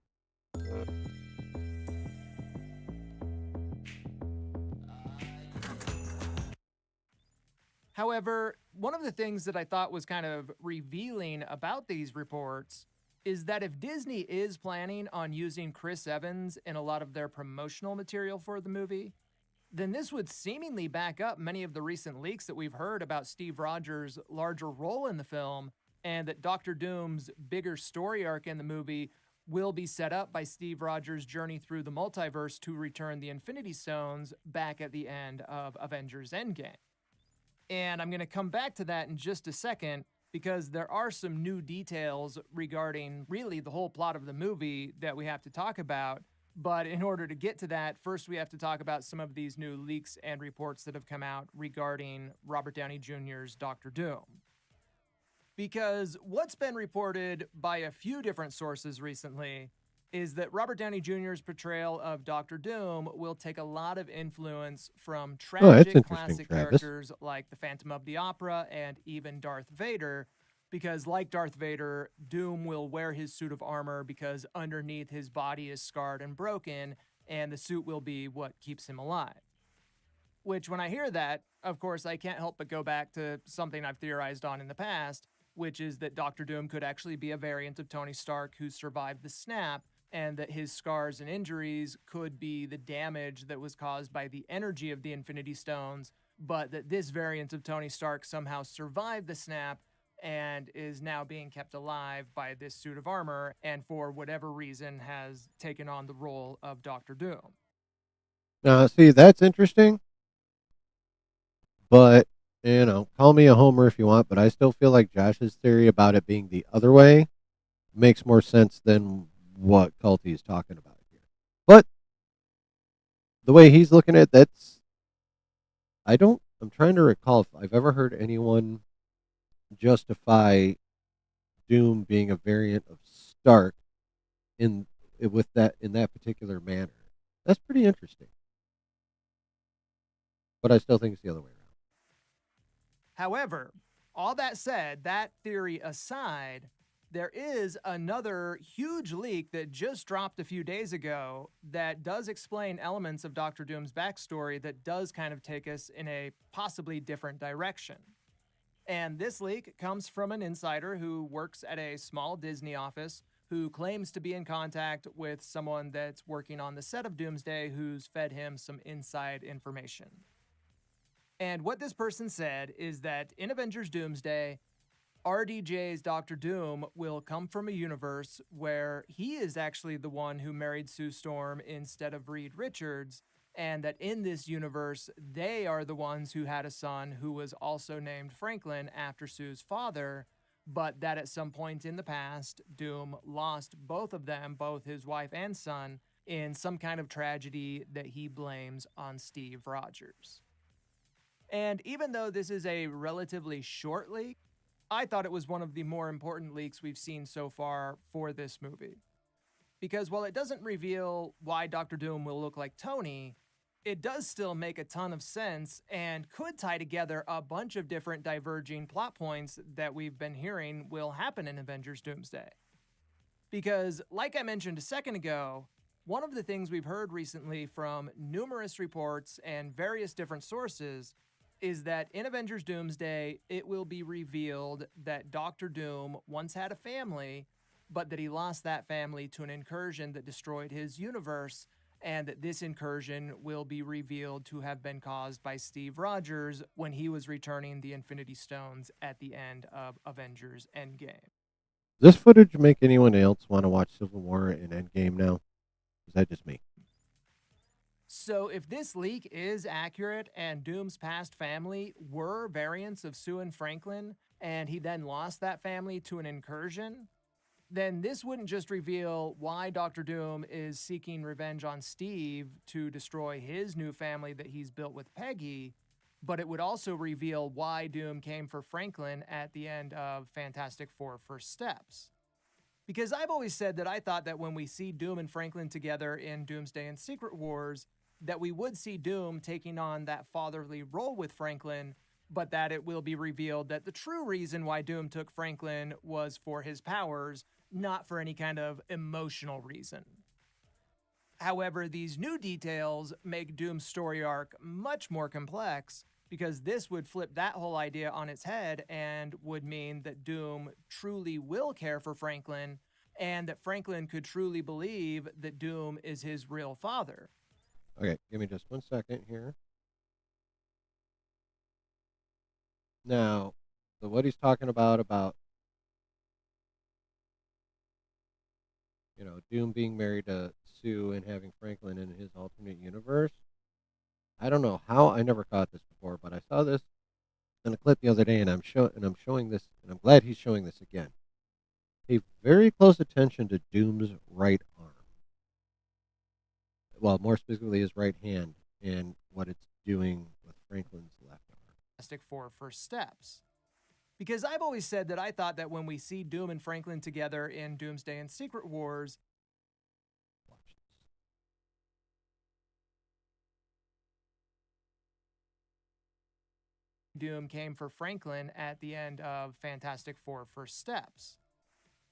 However, one of the things that I thought was kind of revealing about these reports is that if Disney is planning on using Chris Evans in a lot of their promotional material for the movie, then this would seemingly back up many of the recent leaks that we've heard about Steve Rogers' larger role in the film, and that Doctor Doom's bigger story arc in the movie will be set up by Steve Rogers' journey through the multiverse to return the Infinity Stones back at the end of Avengers Endgame. And I'm going to come back to that in just a second, because there are some new details regarding really the whole plot of the movie that we have to talk about. But in order to get to that, first we have to talk about some of these new leaks and reports that have come out regarding Robert Downey Jr.'s Doctor Doom. Because what's been reported by a few different sources recently is that Robert Downey Jr.'s portrayal of Doctor Doom will take a lot of influence from tragic classic characters like the Phantom of the Opera and even Darth Vader, because like Darth Vader, Doom will wear his suit of armor because underneath his body is scarred and broken, and the suit will be what keeps him alive. Which, when I hear that, of course, I can't help but go back to something I've theorized on in the past, which is that Doctor Doom could actually be a variant of Tony Stark who survived the snap, and that his scars and injuries could be the damage that was caused by the energy of the Infinity Stones, but that this variant of Tony Stark somehow survived the snap and is now being kept alive by this suit of armor, and for whatever reason has taken on the role of Doctor Doom. Now, see, that's interesting. But, call me a homer if you want, but I still feel like Josh's theory about it being the other way makes more sense than what Culty is talking about here. But the way he's looking at it, I'm trying to recall if I've ever heard anyone justify Doom being a variant of Stark in that particular manner. That's pretty interesting. But I still think it's the other way around. However, all that said, that theory aside, there is another huge leak that just dropped a few days ago that does explain elements of Doctor Doom's backstory that does kind of take us in a possibly different direction. And this leak comes from an insider who works at a small Disney office who claims to be in contact with someone that's working on the set of Doomsday who's fed him some inside information. And what this person said is that in Avengers Doomsday, RDJ's Doctor Doom will come from a universe where he is actually the one who married Sue Storm instead of Reed Richards, and that in this universe, they are the ones who had a son who was also named Franklin after Sue's father, but that at some point in the past, Doom lost both of them, both his wife and son, in some kind of tragedy that he blames on Steve Rogers. And even though this is a relatively short leak, I thought it was one of the more important leaks we've seen so far for this movie. Because while it doesn't reveal why Doctor Doom will look like Tony, it does still make a ton of sense and could tie together a bunch of different diverging plot points that we've been hearing will happen in Avengers Doomsday. Because, like I mentioned a second ago, one of the things we've heard recently from numerous reports and various different sources is that in Avengers Doomsday, it will be revealed that Doctor Doom once had a family, but that he lost that family to an incursion that destroyed his universe, and that this incursion will be revealed to have been caused by Steve Rogers when he was returning the Infinity Stones at the end of Avengers Endgame. Does this footage make anyone else want to watch Civil War and Endgame now? Is that just me? So if this leak is accurate and Doom's past family were variants of Sue and Franklin, and he then lost that family to an incursion, then this wouldn't just reveal why Doctor Doom is seeking revenge on Steve to destroy his new family that he's built with Peggy, but it would also reveal why Doom came for Franklin at the end of Fantastic Four First Steps. Because I've always said that I thought that when we see Doom and Franklin together in Doomsday and Secret Wars, that we would see Doom taking on that fatherly role with Franklin, but that it will be revealed that the true reason why Doom took Franklin was for his powers, not for any kind of emotional reason. However, these new details make Doom's story arc much more complex, because this would flip that whole idea on its head and would mean that Doom truly will care for Franklin, and that Franklin could truly believe that Doom is his real father. Okay, give me just 1 second here. Now, so what he's talking about, Doom being married to Sue and having Franklin in his alternate universe. I don't know how I never caught this before, but I saw this in a clip the other day, and I'm showing this, and I'm glad he's showing this again. Pay very close attention to Doom's right arm. Well, more specifically, his right hand, and what it's doing with Franklin's left arm. Fantastic Four First Steps. Because I've always said that I thought that when we see Doom and Franklin together in Doomsday and Secret Wars, Doom came for Franklin at the end of Fantastic Four First Steps.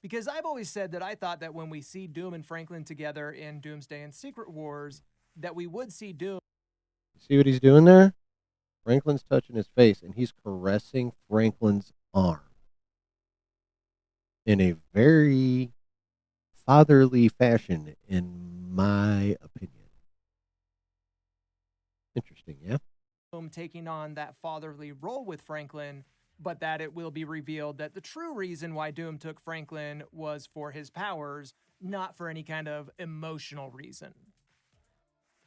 Because I've always said that I thought that when we see Doom and Franklin together in Doomsday and Secret Wars, that we would see Doom. See what he's doing there? Franklin's touching his face, and he's caressing Franklin's arm in a very fatherly fashion, in my opinion. Interesting, yeah? Taking on that fatherly role with Franklin, but that it will be revealed that the true reason why Doom took Franklin was for his powers, not for any kind of emotional reason.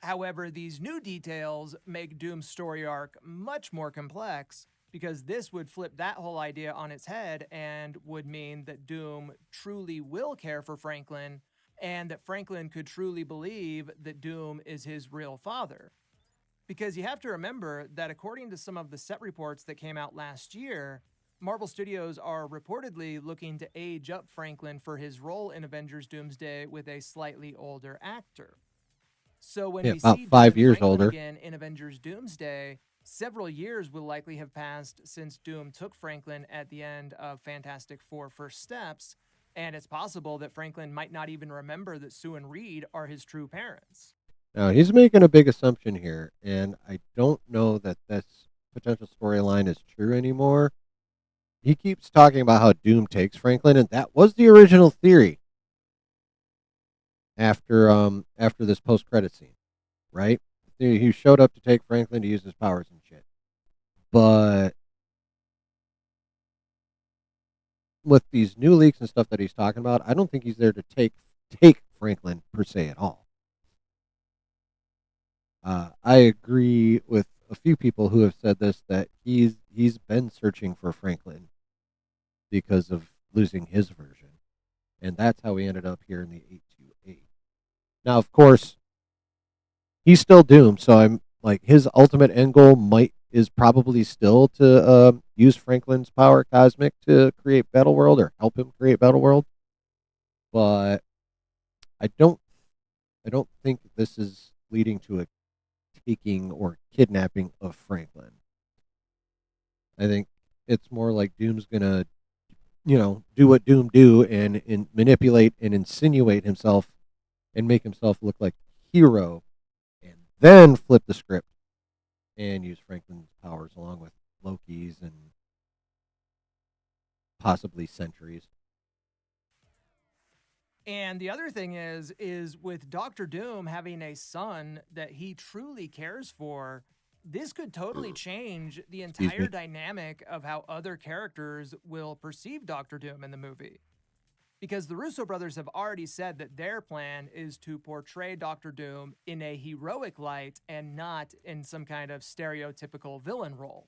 However, these new details make Doom's story arc much more complex, because this would flip that whole idea on its head and would mean that Doom truly will care for Franklin, and that Franklin could truly believe that Doom is his real father. Because you have to remember that according to some of the set reports that came out last year, Marvel Studios are reportedly looking to age up Franklin for his role in Avengers Doomsday with a slightly older actor. So when we about see 5 Doom and years Franklin older. again in Avengers Doomsday, several years will likely have passed since Doom took Franklin at the end of Fantastic Four First Steps, and it's possible that Franklin might not even remember that Sue and Reed are his true parents. Now, he's making a big assumption here, and I don't know that this potential storyline is true anymore. He keeps talking about how Doom takes Franklin, and that was the original theory after this post-credit scene, right? He showed up to take Franklin to use his powers and shit. But with these new leaks and stuff that he's talking about, I don't think he's there to take Franklin per se at all. I agree with a few people who have said this, that he's been searching for Franklin because of losing his version, and that's how he ended up here in the 828. Now, of course, he's still Doom, so I'm like, his ultimate end goal is probably still to use Franklin's power cosmic to create Battleworld, or help him create Battleworld. But I don't think this is leading to a taking or kidnapping of Franklin. I think it's more like Doom's gonna, do what Doom do and manipulate and insinuate himself and make himself look like a hero, and then flip the script and use Franklin's powers along with Loki's and possibly Sentry's. And the other thing is with Doctor Doom having a son that he truly cares for, this could totally change the entire dynamic of how other characters will perceive Doctor Doom in the movie. Because the Russo brothers have already said that their plan is to portray Doctor Doom in a heroic light and not in some kind of stereotypical villain role.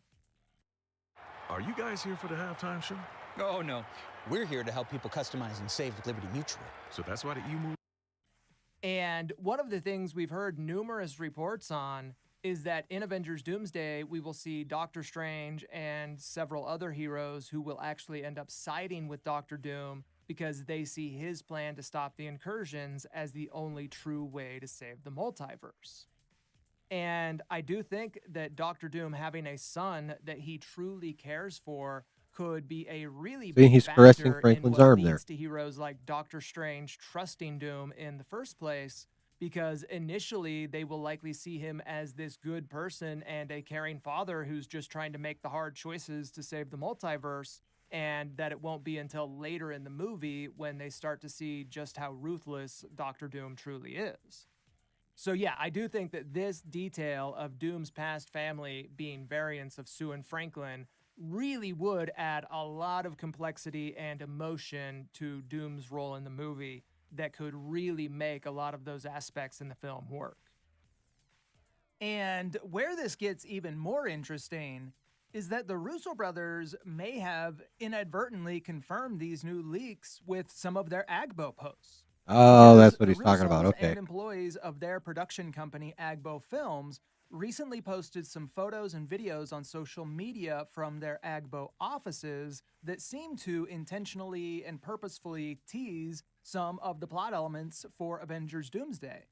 Are you guys here for the halftime show? Oh, no. We're here to help people customize and save with Liberty Mutual. So that's why the E-Move... And one of the things we've heard numerous reports on is that in Avengers Doomsday, we will see Doctor Strange and several other heroes who will actually end up siding with Doctor Doom because they see his plan to stop the incursions as the only true way to save the multiverse. And I do think that Doctor Doom having a son that he truly cares for could be a really big he's factor caressing in Franklin's what arm leads there. to heroes like Doctor Strange trusting Doom in the first place, because initially they will likely see him as this good person and a caring father who's just trying to make the hard choices to save the multiverse, and that it won't be until later in the movie when they start to see just how ruthless Doctor Doom truly is. So yeah, I do think that this detail of Doom's past family being variants of Sue and Franklin really would add a lot of complexity and emotion to Doom's role in the movie that could really make a lot of those aspects in the film work. And where this gets even more interesting is that the Russo brothers may have inadvertently confirmed these new leaks with some of their Agbo posts. Oh, Because that's what the he's talking about. Russos Okay. and employees of their production company, Agbo Films, recently posted some photos and videos on social media from their Agbo offices that seem to intentionally and purposefully tease some of the plot elements for Avengers Doomsday.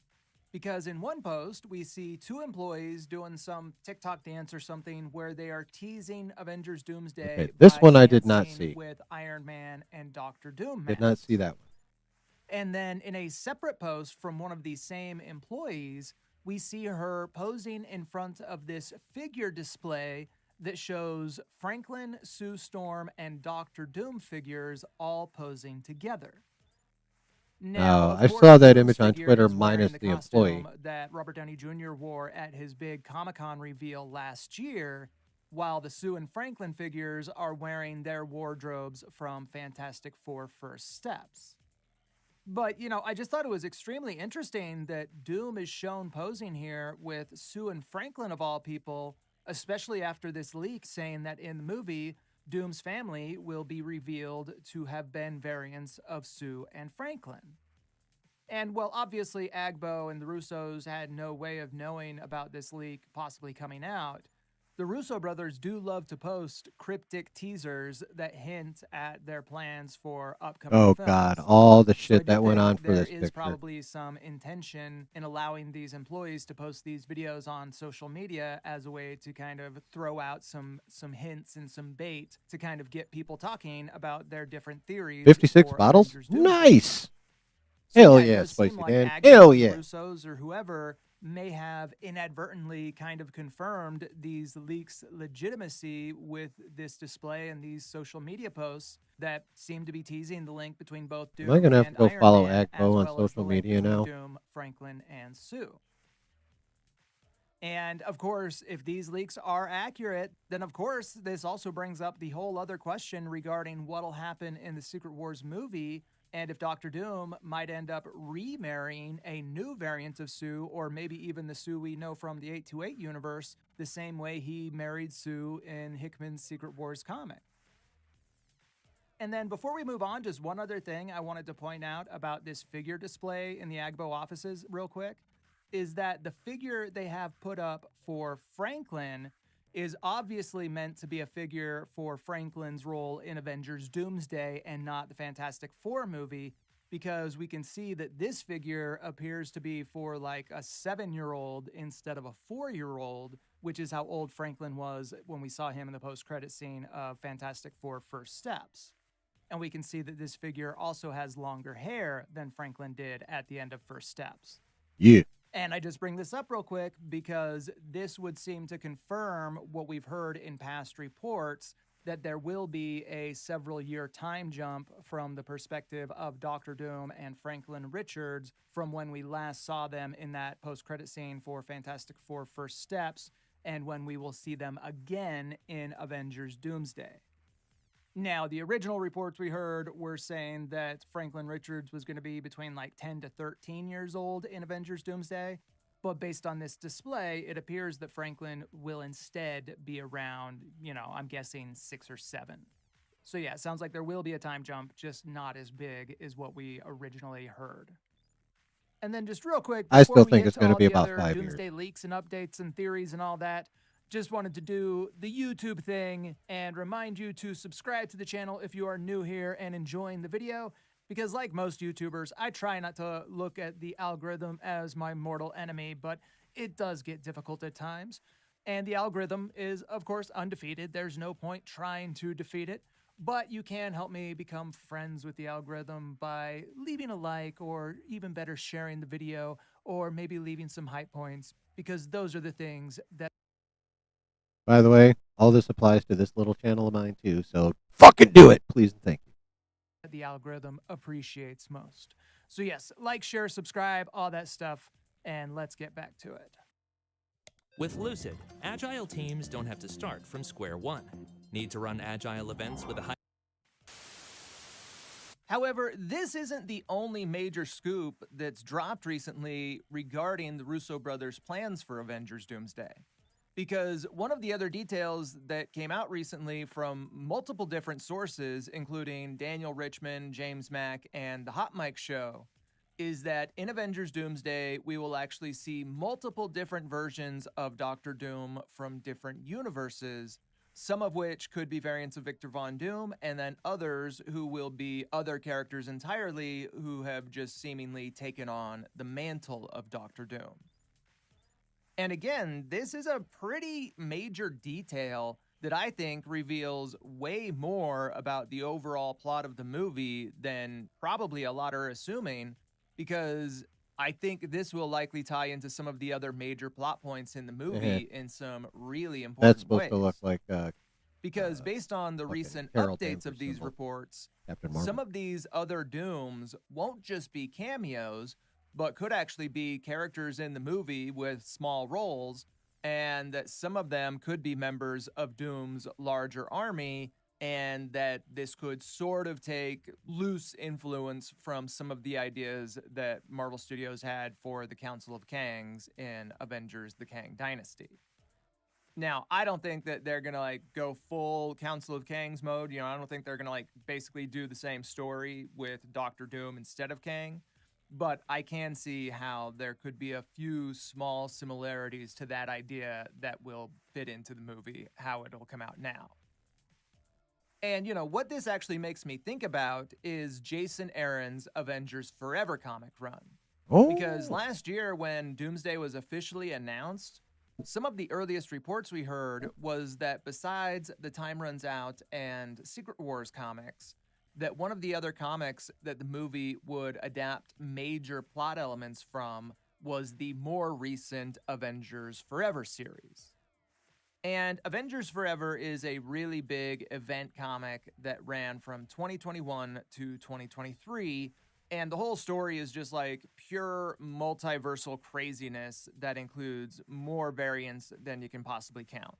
Because in one post, we see two employees doing some TikTok dance or something where they are teasing Avengers Doomsday. Okay, this by one I did not dancing see. with Iron Man and Doctor Doom. Did not see that one. And then in a separate post from one of these same employees, we see her posing in front of this figure display that shows Franklin, Sue Storm, and Doctor Doom figures all posing together. Now, I saw that image on Twitter minus the employee that Robert Downey Jr. wore at his big Comic-Con reveal last year, while the Sue and Franklin figures are wearing their wardrobes from Fantastic Four First Steps. But, you know, I just thought it was extremely interesting that Doom is shown posing here with Sue and Franklin of all people, especially after this leak saying that in the movie, Doom's family will be revealed to have been variants of Sue and Franklin. And, well, obviously, Agbo and the Russos had no way of knowing about this leak possibly coming out. The Russo brothers do love to post cryptic teasers that hint at their plans for upcoming films. God, all the shit that went on for this There is picture. probably some intention in allowing these employees to post these videos on social media as a way to kind of throw out some hints and some bait to kind of get people talking about their different theories. 56 bottles? Nice! Hell yeah, Spicy Dan. Hell yeah. Russos or whoever may have inadvertently kind of confirmed these leaks' legitimacy with this display and these social media posts that seem to be teasing the link between both Doom Am I gonna have to and go Iron follow Man, Agbo on as well as the social link media between now? Doom, Franklin, and Sue. And of course, if these leaks are accurate, then of course this also brings up the whole other question regarding what'll happen in the Secret Wars movie, and if Doctor Doom might end up remarrying a new variant of Sue, or maybe even the Sue we know from the 828 universe, the same way he married Sue in Hickman's Secret Wars comic. And then before we move on, just one other thing I wanted to point out about this figure display in the Agbo offices real quick, is that the figure they have put up for Franklin is obviously meant to be a figure for Franklin's role in Avengers Doomsday and not the Fantastic Four movie, because we can see that this figure appears to be for like a 7-year-old instead of a 4-year-old, which is how old Franklin was when we saw him in the post-credit scene of Fantastic Four First Steps. And we can see that this figure also has longer hair than Franklin did at the end of First Steps. Yeah. And I just bring this up real quick because this would seem to confirm what we've heard in past reports, that there will be a several-year time jump from the perspective of Doctor Doom and Franklin Richards from when we last saw them in that post-credit scene for Fantastic Four First Steps, and when we will see them again in Avengers Doomsday. Now, the original reports we heard were saying that Franklin Richards was going to be between like 10 to 13 years old in Avengers Doomsday, but based on this display, it appears that Franklin will instead be around, you know, I'm guessing 6 or 7. So yeah, it sounds like there will be a time jump, just not as big as what we originally heard. And then just real quick, I still before we think get it's to going to all be the about other 5 years. Doomsday leaks and updates and theories and all that, just wanted to do the YouTube thing and remind you to subscribe to the channel if you are new here and enjoying the video, because like most YouTubers, I try not to look at the algorithm as my mortal enemy, but it does get difficult at times. And the algorithm is, of course, undefeated. There's no point trying to defeat it, but you can help me become friends with the algorithm by leaving a like, or even better, sharing the video, or maybe leaving some hype points, because those are the things that... By the way, all this applies to this little channel of mine too, so fucking do it, please and thank you. The algorithm appreciates most. So yes, like, share, subscribe, all that stuff, and let's get back to it. With Lucid, agile teams don't have to start from square one. Need to run agile events with a high... However, this isn't the only major scoop that's dropped recently regarding the Russo brothers' plans for Avengers Doomsday. Because one of the other details that came out recently from multiple different sources, including Daniel Richman, James Mack, and The Hot Mic Show, is that in Avengers Doomsday, we will actually see multiple different versions of Doctor Doom from different universes, some of which could be variants of Victor Von Doom, and then others who will be other characters entirely who have just seemingly taken on the mantle of Doctor Doom. And again, this is a pretty major detail that I think reveals way more about the overall plot of the movie than probably a lot are assuming, because I think this will likely tie into some of the other major plot points in the movie in some really important That's supposed ways. to look like Because based on the fucking recent Carol updates of Danvers these symbol. reports, Captain Marvel. some of these other Dooms won't just be cameos, but could actually be characters in the movie with small roles, and that some of them could be members of Doom's larger army, and that this could sort of take loose influence from some of the ideas that Marvel Studios had for the Council of Kangs in Avengers: The Kang Dynasty. Now, I don't think that they're gonna like go full Council of Kangs mode. You know, I don't think they're gonna like basically do the same story with Doctor Doom instead of Kang. But I can see how there could be a few small similarities to that idea that will fit into the movie, how it'll come out now. And, you know, what this actually makes me think about is Jason Aaron's Avengers Forever comic run. Because last year, when Doomsday was officially announced, some of the earliest reports we heard was that besides the Time Runs Out and Secret Wars comics, that one of the other comics that the movie would adapt major plot elements from was the more recent Avengers Forever series. And Avengers Forever is a really big event comic that ran from 2021 to 2023, and the whole story is just like pure multiversal craziness that includes more variants than you can possibly count.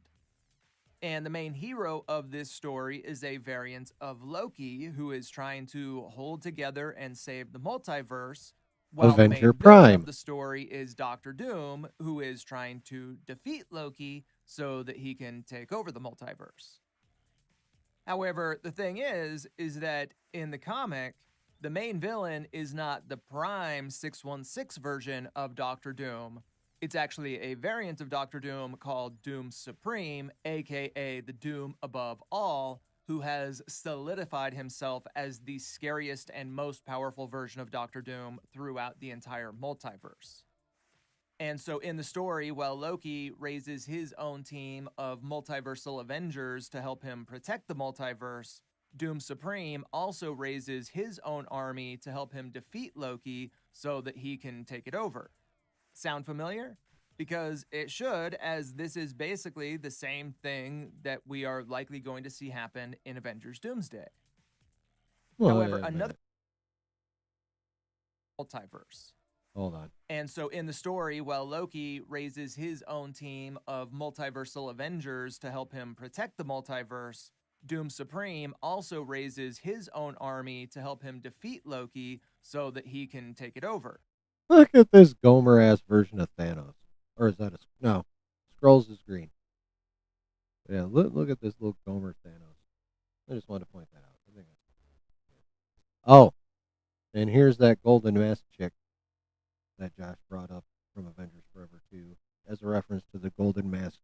And the main hero of this story is a variant of Loki who is trying to hold together and save the multiverse, while the main Avenger villain Prime. of the story is Doctor Doom, who is trying to defeat Loki so that he can take over the multiverse. However, the thing is that in the comic, the main villain is not the Prime 616 version of Doctor Doom. It's actually a variant of Doctor Doom called Doom Supreme, aka the Doom Above All, who has solidified himself as the scariest and most powerful version of Doctor Doom throughout the entire multiverse. And so in the story, while Loki raises his own team of multiversal Avengers to help him protect the multiverse, Doom Supreme also raises his own army to help him defeat Loki so that he can take it over. Sound familiar? Because it should, as this is basically the same thing that we are likely going to see happen in Avengers Doomsday. However, another multiverse. Hold on. And so in the story, while Loki raises his own team of multiversal Avengers to help him protect the multiverse, Doom Supreme also raises his own army to help him defeat Loki so that he can take it over. Look at this Gomer ass version of Thanos. Or is that a no? Skrulls is green. Yeah, look at this little Gomer Thanos. I just wanted to point that out. I think oh, and here's that golden mask chick that Josh brought up from Avengers Forever 2 as a reference to the golden masked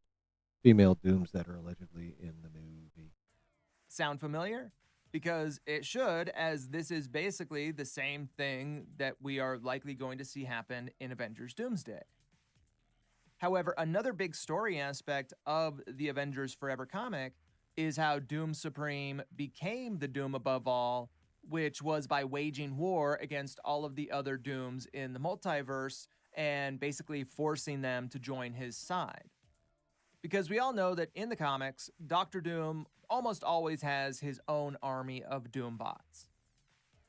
female Dooms that are allegedly in the movie. Sound familiar? Because it should, as this is basically the same thing that we are likely going to see happen in Avengers Doomsday. However, another big story aspect of the Avengers Forever comic is how Doom Supreme became the Doom Above All, which was by waging war against all of the other Dooms in the multiverse and basically forcing them to join his side. Because we all know that in the comics, Doctor Doom almost always has his own army of Doombots.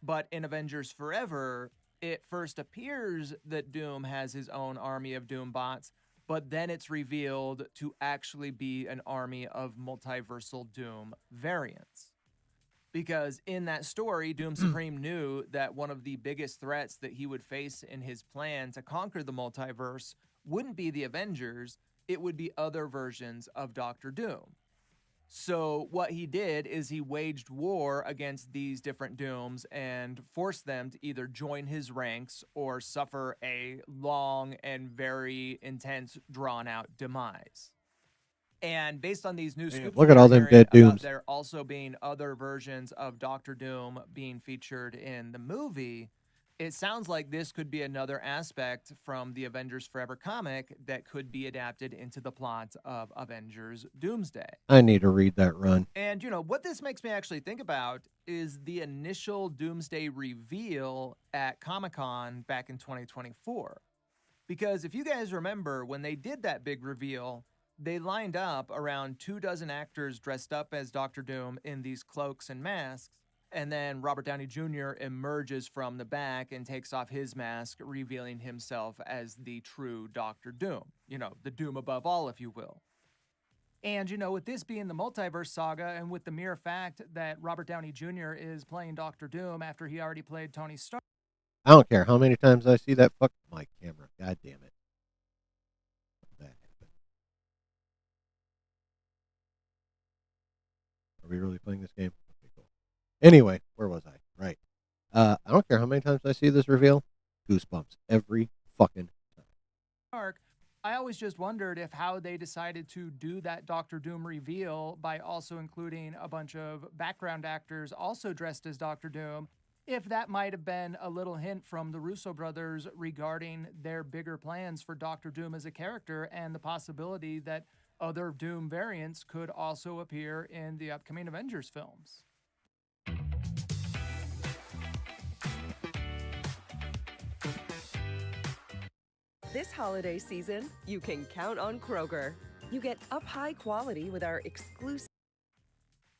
But in Avengers Forever, it first appears that Doom has his own army of Doombots, but then it's revealed to actually be an army of multiversal Doom variants. Because in that story, Doom Supreme knew that one of the biggest threats that he would face in his plan to conquer the multiverse wouldn't be the Avengers, it would be other versions of Doctor Doom. So what he did is he waged war against these different Dooms and forced them to either join his ranks or suffer a long and very intense, drawn-out demise. And based on these new scoops, look at all them dead Dooms. There also being other versions of Doctor Doom being featured in the movie. It sounds like this could be another aspect from the Avengers Forever comic that could be adapted into the plot of Avengers Doomsday. I need to read that run. And, what this makes me actually think about is the initial Doomsday reveal at Comic-Con back in 2024. Because if you guys remember, when they did that big reveal, they lined up around 24 actors dressed up as Doctor Doom in these cloaks and masks. And then Robert Downey Jr. emerges from the back and takes off his mask, revealing himself as the true Doctor Doom. The Doom above all, if you will. And, with this being the multiverse saga and with the mere fact that Robert Downey Jr. is playing Doctor Doom after he already played Tony Stark. I don't care how many times I see that fucking mic camera. God damn it. That happened. Are we really playing this game? Okay, cool. Anyway, where was I? Right. I don't care how many times I see this reveal. Goosebumps every fucking time. I always just wondered if how they decided to do that Doctor Doom reveal by also including a bunch of background actors also dressed as Doctor Doom, if that might have been a little hint from the Russo brothers regarding their bigger plans for Doctor Doom as a character and the possibility that other Doom variants could also appear in the upcoming Avengers films. This holiday season, you can count on Kroger. You get up high quality with our exclusive.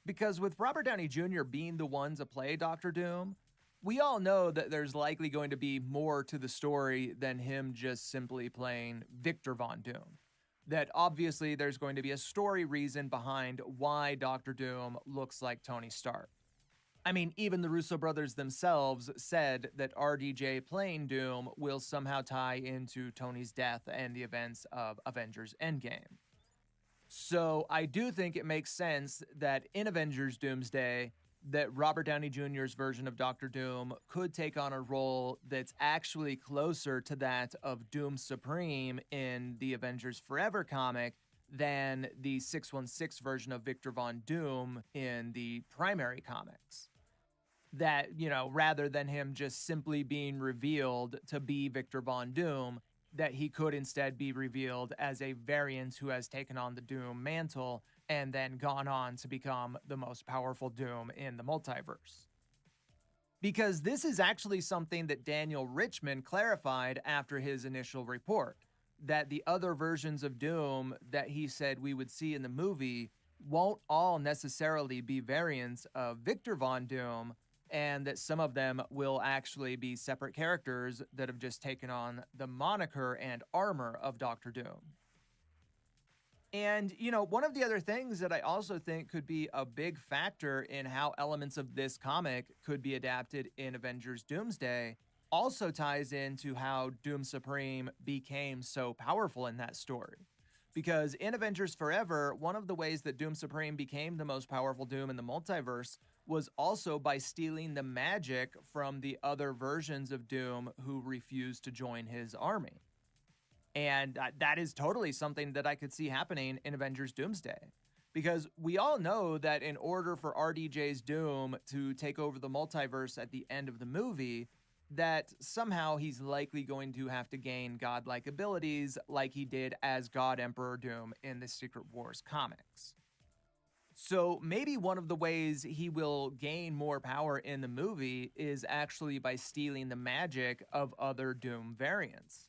Because with Robert Downey Jr. being the one to play Doctor Doom, we all know that there's likely going to be more to the story than him just simply playing Victor Von Doom. That obviously there's going to be a story reason behind why Doctor Doom looks like Tony Stark. I mean, even the Russo brothers themselves said that RDJ playing Doom will somehow tie into Tony's death and the events of Avengers Endgame. So I do think it makes sense that in Avengers Doomsday, that Robert Downey Jr.'s version of Doctor Doom could take on a role that's actually closer to that of Doom Supreme in the Avengers Forever comic than the 616 version of Victor Von Doom in the primary comics. That, rather than him just simply being revealed to be Victor Von Doom, that he could instead be revealed as a variant who has taken on the Doom mantle and then gone on to become the most powerful Doom in the multiverse. Because this is actually something that Daniel Richman clarified after his initial report, that the other versions of Doom that he said we would see in the movie won't all necessarily be variants of Victor Von Doom, and that some of them will actually be separate characters that have just taken on the moniker and armor of Doctor Doom. And, one of the other things that I also think could be a big factor in how elements of this comic could be adapted in Avengers Doomsday also ties into how Doom Supreme became so powerful in that story. Because in Avengers Forever, one of the ways that Doom Supreme became the most powerful Doom in the multiverse was also by stealing the magic from the other versions of Doom who refused to join his army. And that is totally something that I could see happening in Avengers Doomsday. Because we all know that in order for RDJ's Doom to take over the multiverse at the end of the movie, that somehow he's likely going to have to gain godlike abilities like he did as God Emperor Doom in the Secret Wars comics. So maybe one of the ways he will gain more power in the movie is actually by stealing the magic of other Doom variants.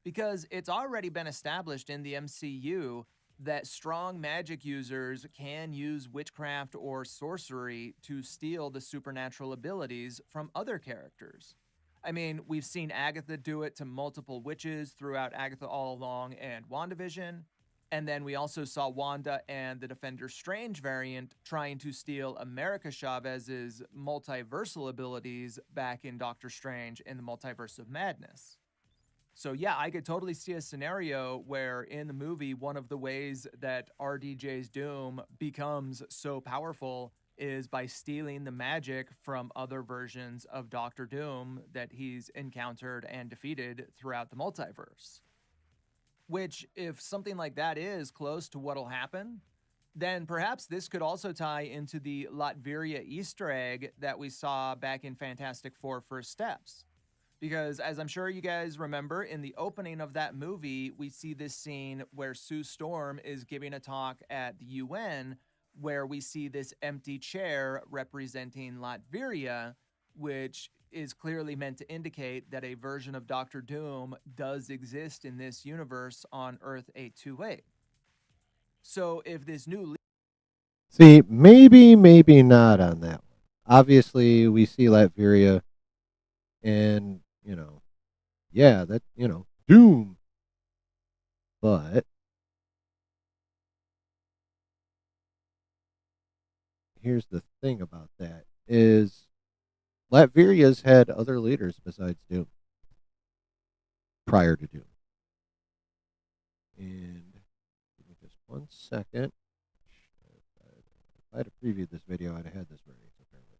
Because it's already been established in the MCU that strong magic users can use witchcraft or sorcery to steal the supernatural abilities from other characters. I mean, we've seen Agatha do it to multiple witches throughout Agatha All Along and WandaVision. And then we also saw Wanda and the Defender Strange variant trying to steal America Chavez's multiversal abilities back in Doctor Strange in the Multiverse of Madness. So yeah, I could totally see a scenario where in the movie, one of the ways that RDJ's Doom becomes so powerful is by stealing the magic from other versions of Doctor Doom that he's encountered and defeated throughout the multiverse. Which, if something like that is close to what'll happen, then perhaps this could also tie into the Latveria Easter egg that we saw back in Fantastic Four First Steps. Because as I'm sure you guys remember, in the opening of that movie, we see this scene where Sue Storm is giving a talk at the UN, where we see this empty chair representing Latveria, which is clearly meant to indicate that a version of Doctor Doom does exist in this universe on Earth 828. So if this new... See, maybe not on that one. Obviously, we see Latveria, and, you know, yeah, that, you know, Doom. But here's the thing about that is Latveria's had other leaders besides Doom prior to Doom. And give me just 1 second. If I had previewed this video, I'd have had this ready. So bear with me.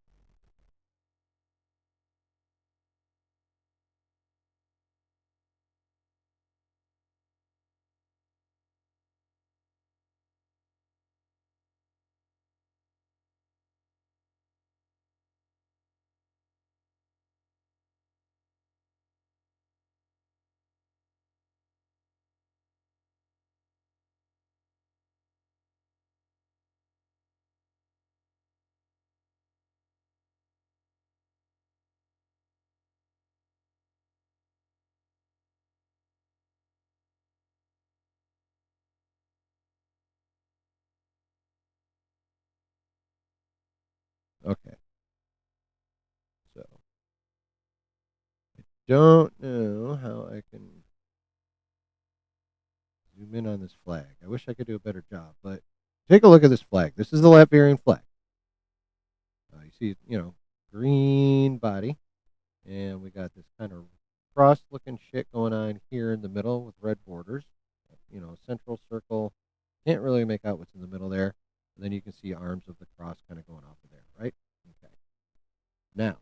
Okay. So, I don't know how I can zoom in on this flag. I wish I could do a better job, but take a look at this flag. This is the Latvian flag. You see, you know, green body, and we got this kind of cross-looking shit going on here in the middle with red borders. You know, central circle. Can't really make out what's in the middle there. And then you can see arms of the cross kind of going off of there, right? Okay. Now,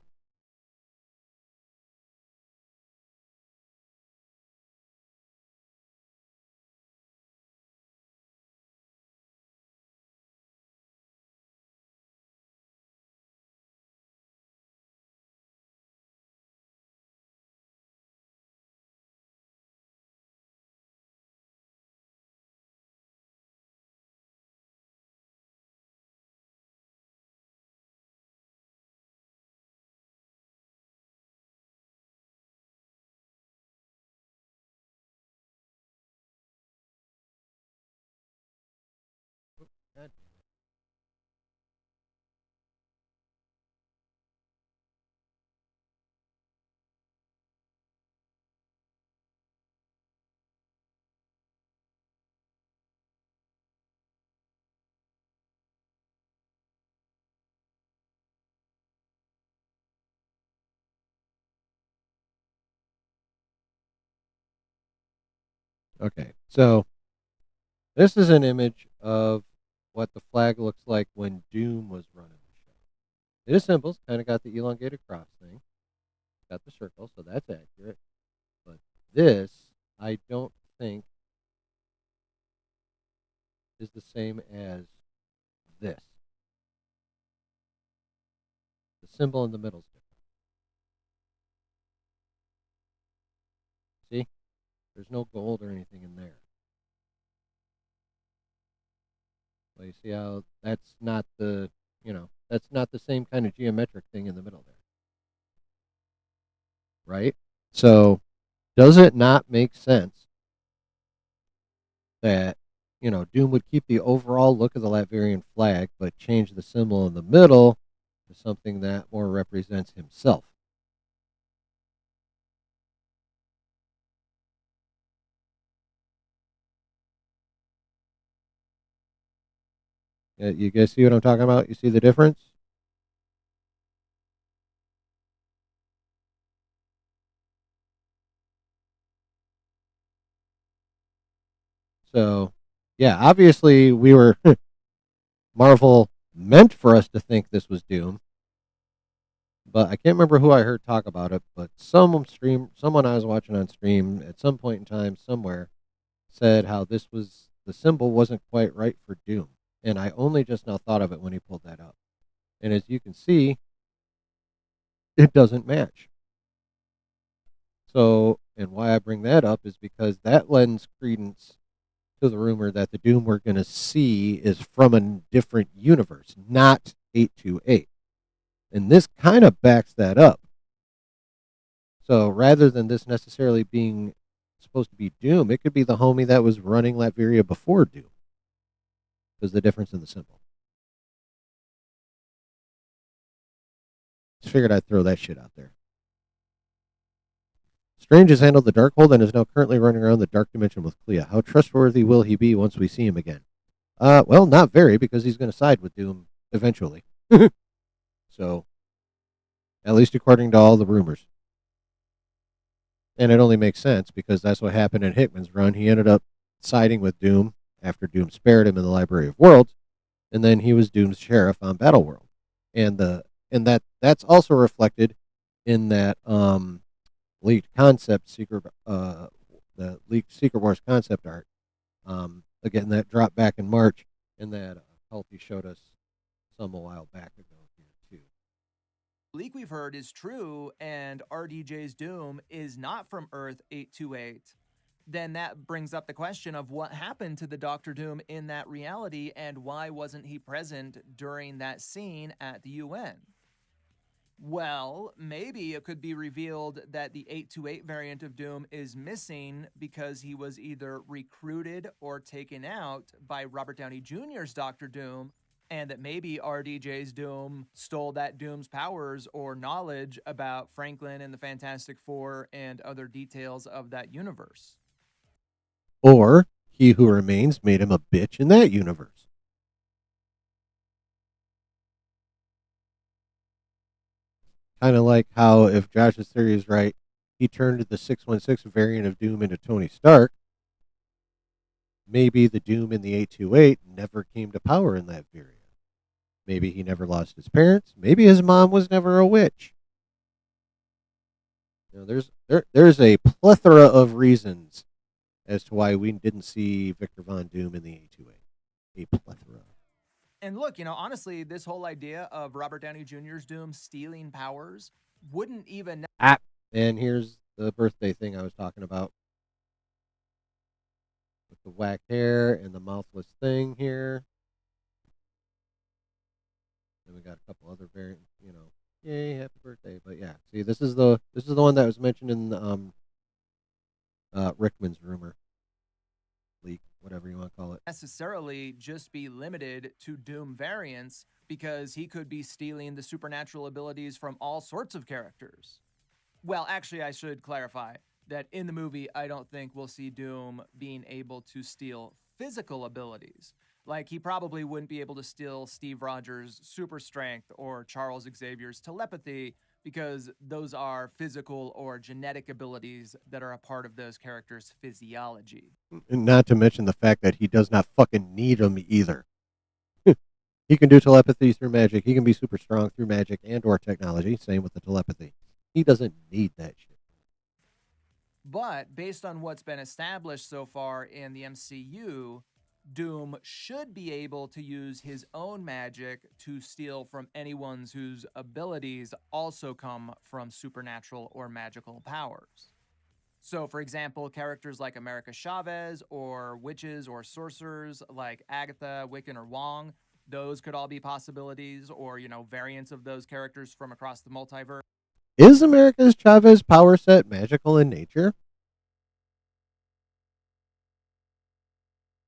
God. Okay, so this is an image of what the flag looks like when Doom was running the show. It is simple. It's kind of got the elongated cross thing. It's got the circle, so that's accurate. But this, I don't think, is the same as this. The symbol in the middle is different. See? There's no gold or anything in there. Well, you see how that's not the, you know, that's not the same kind of geometric thing in the middle there. Right? So, does it not make sense that, you know, Doom would keep the overall look of the Latvian flag, but change the symbol in the middle to something that more represents himself? You guys see what I'm talking about? You see the difference? So, yeah, obviously we were Marvel meant for us to think this was Doom. But I can't remember who I heard talk about it, but someone I was watching on stream at some point in time somewhere said how this was, the symbol wasn't quite right for Doom. And I only just now thought of it when he pulled that up. And as you can see, it doesn't match. So, and why I bring that up is because that lends credence to the rumor that the Doom we're going to see is from a different universe, not 828. And this kind of backs that up. So rather than this necessarily being supposed to be Doom, it could be the homie that was running Latveria before Doom. Because the difference in the symbol. Just figured I'd throw that shit out there. Strange has handled the Darkhold and is now currently running around the Dark Dimension with Clea. How trustworthy will he be once we see him again? Well, not very, because he's going to side with Doom eventually. So, at least according to all the rumors. And it only makes sense, because that's what happened in Hickman's run. He ended up siding with Doom after Doom spared him in the Library of Worlds, and then he was Doom's sheriff on Battleworld. And that's also reflected in that leaked concept the leaked Secret Wars concept art. Again, that dropped back in March, and that Healthy showed us some a while back ago here too. Leak we've heard is true, and RDJ's Doom is not from Earth 828. Then that brings up the question of what happened to the Doctor Doom in that reality, and why wasn't he present during that scene at the UN? Well, maybe it could be revealed that the 828 variant of Doom is missing because he was either recruited or taken out by Robert Downey Jr.'s Doctor Doom, and that maybe RDJ's Doom stole that Doom's powers or knowledge about Franklin and the Fantastic Four and other details of that universe. Or He Who Remains made him a bitch in that universe. Kind of like how, if Josh's theory is right, he turned the 616 variant of Doom into Tony Stark. Maybe the Doom in the 828 never came to power in that variant. Maybe he never lost his parents. Maybe his mom was never a witch. You know, there's a plethora of reasons as to why we didn't see Victor Von Doom in the 828. A plethora. And look, honestly, this whole idea of Robert Downey Jr.'s Doom stealing powers wouldn't even... And here's the birthday thing I was talking about. With the whack hair and the mouthless thing here. And we got a couple other variants, yay, happy birthday. But yeah, see, this is the one that was mentioned in Rickman's rumor. Leak, whatever you want to call it. Necessarily just be limited to Doom variants, because he could be stealing the supernatural abilities from all sorts of characters. Well, actually, I should clarify that in the movie, I don't think we'll see Doom being able to steal physical abilities. Like, he probably wouldn't be able to steal Steve Rogers' super strength or Charles Xavier's telepathy, because those are physical or genetic abilities that are a part of those characters' physiology. And not to mention the fact that he does not fucking need them either. He can do telepathy through magic. He can be super strong through magic and or technology. Same with the telepathy. He doesn't need that shit. But based on what's been established so far in the MCU, Doom should be able to use his own magic to steal from anyone whose abilities also come from supernatural or magical powers. So, for example, characters like America Chavez, or witches or sorcerers like Agatha, Wiccan, or Wong, those could all be possibilities, or, variants of those characters from across the multiverse. Is America's Chavez power set magical in nature?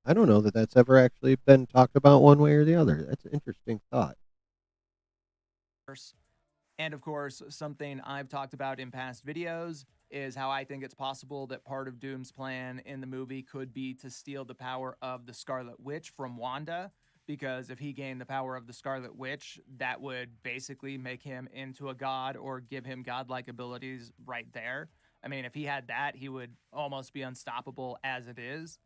I don't know that that's ever actually been talked about one way or the other. That's an interesting thought. And of course, something I've talked about in past videos is how I think it's possible that part of Doom's plan in the movie could be to steal the power of the Scarlet Witch from Wanda, because if he gained the power of the Scarlet Witch, that would basically make him into a god or give him godlike abilities right there. I mean, if he had that, he would almost be unstoppable as it is.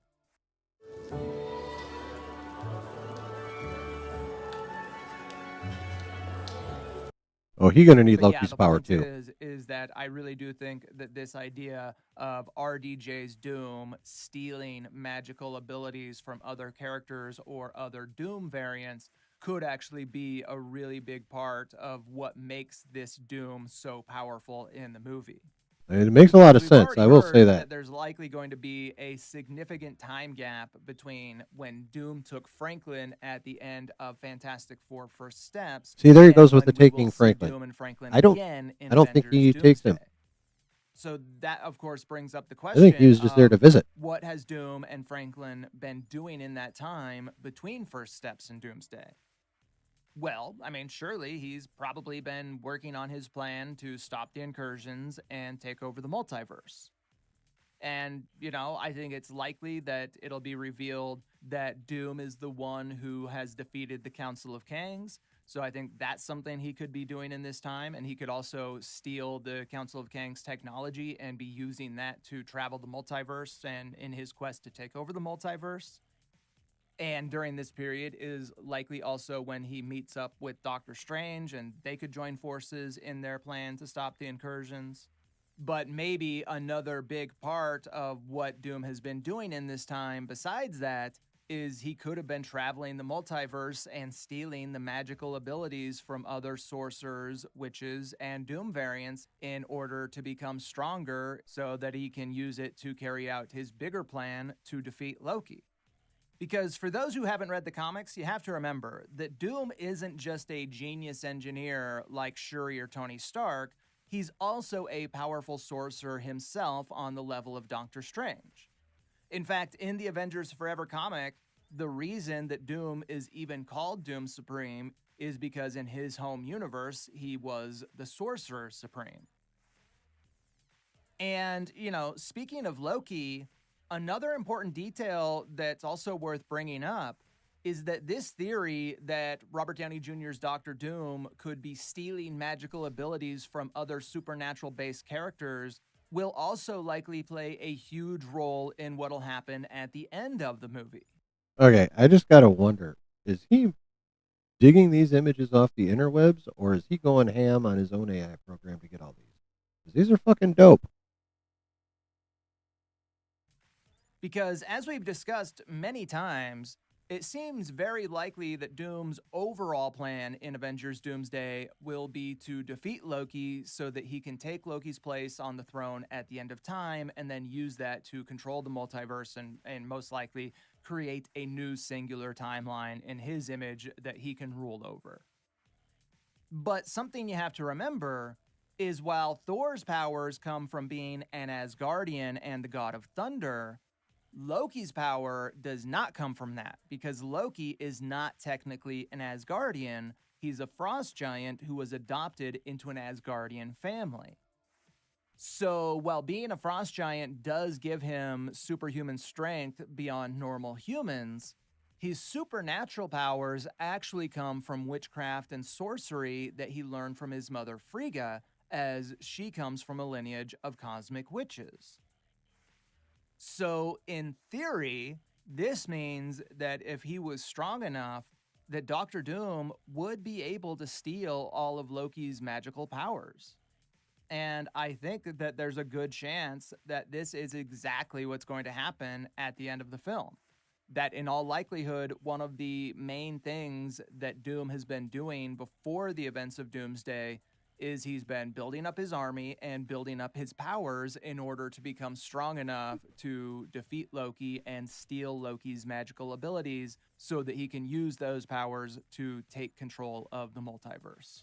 Oh, he's gonna need But Loki's the power point too. is that I really do think that this idea of RDJ's Doom stealing magical abilities from other characters or other Doom variants could actually be a really big part of what makes this Doom so powerful in the movie. It makes a lot of We've sense. already I will heard say that. there's likely going to be a significant time gap between when Doom took Franklin at the end of Fantastic Four: First Steps. See, there he and goes with when the we will taking see Franklin. Doom and Franklin I don't again in think Avengers he takes him. Doomsday. So that, of course, brings up the I question. think he was just there to visit. What has Doom and Franklin been doing in that time between First Steps and Doomsday? Well, I mean, surely he's probably been working on his plan to stop the incursions and take over the multiverse. And, you know, I think it's likely that it'll be revealed that Doom is the one who has defeated the Council of Kangs. So I think that's something he could be doing in this time. And he could also steal the Council of Kangs technology and be using that to travel the multiverse and in his quest to take over the multiverse. And during this period is likely also when he meets up with Doctor Strange and they could join forces in their plan to stop the incursions. But maybe another big part of what Doom has been doing in this time, besides that, is he could have been traveling the multiverse and stealing the magical abilities from other sorcerers, witches, and Doom variants in order to become stronger so that he can use it to carry out his bigger plan to defeat Loki. Because for those who haven't read the comics, you have to remember that Doom isn't just a genius engineer like Shuri or Tony Stark. He's also a powerful sorcerer himself on the level of Doctor Strange. In fact, in the Avengers Forever comic, the reason that Doom is even called Doom Supreme is because in his home universe, he was the Sorcerer Supreme. And, you know, speaking of Loki, another important detail that's also worth bringing up is that this theory that Robert Downey Jr.'s Doctor Doom could be stealing magical abilities from other supernatural-based characters will also likely play a huge role in what'll happen at the end of the movie. Okay, I just gotta wonder, is he digging these images off the interwebs, or is he going ham on his own AI program to get all these? 'Cause these are fucking dope. Because as we've discussed many times, it seems very likely that Doom's overall plan in Avengers Doomsday will be to defeat Loki so that he can take Loki's place on the throne at the end of time and then use that to control the multiverse and most likely create a new singular timeline in his image that he can rule over. But something you have to remember is while Thor's powers come from being an Asgardian and the god of thunder, Loki's power does not come from that because Loki is not technically an Asgardian. He's a frost giant who was adopted into an Asgardian family. So while being a frost giant does give him superhuman strength beyond normal humans, his supernatural powers actually come from witchcraft and sorcery that he learned from his mother Frigga, as she comes from a lineage of cosmic witches. So, in theory, this means that if he was strong enough, that Doctor Doom would be able to steal all of Loki's magical powers. And I think that there's a good chance that this is exactly what's going to happen at the end of the film. That in all likelihood, one of the main things that Doom has been doing before the events of Doomsday is he's been building up his army and building up his powers in order to become strong enough to defeat Loki and steal Loki's magical abilities so that he can use those powers to take control of the multiverse.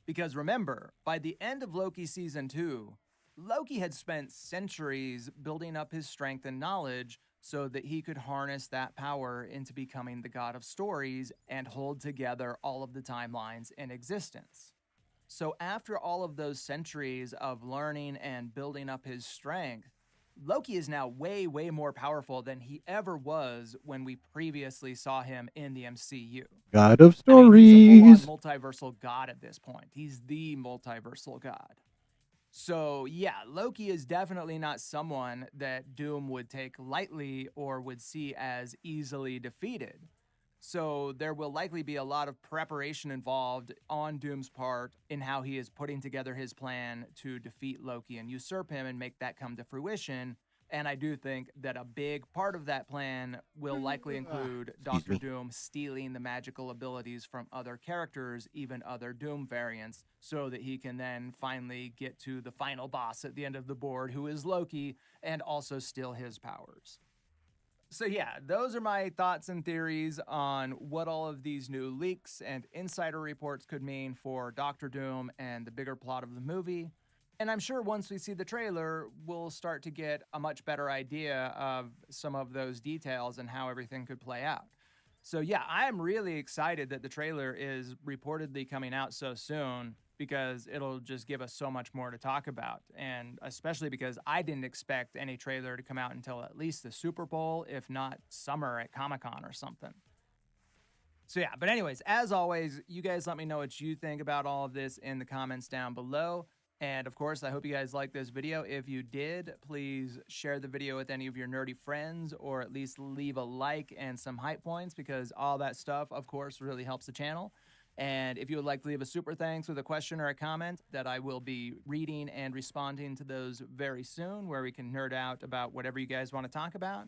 Because remember, by the end of Loki Season 2, Loki had spent centuries building up his strength and knowledge so that he could harness that power into becoming the god of stories and hold together all of the timelines in existence. So after all of those centuries of learning and building up his strength, Loki is now way, way more powerful than he ever was when we previously saw him in the MCU. God of I mean, he's a stories. full-on multiversal god at this point. He's the multiversal god. So yeah, Loki is definitely not someone that Doom would take lightly or would see as easily defeated. So there will likely be a lot of preparation involved on Doom's part in how he is putting together his plan to defeat Loki and usurp him and make that come to fruition. And I do think that a big part of that plan will likely include Doctor Doom stealing the magical abilities from other characters, even other Doom variants, so that he can then finally get to the final boss at the end of the board, who is Loki, and also steal his powers. So yeah, those are my thoughts and theories on what all of these new leaks and insider reports could mean for Doctor Doom and the bigger plot of the movie. And I'm sure once we see the trailer, we'll start to get a much better idea of some of those details and how everything could play out. So yeah, I'm really excited that the trailer is reportedly coming out so soon, because it'll just give us so much more to talk about. And especially because I didn't expect any trailer to come out until at least the Super Bowl, if not summer at Comic-Con or something. So yeah, but anyways, as always, you guys let me know what you think about all of this in the comments down below. And of course, I hope you guys liked this video. If you did, please share the video with any of your nerdy friends, or at least leave a like and some hype points, because all that stuff, of course, really helps the channel. And if you would like to leave a super thanks with a question or a comment, that I will be reading and responding to those very soon, where we can nerd out about whatever you guys want to talk about.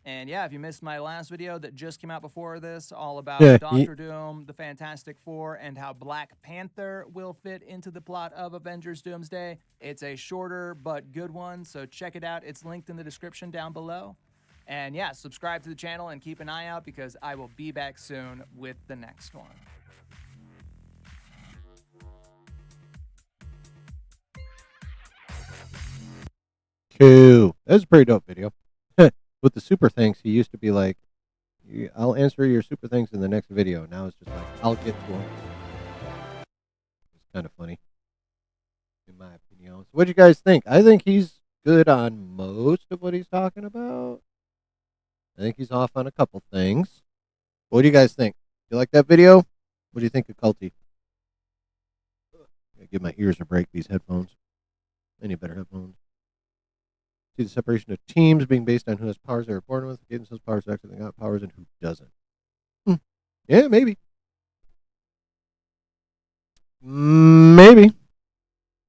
And yeah, if you missed my last video that just came out before this, all about Doctor Doom, the Fantastic Four, and how Black Panther will fit into the plot of Avengers Doomsday, it's a shorter but good one, so check it out. It's linked in the description down below. And yeah, subscribe to the channel and keep an eye out, because I will be back soon with the next one. Cool. That was a pretty dope video. With the super thanks, he used to be like, I'll answer your super thanks in the next video. Now it's just like, I'll get to them. It's kind of funny, in my opinion. So what do you guys think? I think he's good on most of what he's talking about. I think he's off on a couple things. What do you guys think? You like that video? What do you think of Culty? I give my ears a break, these headphones. I need better headphones. See the separation of teams being based on who has powers they were born with. Getting those powers actually got powers and who doesn't. Yeah, maybe. Maybe. You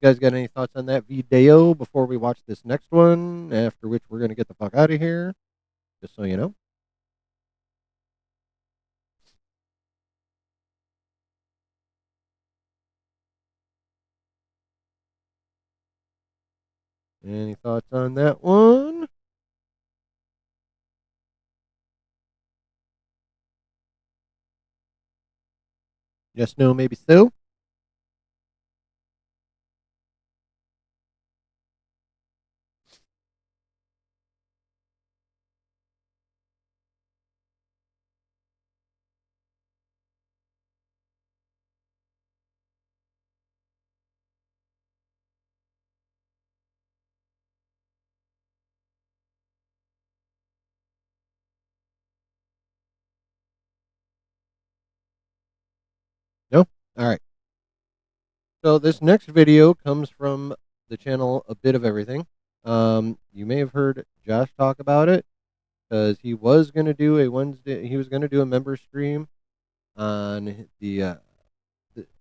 guys got any thoughts on that video before we watch this next one? After which we're going to get the fuck out of here. Just so you know. Any thoughts on that one? Yes, no, maybe so. No? All right. So this next video comes from the channel A Bit of Everything. You may have heard Josh talk about it, because he was going to do a Wednesday. He was going to do a member stream on the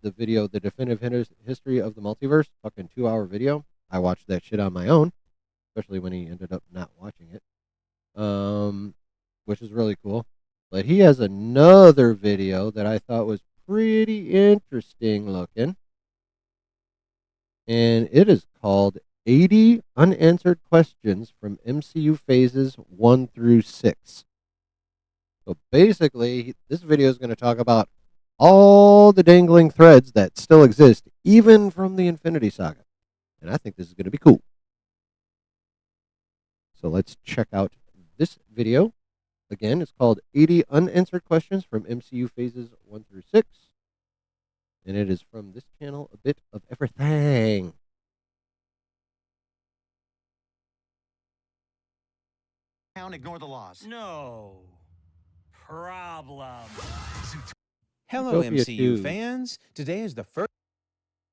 video, The Definitive History of the Multiverse, fucking 2-hour video. I watched that shit on my own, especially when he ended up not watching it, which is really cool. But he has another video that I thought was pretty interesting looking, and it is called 80 Unanswered Questions from MCU Phases 1 through 6. So basically, this video is going to talk about all the dangling threads that still exist, even from the Infinity Saga. And I think this is going to be cool. So let's check out this video. Again, it's called 80 Unanswered Questions from MCU Phases 1 through 6. And it is from this channel, A Bit of Everything. Ignore the laws. No problem. Hello, Zootopia MCU 2. fans. Today is the first.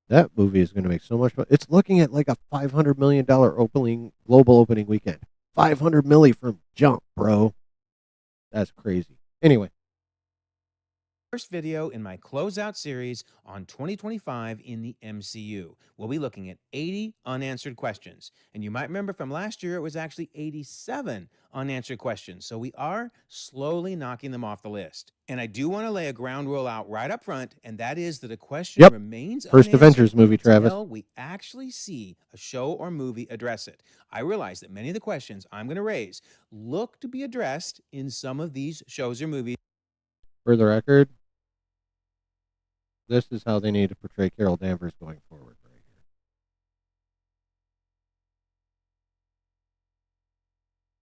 That movie is going to make so much money. It's looking at like a $500 million global opening weekend. 500 milli from jump, bro. That's crazy. Anyway. first video in my closeout series on 2025 in the MCU. We'll be looking at 80 unanswered questions. And you might remember from last year, it was actually 87 unanswered questions. So we are slowly knocking them off the list. And I do want to lay a ground rule out right up front, and that is that a question remains First unanswered Avengers movie, Travis. until we actually see a show or movie address it. I realize that many of the questions I'm going to raise look to be addressed in some of these shows or movies. For the record, this is how they need to portray Carol Danvers going forward right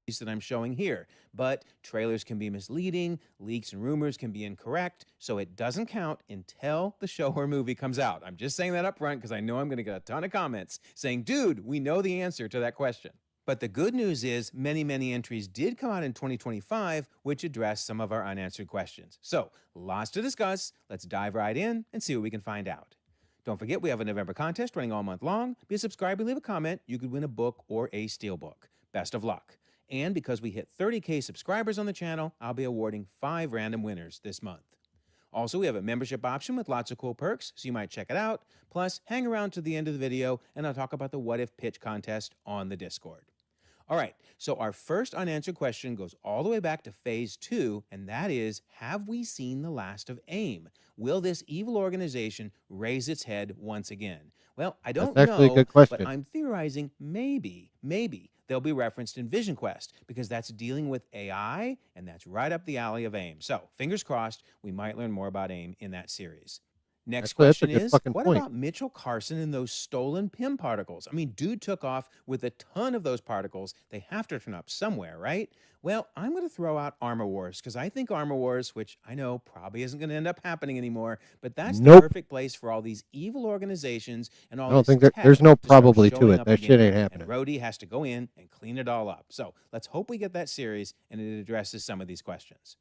here. That I'm showing here, but trailers can be misleading, leaks and rumors can be incorrect, so it doesn't count until the show or movie comes out. I'm just saying that up front because I know I'm going to get a ton of comments saying, dude, we know the answer to that question. But the good news is many, many entries did come out in 2025, which addressed some of our unanswered questions. So lots to discuss. Let's dive right in and see what we can find out. Don't forget, we have a November contest running all month long. Be a subscriber, leave a comment. You could win a book or a steelbook. Best of luck. And because we hit 30K subscribers on the channel, I'll be awarding 5 random winners this month. Also, we have a membership option with lots of cool perks, so you might check it out. Plus, hang around to the end of the video, and I'll talk about the What If Pitch contest on the Discord. All right, so our first unanswered question goes all the way back to Phase 2, and that is, have we seen the last of AIM? Will this evil organization raise its head once again? Well, I don't That's actually know, a good question. but I'm theorizing maybe they'll be referenced in Vision Quest because that's dealing with AI, and that's right up the alley of AIM. So, fingers crossed, we might learn more about AIM in that series. Next question is, what about Mitchell Carson and those stolen PIM particles? I mean, dude took off with a ton of those particles. They have to turn up somewhere, right? Well, I'm going to throw out Armor Wars because I think Armor Wars, which I know probably isn't going to end up happening anymore, but that's the perfect place for all these evil organizations and all this tech there's no to start probably to showing it. up That again. shit ain't happening. And Rhodey has to go in and clean it all up. So let's hope we get that series and it addresses some of these questions.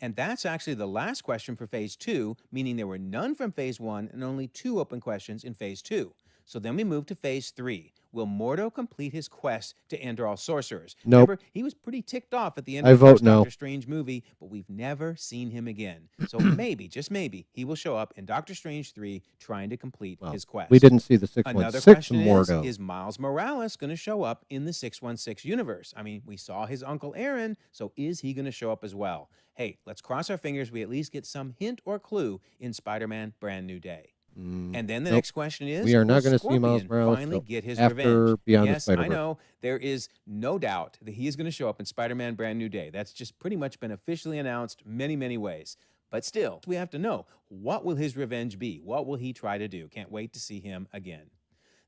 And that's actually the last question for Phase 2, meaning there were none from Phase 1 and only 2 open questions in Phase 2. So then we move to Phase 3. Will Mordo complete his quest to end all sorcerers? Nope. Remember, he was pretty ticked off at the end of the first Doctor Strange movie, but we've never seen him again. So maybe, just maybe, he will show up in Doctor Strange 3 trying to complete his quest. We didn't see the 616 Another question Mordo. is Miles Morales going to show up in the 616 universe? I mean, we saw his Uncle Aaron, so is he going to show up as well? Hey, let's cross our fingers we at least get some hint or clue in Spider-Man Brand New Day. And then the next question is, we are not will going to see Miles Scorpion Morales finally get his after revenge? Beyond the Yes, Spider-Verse. I know. There is no doubt that he is going to show up in Spider-Man Brand New Day. That's just pretty much been officially announced many, many ways. But still, we have to know, what will his revenge be? What will he try to do? Can't wait to see him again.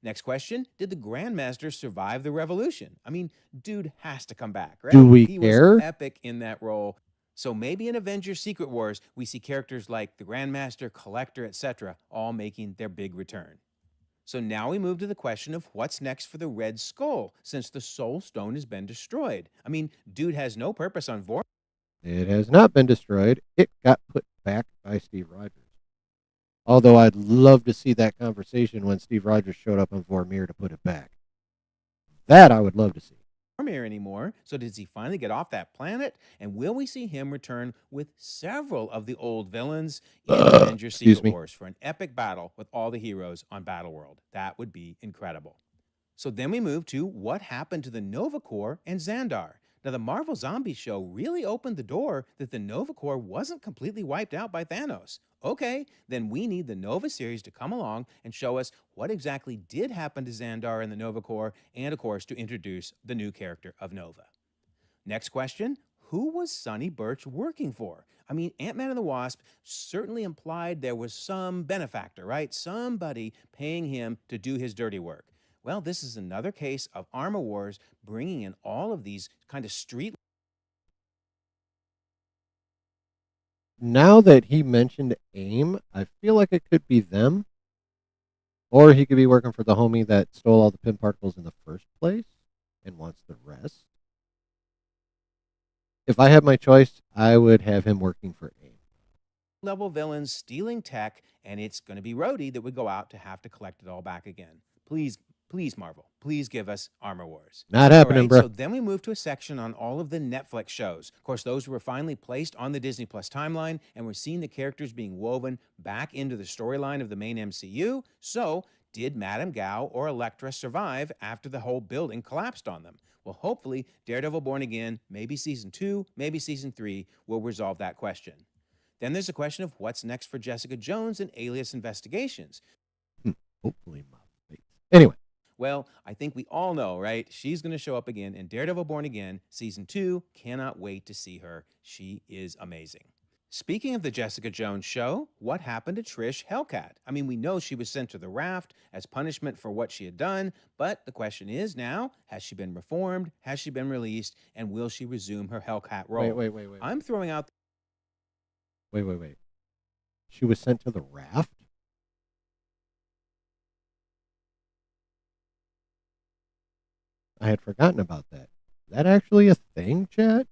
Next question, did the Grandmaster survive the revolution? I mean, dude has to come back, right? Do we he care? was epic in that role. So maybe in Avengers Secret Wars, we see characters like the Grandmaster, Collector, etc., all making their big return. So now we move to the question of what's next for the Red Skull, since the Soul Stone has been destroyed. I mean, dude has no purpose on Vormir. It has not been destroyed. It got put back by Steve Rogers. Although I'd love to see that conversation when Steve Rogers showed up on Vormir to put it back. That I would love to see. Anymore. So does he finally get off that planet? And will we see him return with several of the old villains in Avengers Secret Wars for an epic battle with all the heroes on Battleworld? That would be incredible. So then we move to what happened to the Nova Corps and Xandar. Now, the Marvel Zombies show really opened the door that the Nova Corps wasn't completely wiped out by Thanos. Okay, then we need the Nova series to come along and show us what exactly did happen to Xandar and the Nova Corps, and of course, to introduce the new character of Nova. Next question, who was Sonny Birch working for? I mean, Ant-Man and the Wasp certainly implied there was some benefactor, right? Somebody paying him to do his dirty work. Well, this is another case of Armor Wars bringing in all of these kind of street. Now that he mentioned AIM, I feel like it could be them. Or he could be working for the homie that stole all the PIM particles in the first place and wants the rest. If I had my choice, I would have him working for AIM. Level villains stealing tech, and it's going to be Rhodey that would go out to have to collect it all back again. Please Please, Marvel, please give us Armor Wars. Not happening, bro. So then we move to a section on all of the Netflix shows. Of course, those were finally placed on the Disney Plus timeline, and we're seeing the characters being woven back into the storyline of the main MCU. So, did Madame Gao or Elektra survive after the whole building collapsed on them? Well, hopefully, Daredevil Born Again, maybe Season 2, maybe Season 3, will resolve that question. Then there's a question of what's next for Jessica Jones and Alias Investigations. Hopefully, my face. Anyway. Well, I think we all know, right? She's going to show up again in Daredevil Born Again, Season 2. Cannot wait to see her. She is amazing. Speaking of the Jessica Jones show, what happened to Trish Hellcat? I mean, we know she was sent to the raft as punishment for what she had done, but the question is now, has she been reformed? Has she been released? And will she resume her Hellcat role? Wait. I'm throwing out... Wait. She was sent to the raft? I had forgotten about that. Is that actually a thing, chat?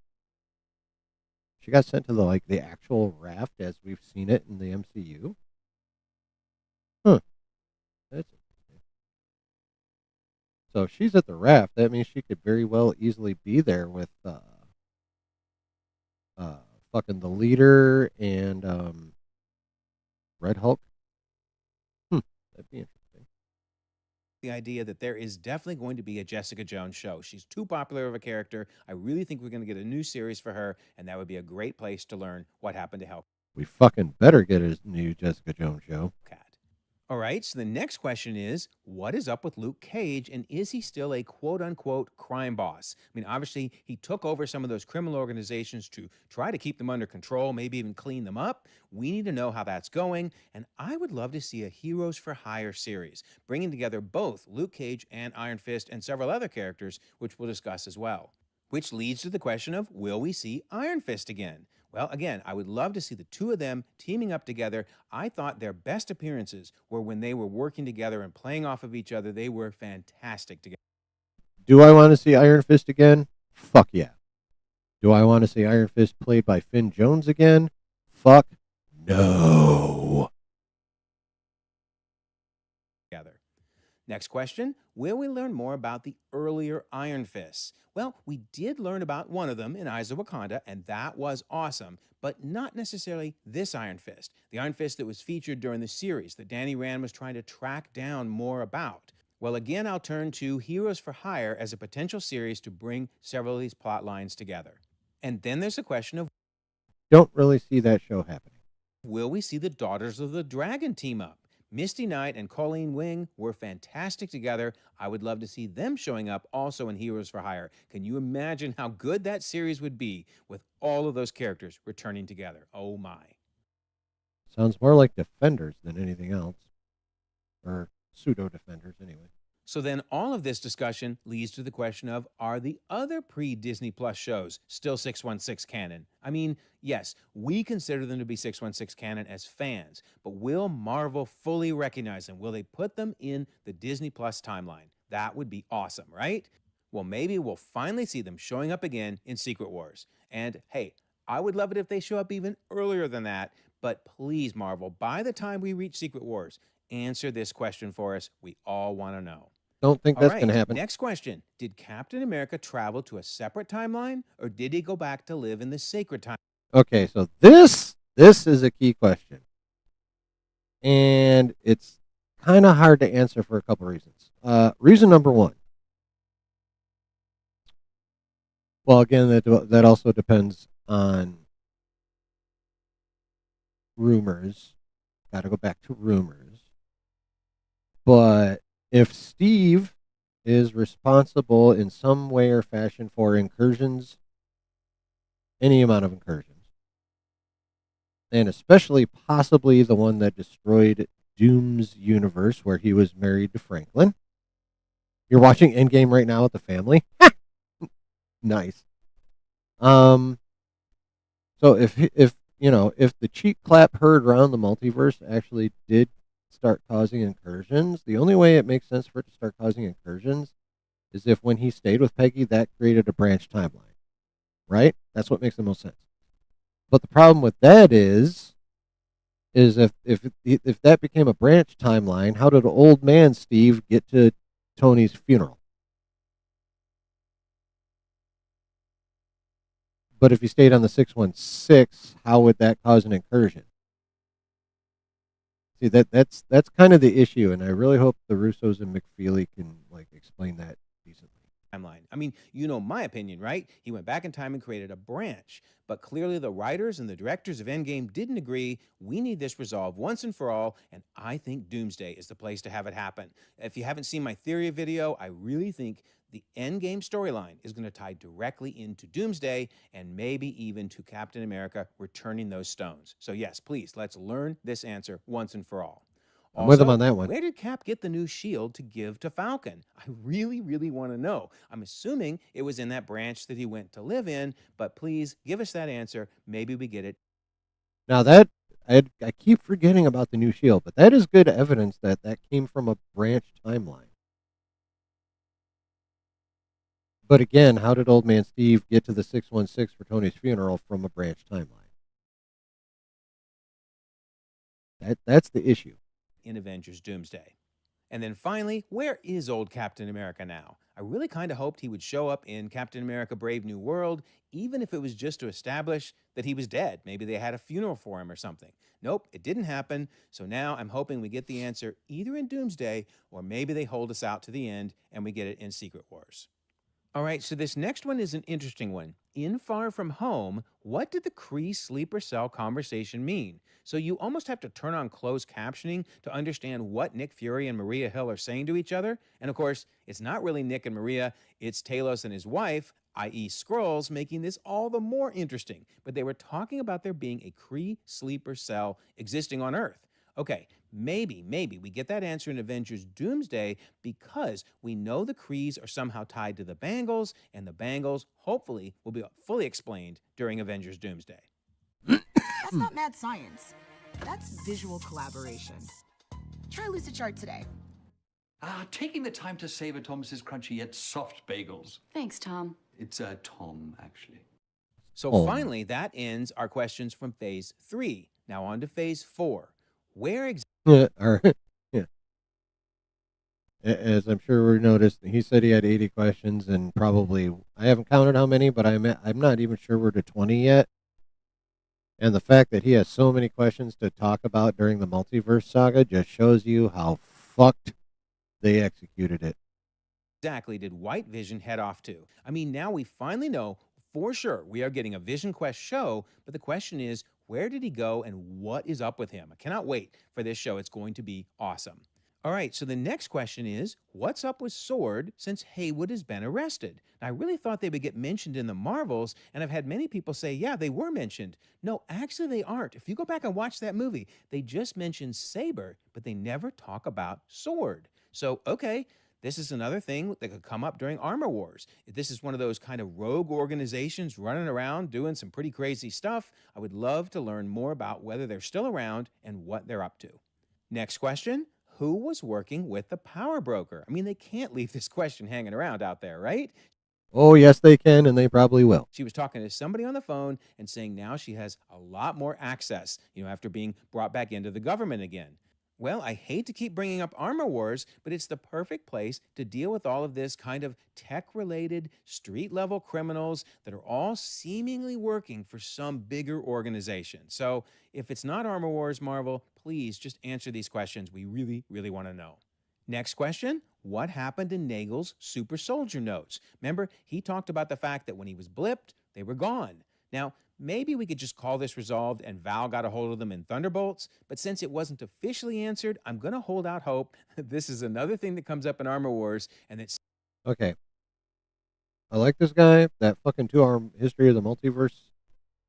She got sent to the actual raft as we've seen it in the MCU? Huh. That's interesting. So if she's at the raft, that means she could very well easily be there with fucking the leader and Red Hulk. That'd be interesting. The idea that there is definitely going to be a Jessica Jones show. She's too popular of a character. I really think we're going to get a new series for her, and that would be a great place to learn what happened to Hellcat. We fucking better get a new Jessica Jones show. All right, so the next question is, what is up with Luke Cage, and is he still a quote-unquote crime boss? I mean, obviously, he took over some of those criminal organizations to try to keep them under control, maybe even clean them up. We need to know how that's going, and I would love to see a Heroes for Hire series, bringing together both Luke Cage and Iron Fist and several other characters, which we'll discuss as well. Which leads to the question of, will we see Iron Fist again? Well, again, I would love to see the two of them teaming up together. I thought their best appearances were when they were working together and playing off of each other. They were fantastic together. Do I want to see Iron Fist again? Fuck yeah. Do I want to see Iron Fist played by Finn Jones again? Fuck no. Next question, will we learn more about the earlier Iron Fists? Well, we did learn about one of them in Eyes of Wakanda, and that was awesome, but not necessarily this Iron Fist, the Iron Fist that was featured during the series that Danny Rand was trying to track down more about. Well, again, I'll turn to Heroes for Hire as a potential series to bring several of these plot lines together. And then there's a question of, don't really see that show happening. Will we see the Daughters of the Dragon team up? Misty Knight and Colleen Wing were fantastic together. I would love to see them showing up also in Heroes for Hire. Can you imagine how good that series would be with all of those characters returning together? Oh my. Sounds more like Defenders than anything else. Or pseudo-Defenders, anyway. So then all of this discussion leads to the question of, are the other pre-Disney Plus shows still 616 canon? I mean, yes, we consider them to be 616 canon as fans, but will Marvel fully recognize them? Will they put them in the Disney Plus timeline? That would be awesome, right? Well, maybe we'll finally see them showing up again in Secret Wars. And hey, I would love it if they show up even earlier than that, but please, Marvel, by the time we reach Secret Wars, answer this question for us. We all want to know. Don't think that's going to happen. Next question. Did Captain America travel to a separate timeline, or did he go back to live in the sacred time? Okay, so this is a key question. And it's kind of hard to answer for a couple reasons. Reason number one. Well, again, that also depends on rumors. Got to go back to rumors. But if Steve is responsible in some way or fashion for incursions, any amount of incursions, and especially possibly the one that destroyed Doom's universe where he was married to Franklin. You're watching Endgame right now with the family? Nice. So if the cheek clap heard around the multiverse actually did start causing incursions, the only way it makes sense for it to start causing incursions is if when he stayed with Peggy, that created a branch timeline, right? That's what makes the most sense. But the problem with that is if that became a branch timeline, how did old man Steve get to Tony's funeral. But if he stayed on the 616, how would that cause an incursion? See, that's kind of the issue, and I really hope the Russos and McFeely can like explain that decently. Timeline. I mean, you know my opinion, right? He went back in time and created a branch. But clearly the writers and the directors of Endgame didn't agree. We need this resolved once and for all, and I think Doomsday is the place to have it happen. If you haven't seen my theory video, I really think the Endgame storyline is going to tie directly into Doomsday and maybe even to Captain America returning those stones. So yes, please, let's learn this answer once and for all. I'm with him on that one. Where did Cap get the new shield to give to Falcon? I really, really want to know. I'm assuming it was in that branch that he went to live in, but please give us that answer. Maybe we get it. Now that I keep forgetting about the new shield, but that is good evidence that that came from a branch timeline. But again, how did Old Man Steve get to the 616 for Tony's funeral from a branch timeline? That's the issue. In Avengers Doomsday. And then finally, where is old Captain America now? I really kind of hoped he would show up in Captain America Brave New World, even if it was just to establish that he was dead. Maybe they had a funeral for him or something. Nope, it didn't happen. So now I'm hoping we get the answer either in Doomsday or maybe they hold us out to the end and we get it in Secret Wars. All right, so this next one is an interesting one. In Far From Home, what did the Kree sleeper cell conversation mean? So you almost have to turn on closed captioning to understand what Nick Fury and Maria Hill are saying to each other. And of course, it's not really Nick and Maria, it's Talos and his wife, i.e. Skrulls, making this all the more interesting. But they were talking about there being a Kree sleeper cell existing on Earth. Okay, maybe we get that answer in Avengers Doomsday because we know the Krees are somehow tied to the Bangles, and the Bangles, hopefully, will be fully explained during Avengers Doomsday. That's not mad science. That's visual collaboration. Try Lucid Chart today. Taking the time to savor Thomas's crunchy yet soft bagels. Thanks, Tom. It's Tom, actually. So finally, that ends our questions from Phase 3. Now on to Phase 4. Where exactly? Yeah. As I'm sure we noticed, he said he had 80 questions, and probably I haven't counted how many, but I'm not even sure we're to 20 yet. And the fact that he has so many questions to talk about during the multiverse saga just shows you how fucked they executed it. Exactly did White Vision head off to? I mean, now we finally know for sure we are getting a Vision Quest show, but the question is, where did he go and what is up with him? I cannot wait for this show. It's going to be awesome. All right, so the next question is, what's up with Sword since Haywood has been arrested? Now, I really thought they would get mentioned in the Marvels, and I've had many people say, yeah, they were mentioned. No, actually they aren't. If you go back and watch that movie, they just mention Saber, but they never talk about Sword. So, okay, this is another thing that could come up during Armor Wars. If this is one of those kind of rogue organizations running around doing some pretty crazy stuff, I would love to learn more about whether they're still around and what they're up to. Next question, who was working with the power broker? I mean, they can't leave this question hanging around out there, right? Oh, yes, they can, and they probably will. She was talking to somebody on the phone and saying now she has a lot more access, after being brought back into the government again. Well, I hate to keep bringing up Armor Wars, but it's the perfect place to deal with all of this kind of tech-related, street-level criminals that are all seemingly working for some bigger organization. So if it's not Armor Wars, Marvel, please just answer these questions. We really, really want to know. Next question, what happened to Nagel's super soldier notes? Remember, he talked about the fact that when he was blipped, they were gone. Now, maybe we could just call this resolved and Val got a hold of them in Thunderbolts, but since it wasn't officially answered, I'm going to hold out hope. This is another thing that comes up in Armor Wars, and it's... Okay. I like this guy. That fucking 2-hour History of the Multiverse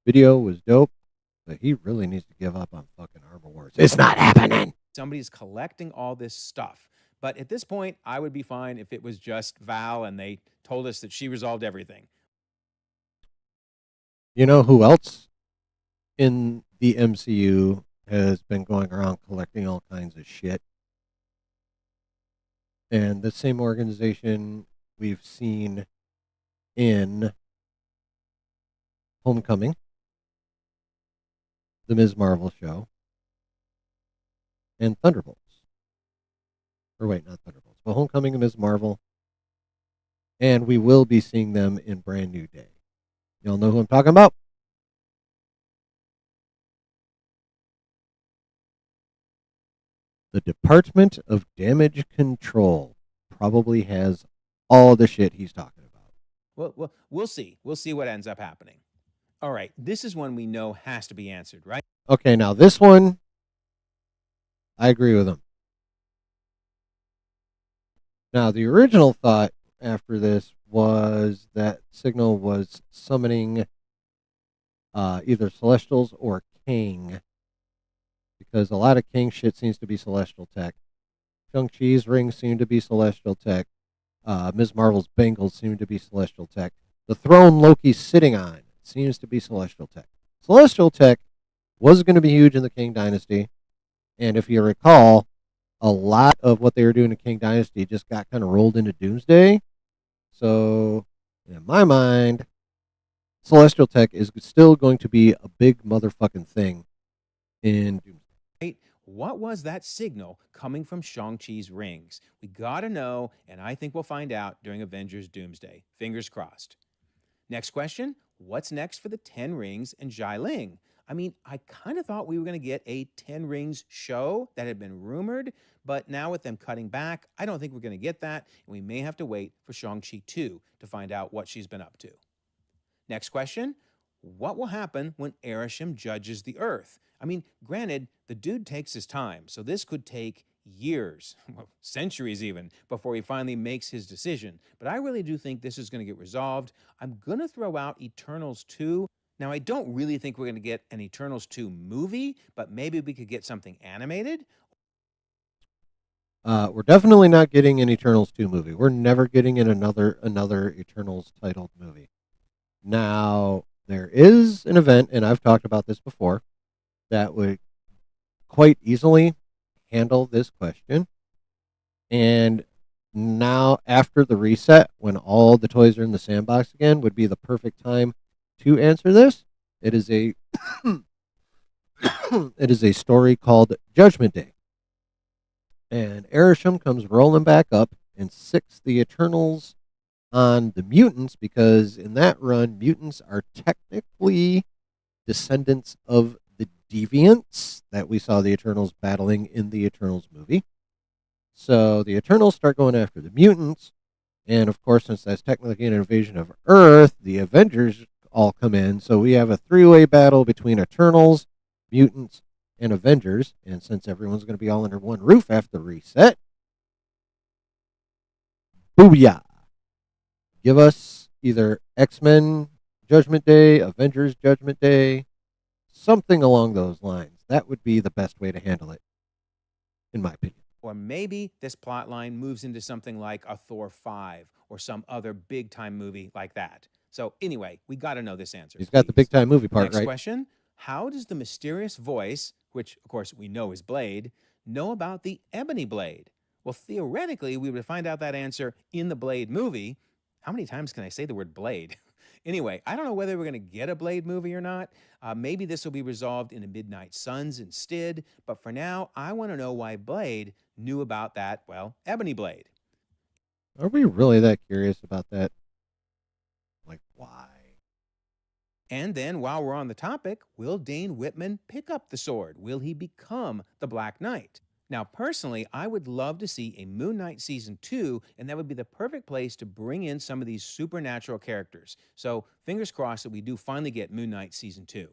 video was dope, but he really needs to give up on fucking Armor Wars. It's not happening. Somebody's collecting all this stuff. But at this point, I would be fine if it was just Val and they told us that she resolved everything. You know who else in the MCU has been going around collecting all kinds of shit? And the same organization we've seen in Homecoming, the Ms. Marvel show, and Thunderbolts. Or wait, not Thunderbolts. So Homecoming and Ms. Marvel. And we will be seeing them in Brand New Day. Y'all know who I'm talking about? The Department of Damage Control probably has all the shit he's talking about. Well, we'll see. We'll see what ends up happening. All right, this is one we know has to be answered, right? Okay, now this one, I agree with him. Now, the original thought after this was that Signal was summoning either Celestials or King, because a lot of King shit seems to be Celestial tech. Shang-Chi's rings seem to be Celestial tech. Ms. Marvel's bangles seem to be Celestial tech. The throne Loki's sitting on seems to be Celestial tech. Celestial tech was going to be huge in the King Dynasty, and if you recall, a lot of what they were doing in King Dynasty just got kind of rolled into Doomsday. So, in my mind, Celestial tech is still going to be a big motherfucking thing in Doomsday. Right? What was that signal coming from Shang-Chi's rings? We gotta know, and I think we'll find out during Avengers Doomsday. Fingers crossed. Next question, what's next for the 10 Rings and Xialing? I mean, I kind of thought we were going to get a 10 Rings show that had been rumored, but now with them cutting back, I don't think we're going to get that, and we may have to wait for Shang-Chi 2 to find out what she's been up to. Next question, what will happen when Arishem judges the Earth? I mean, granted, the dude takes his time, so this could take years, well, centuries even, before he finally makes his decision. But I really do think this is going to get resolved. I'm going to throw out Eternals 2. Now, I don't really think we're going to get an Eternals 2 movie, but maybe we could get something animated. We're definitely not getting an Eternals 2 movie. We're never getting in another Eternals titled movie. Now, there is an event, and I've talked about this before, that would quite easily handle this question. And now, after the reset, when all the toys are in the sandbox again, would be the perfect time to answer this. It is a it is a story called Judgment Day. And Arishem comes rolling back up and sicks the Eternals on the mutants, because in that run, mutants are technically descendants of the Deviants that we saw the Eternals battling in the Eternals movie. So the Eternals start going after the mutants, and of course, since that's technically an invasion of Earth, the Avengers all come in. So we have a three-way battle between Eternals, mutants, and Avengers. And since everyone's going to be all under one roof after the reset, booyah! Give us either X-Men Judgment Day, Avengers Judgment Day, something along those lines. That would be the best way to handle it, in my opinion. Or maybe this plot line moves into something like a Thor 5 or some other big-time movie like that. So anyway, we got to know this answer. He's got the big-time movie part, Next right? question, how does the mysterious voice, which of course we know is Blade, know about the Ebony Blade? Well, theoretically, we would find out that answer in the Blade movie. How many times can I say the word Blade? Anyway, I don't know whether we're going to get a Blade movie or not. Maybe this will be resolved in a Midnight Suns instead. But for now, I want to know why Blade knew about that, well, Ebony Blade. Are we really that curious about that? Like, why? And then, while we're on the topic, will Dane Whitman pick up the sword? Will he become the Black Knight? Now, personally, I would love to see a Moon Knight Season 2, and that would be the perfect place to bring in some of these supernatural characters. So, fingers crossed that we do finally get Moon Knight Season 2.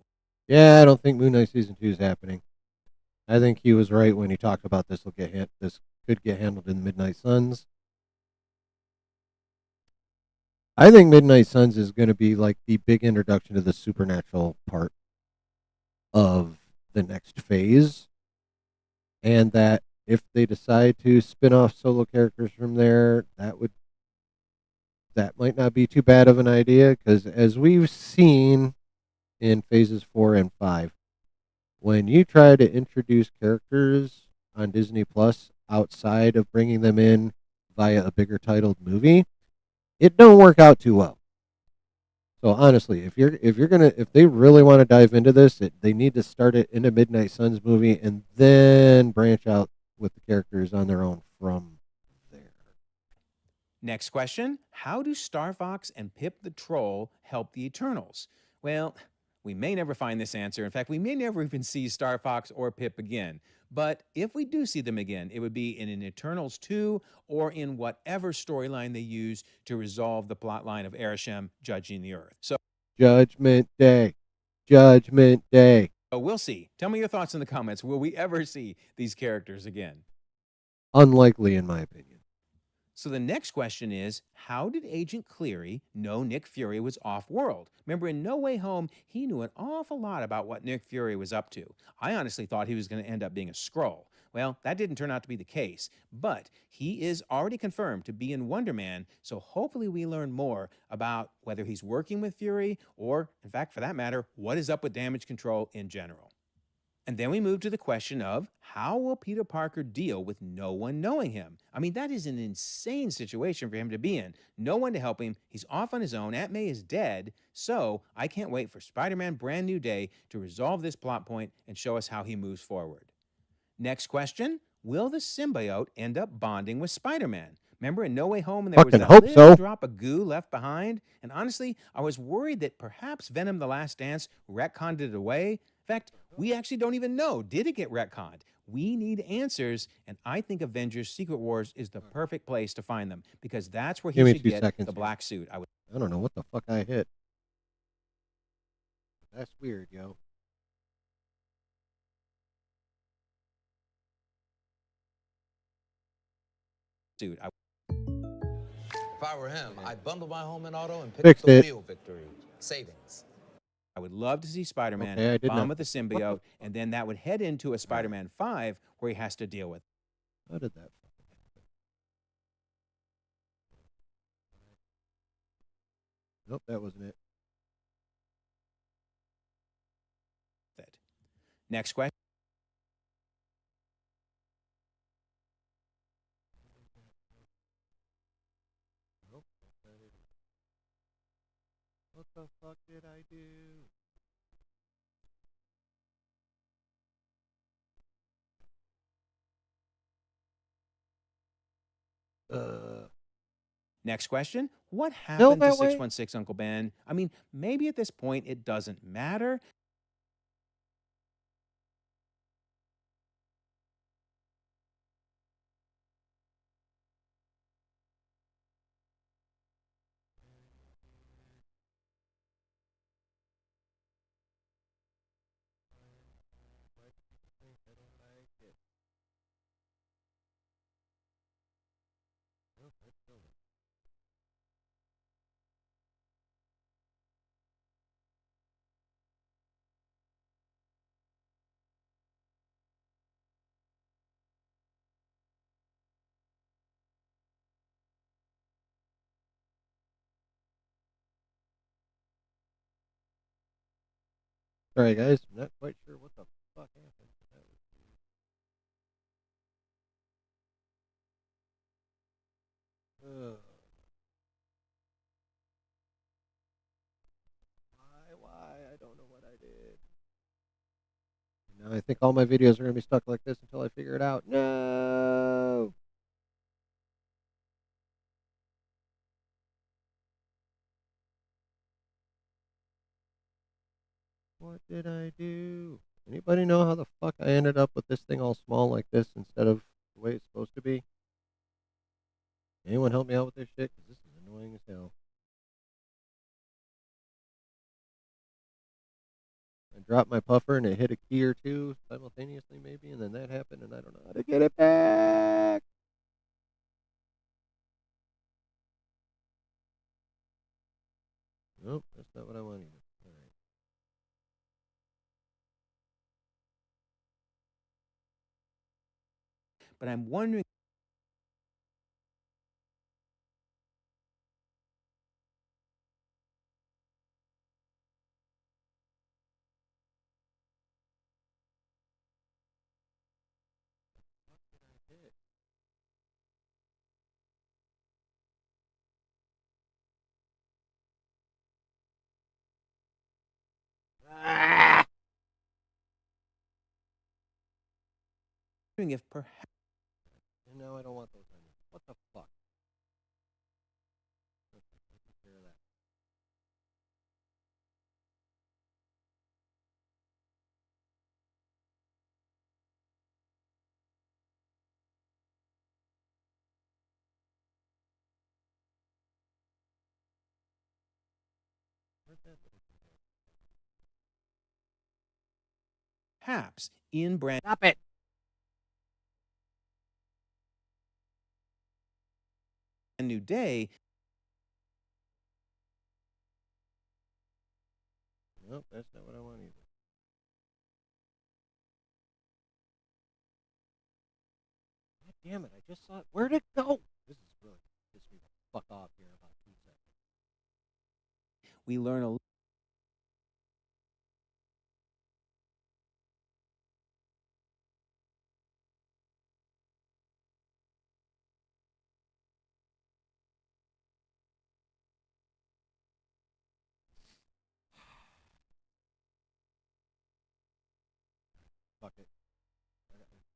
Yeah, I don't think Moon Knight Season 2 is happening. I think he was right when he talked about this could get handled in Midnight Suns. I think Midnight Suns is going to be like the big introduction to the supernatural part of the next phase. And that if they decide to spin off solo characters from there, that might not be too bad of an idea, because as we've seen in phases 4 and 5, when you try to introduce characters on Disney Plus outside of bringing them in via a bigger titled movie, it don't work out too well. So honestly, if they really want to dive into this, they need to start it in a Midnight Suns movie and then branch out with the characters on their own from there. Next question, how do Star Fox and Pip the Troll help the Eternals? Well, we may never find this answer. In fact, we may never even see Star Fox or Pip again. But if we do see them again, it would be in an Eternals 2 or in whatever storyline they use to resolve the plotline of Arishem judging the Earth. So Judgment Day. Judgment Day. we'll see. Tell me your thoughts in the comments. Will we ever see these characters again? Unlikely, in my opinion. So the next question is, how did Agent Cleary know Nick Fury was off-world? Remember, in No Way Home, he knew an awful lot about what Nick Fury was up to. I honestly thought he was going to end up being a Skrull. Well, that didn't turn out to be the case, but he is already confirmed to be in Wonder Man, so hopefully we learn more about whether he's working with Fury or, in fact, for that matter, what is up with Damage Control in general. And then we move to the question of, how will Peter Parker deal with no one knowing him? I mean, that is an insane situation for him to be in. No one to help him. He's off on his own. Aunt May is dead. So I can't wait for Spider-Man Brand New Day to resolve this plot point and show us how he moves forward. Next question, will the symbiote end up bonding with Spider-Man? Remember in No Way Home, and there was that little drop of goo left behind? And honestly, I was worried that perhaps Venom: The Last Dance retconned it away. In fact, we actually don't even know. Did it get retconned? We need answers, and I think Avengers Secret Wars is the perfect place to find them, because that's where he should get the black suit. I don't know what the fuck I hit. That's weird, yo. Dude, if I were him, I'd bundle my home and auto and pick Fixed up the it. real victory savings. I would love to see Spider-Man Okay, I did bond not- with the symbiote, and then that would head into a Spider-Man 5 where he has to deal with. How did that fucking happen? Nope, that wasn't it. Next question. Nope, that's not it. What the fuck did I do? Next question. What happened to that way? 616 Uncle Ben? I mean, maybe at this point it doesn't matter. Sorry, guys. I'm not quite sure what the fuck happened. That was weird. Why? I don't know what I did. Now I think all my videos are going to be stuck like this until I figure it out. No! What did I do? Anybody know how the fuck I ended up with this thing all small like this instead of the way it's supposed to be? Anyone help me out with this shit? Because this is annoying as hell. I dropped my puffer and it hit a key or two simultaneously maybe, and then that happened and I don't know how to get it back. Nope, that's not what I want either. All right. But I'm wondering. If perhaps. And now I don't want those onions. What the fuck? Perhaps in brand. Stop it. New Day. Nope, that's not what I want either. God damn it, I just saw it. Where'd it go? This is really pissed me the fuck off here in about 2 seconds. We learn a Fuck it.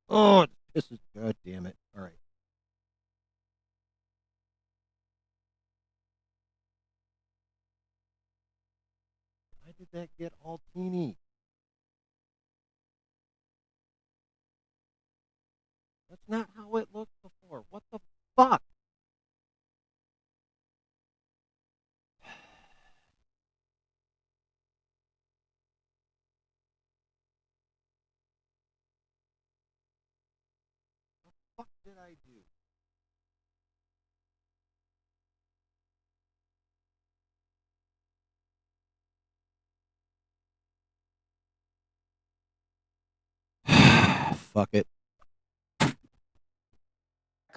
Oh, this is god damn it. All right. Why did that get all teeny? That's not how it looked before. What the fuck? What did I do? Fuck it.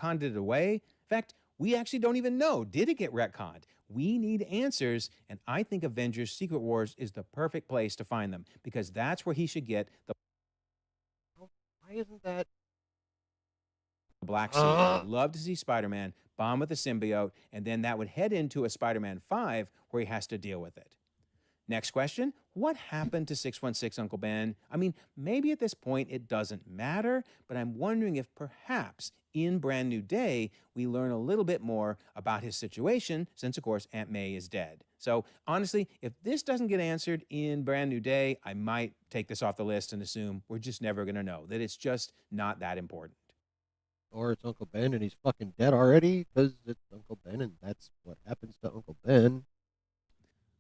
retconned it away. In fact, we actually don't even know. Did it get retconned? We need answers, and I think Avengers Secret Wars is the perfect place to find them, because that's where he should get the Why isn't that? black suit. I would love to see Spider-Man bond with the symbiote, and then that would head into a Spider-Man 5 where he has to deal with it. Next question, what happened to 616 Uncle Ben? I mean, maybe at this point it doesn't matter, but I'm wondering if perhaps in Brand New Day, we learn a little bit more about his situation since, of course, Aunt May is dead. So honestly, if this doesn't get answered in Brand New Day, I might take this off the list and assume we're just never going to know, that it's just not that important. Or it's Uncle Ben and he's fucking dead already because it's Uncle Ben and that's what happens to Uncle Ben.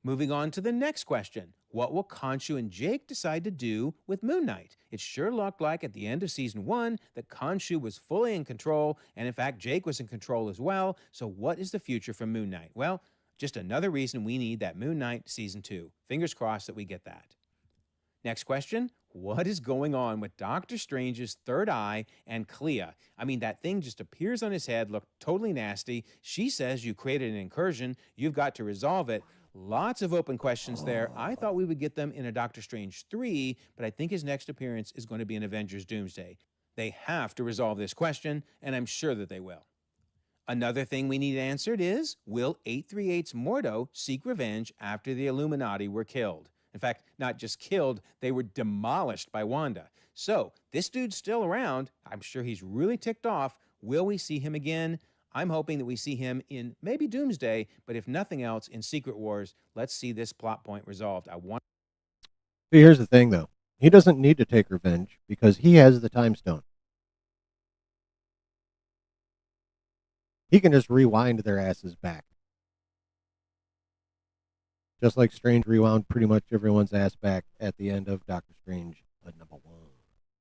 Moving on to the next question. What will Khonshu and Jake decide to do with Moon Knight? It sure looked like at the end of Season 1 that Khonshu was fully in control, and in fact, Jake was in control as well. So what is the future for Moon Knight? Well, just another reason we need that Moon Knight Season 2. Fingers crossed that we get that. Next question. What is going on with Doctor Strange's third eye and Clea? I mean, that thing just appears on his head, looked totally nasty. She says you created an incursion. You've got to resolve it. Lots of open questions there. I thought we would get them in a Doctor Strange 3, but I think his next appearance is going to be in Avengers Doomsday. They have to resolve this question, and I'm sure that they will. Another thing we need answered is, will 838's Mordo seek revenge after the Illuminati were killed? In fact, not just killed, they were demolished by Wanda. So, this dude's still around. I'm sure he's really ticked off. Will we see him again? I'm hoping that we see him in maybe Doomsday, but if nothing else, in Secret Wars. Let's see this plot point resolved. See, here's the thing, though. He doesn't need to take revenge because he has the Time Stone. He can just rewind their asses back. Just like Strange rewound pretty much everyone's ass back at the end of Doctor Strange #1.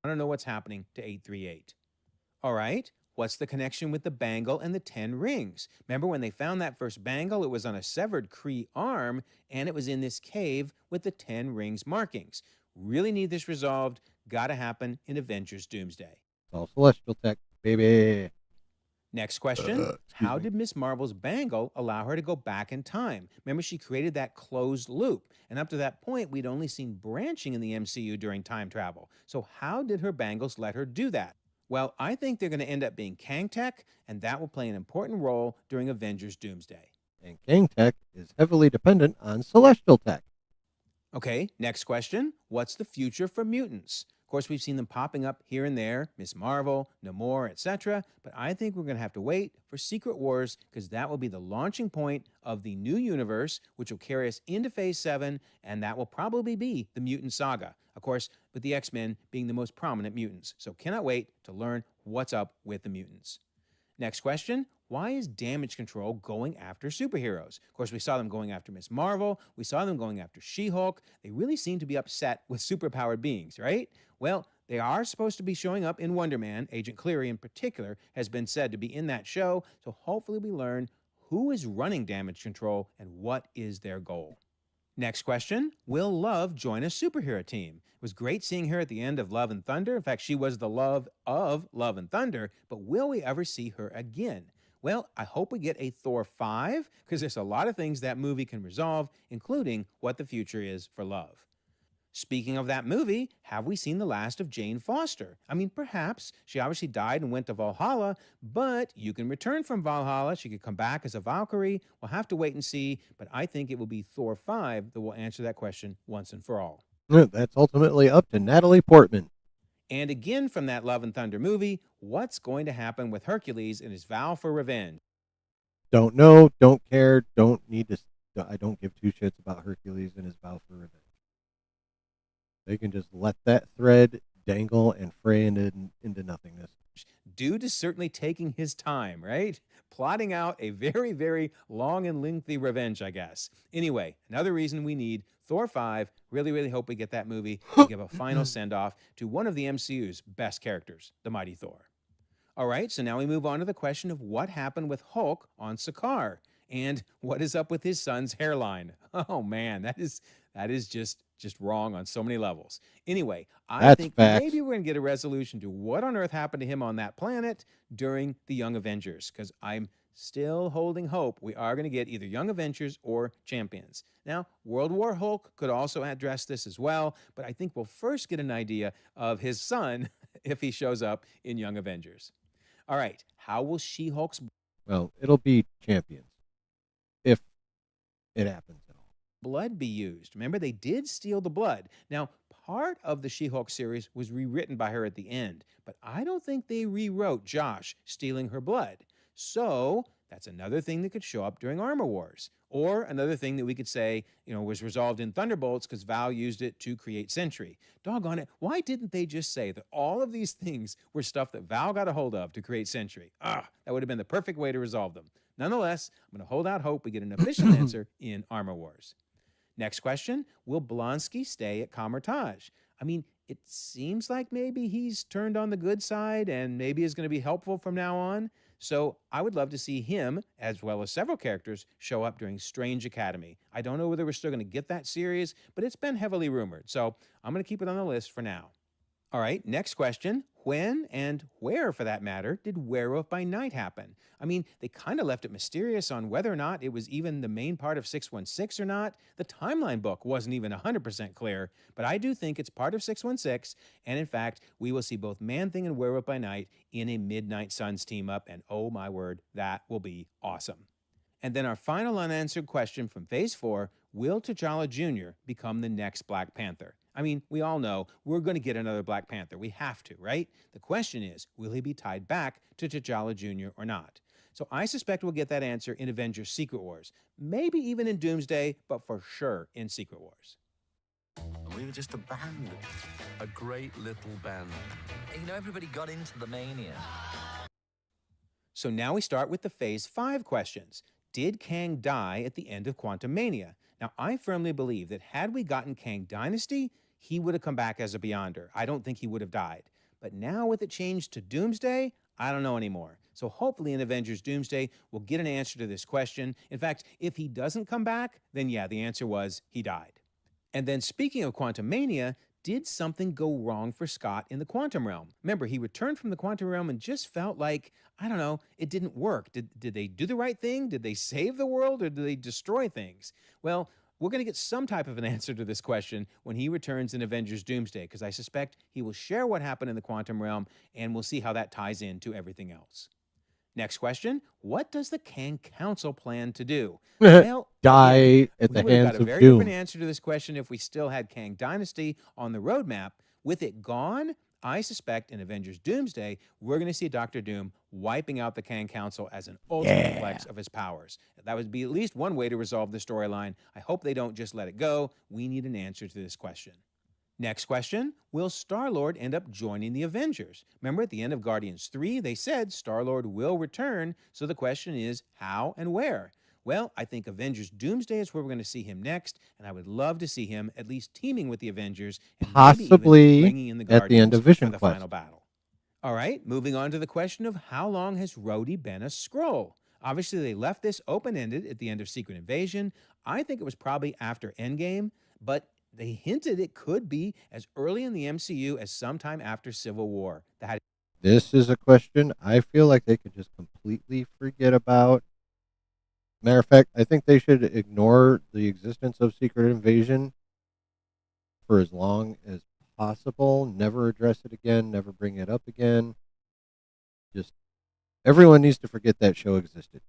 I don't know what's happening to 838. All right. What's the connection with the bangle and the 10 rings? Remember when they found that first bangle? It was on a severed Kree arm, and it was in this cave with the 10 rings markings. Really need this resolved. Gotta happen in Avengers Doomsday. It's all celestial tech, baby. Next question. How did Miss Marvel's bangle allow her to go back in time? Remember, she created that closed loop. And up to that point, we'd only seen branching in the MCU during time travel. So how did her bangles let her do that? Well, I think they're going to end up being Kang Tech, and that will play an important role during Avengers Doomsday. And Kang Tech is heavily dependent on celestial tech. Okay, next question. What's the future for mutants? Of course, we've seen them popping up here and there, Miss Marvel, Namor, etc. But I think we're going to have to wait for Secret Wars because that will be the launching point of the new universe, which will carry us into Phase 7, and that will probably be the Mutant Saga. Of course, with the X-Men being the most prominent mutants. So cannot wait to learn what's up with the mutants. Next question. why is Damage Control going after superheroes? Of course, we saw them going after Ms. Marvel. We saw them going after She-Hulk. They really seem to be upset with superpowered beings, right? Well, they are supposed to be showing up in Wonder Man. Agent Cleary, in particular, has been said to be in that show. So hopefully we learn who is running Damage Control and what is their goal. Next question, will Love join a superhero team? It was great seeing her at the end of Love and Thunder. In fact, she was the love of Love and Thunder, but will we ever see her again? Well, I hope we get a Thor 5, because there's a lot of things that movie can resolve, including what the future is for Love. Speaking of that movie, have we seen the last of Jane Foster? I mean, perhaps. She obviously died and went to Valhalla, but you can return from Valhalla. She could come back as a Valkyrie. We'll have to wait and see, but I think it will be Thor 5 that will answer that question once and for all. That's ultimately up to Natalie Portman. And again from that Love and Thunder movie, what's going to happen with Hercules and his vow for revenge? Don't know, don't care, don't need to. I don't give two shits about Hercules and his vow for revenge. They can just let that thread dangle and fray into nothingness. Dude is certainly taking his time, right? Plotting out a very, very long and lengthy revenge, I guess. Anyway, another reason we need Thor 5. Really, really hope we get that movie to give a final send-off to one of the MCU's best characters, the Mighty Thor. All right, so now we move on to the question of what happened with Hulk on Sakaar and what is up with his son's hairline. Oh, man, that is just wrong on so many levels. Anyway, I think maybe we're going to get a resolution to what on earth happened to him on that planet during the Young Avengers, because I'm still holding hope we are going to get either Young Avengers or Champions. Now, World War Hulk could also address this as well, but I think we'll first get an idea of his son if he shows up in Young Avengers. All right, how will She-Hulk's... Well, it'll be Champions, if it happens at all. Blood be used. Remember, they did steal the blood. Now, part of the She-Hulk series was rewritten by her at the end, but I don't think they rewrote Josh stealing her blood. So that's another thing that could show up during Armor Wars, or another thing that we could say, was resolved in Thunderbolts because Val used it to create Sentry. Doggone it, why didn't they just say that all of these things were stuff that Val got a hold of to create Sentry? That would have been the perfect way to resolve them. Nonetheless, I'm going to hold out hope we get an official answer in Armor Wars. Next question, will Blonsky stay at Kamar-Taj? I mean, it seems like maybe he's turned on the good side and maybe is going to be helpful from now on. So I would love to see him, as well as several characters, show up during Strange Academy. I don't know whether we're still going to get that series, but it's been heavily rumored. So I'm going to keep it on the list for now. All right, next question. When and where, for that matter, did Werewolf by Night happen? I mean, they kind of left it mysterious on whether or not it was even the main part of 616 or not. The timeline book wasn't even 100% clear, but I do think it's part of 616, and in fact, we will see both Man-Thing and Werewolf by Night in a Midnight Suns team-up, and oh my word, that will be awesome. And then our final unanswered question from Phase 4, will T'Challa Jr. become the next Black Panther? I mean, we all know we're going to get another Black Panther. We have to, right? The question is, will he be tied back to T'Challa Jr. or not? So I suspect we'll get that answer in Avengers Secret Wars. Maybe even in Doomsday, but for sure in Secret Wars. We were just a band. A great little band. Everybody got into the mania. So now we start with the Phase 5 questions. Did Kang die at the end of Quantumania? Now, I firmly believe that had we gotten Kang Dynasty, he would have come back as a Beyonder. I don't think he would have died. But now with it changed to Doomsday, I don't know anymore. So hopefully in Avengers Doomsday, we'll get an answer to this question. In fact, if he doesn't come back, then yeah, the answer was he died. And then speaking of Quantumania, did something go wrong for Scott in the quantum realm? Remember, he returned from the quantum realm and just felt like, I don't know, it didn't work. Did they do the right thing? Did they save the world or did they destroy things? Well, we're going to get some type of an answer to this question when he returns in Avengers Doomsday, because I suspect he will share what happened in the quantum realm, and we'll see how that ties into everything else. Next question, what does the Kang Council plan to do? Well, die at the hands of Doom. We would have got a very different answer to this question if we still had Kang Dynasty on the roadmap. With it gone, I suspect in Avengers Doomsday, we're going to see Dr. Doom wiping out the Kang Council as an ultimate flex of his powers. That would be at least one way to resolve the storyline. I hope they don't just let it go. We need an answer to this question. Next question, will Star-Lord end up joining the Avengers? Remember at the end of Guardians 3, they said Star-Lord will return, so the question is how and where? Well, I think Avengers Doomsday is where we're going to see him next, and I would love to see him at least teaming with the Avengers and maybe Possibly even bringing in the at the end Guardians of Vision for the Quest. final battle. All right, moving on to the question of how long has Rhodey been a Skrull? Obviously, they left this open-ended at the end of Secret Invasion. I think it was probably after Endgame, but they hinted it could be as early in the MCU as sometime after Civil War. This is a question I feel like they could just completely forget about. Matter of fact, I think they should ignore the existence of Secret Invasion for as long as possible. Never address it again. Never bring it up again. Just everyone needs to forget that show existed.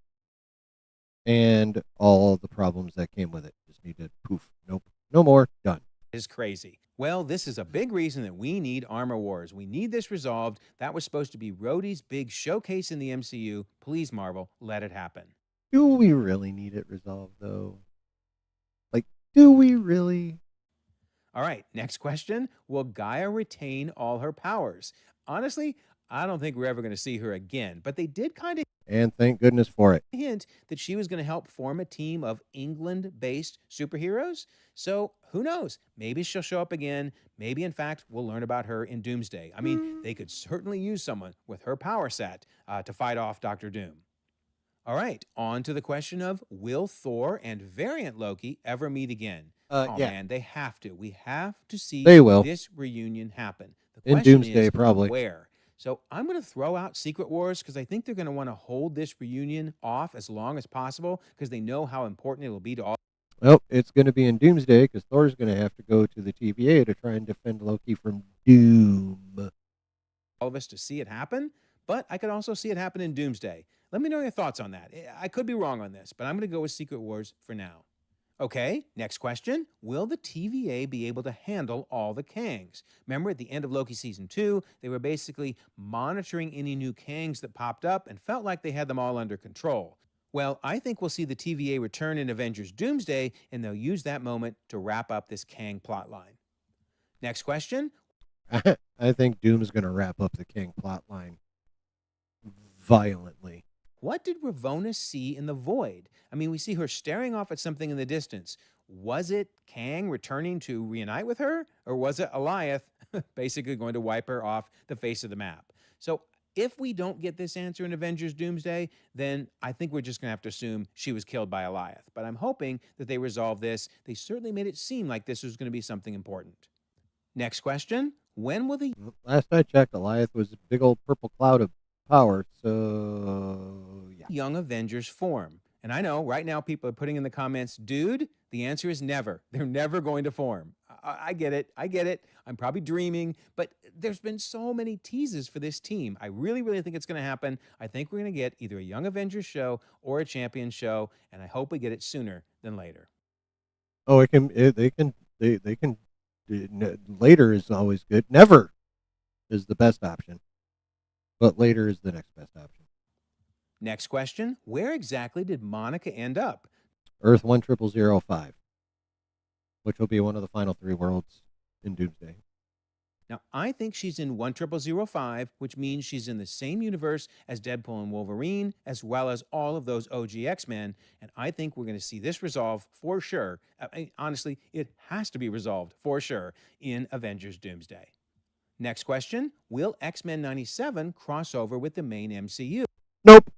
And all the problems that came with it. Just need to poof. Nope. No more. Done. Is crazy. Well, this is a big reason that we need Armor Wars. We need this resolved. That was supposed to be Rhodey's big showcase in the MCU. Please, Marvel, let it happen. Do we really need it resolved, though? Like, do we really? All right, next question. Will Gaia retain all her powers? Honestly, I don't think we're ever going to see her again, but they did kind of And thank goodness for it. hint that she was going to help form a team of England-based superheroes. So who knows? Maybe she'll show up again. Maybe, in fact, we'll learn about her in Doomsday. I mean, they could certainly use someone with her power set to fight off Dr. Doom. All right, on to the question of will Thor and variant Loki ever meet again? Yeah. Man, they have to. We have to see They will. this reunion happen. The In question Doomsday, is probably. where? So I'm going to throw out Secret Wars because I think they're going to want to hold this reunion off as long as possible because they know how important it will be to all. Well, it's going to be in Doomsday because Thor's going to have to go to the TVA to try and defend Loki from Doom. All of us to see it happen, but I could also see it happen in Doomsday. Let me know your thoughts on that. I could be wrong on this, but I'm going to go with Secret Wars for now. Okay, next question. Will the TVA be able to handle all the Kangs? Remember at the end of Loki Season 2, they were basically monitoring any new Kangs that popped up and felt like they had them all under control. Well, I think we'll see the TVA return in Avengers Doomsday, and they'll use that moment to wrap up this Kang plotline. Next question. I think Doom's going to wrap up the King plotline violently. What did Ravonna see in the void? I mean, we see her staring off at something in the distance. Was it Kang returning to reunite with her? Or was it Alioth basically going to wipe her off the face of the map? So if we don't get this answer in Avengers Doomsday, then I think we're just going to have to assume she was killed by Alioth. But I'm hoping that they resolve this. They certainly made it seem like this was going to be something important. Next question. When will the... Last I checked, Alioth was a big old purple cloud of power, so yeah. Young Avengers form? And I know right now people are putting in the comments, dude, the answer is never. They're never going to form. I get it. I get it. I'm probably dreaming, but there's been so many teases for this team. I really, really think it's going to happen. I think we're going to get either a Young Avengers show or a Champion show, and I hope we get it sooner than later. Oh, they can. Later is always good. Never is the best option, but later is the next best option. Next question. Where exactly did Monica end up? Earth 10005, which will be one of the final 3 worlds in Doomsday. Now, I think she's in 10005, which means she's in the same universe as Deadpool and Wolverine, as well as all of those OG X-Men, and I think we're going to see this resolve for sure. Honestly, it has to be resolved for sure in Avengers Doomsday. Next question. Will X-Men 97 cross over with the main MCU? Nope.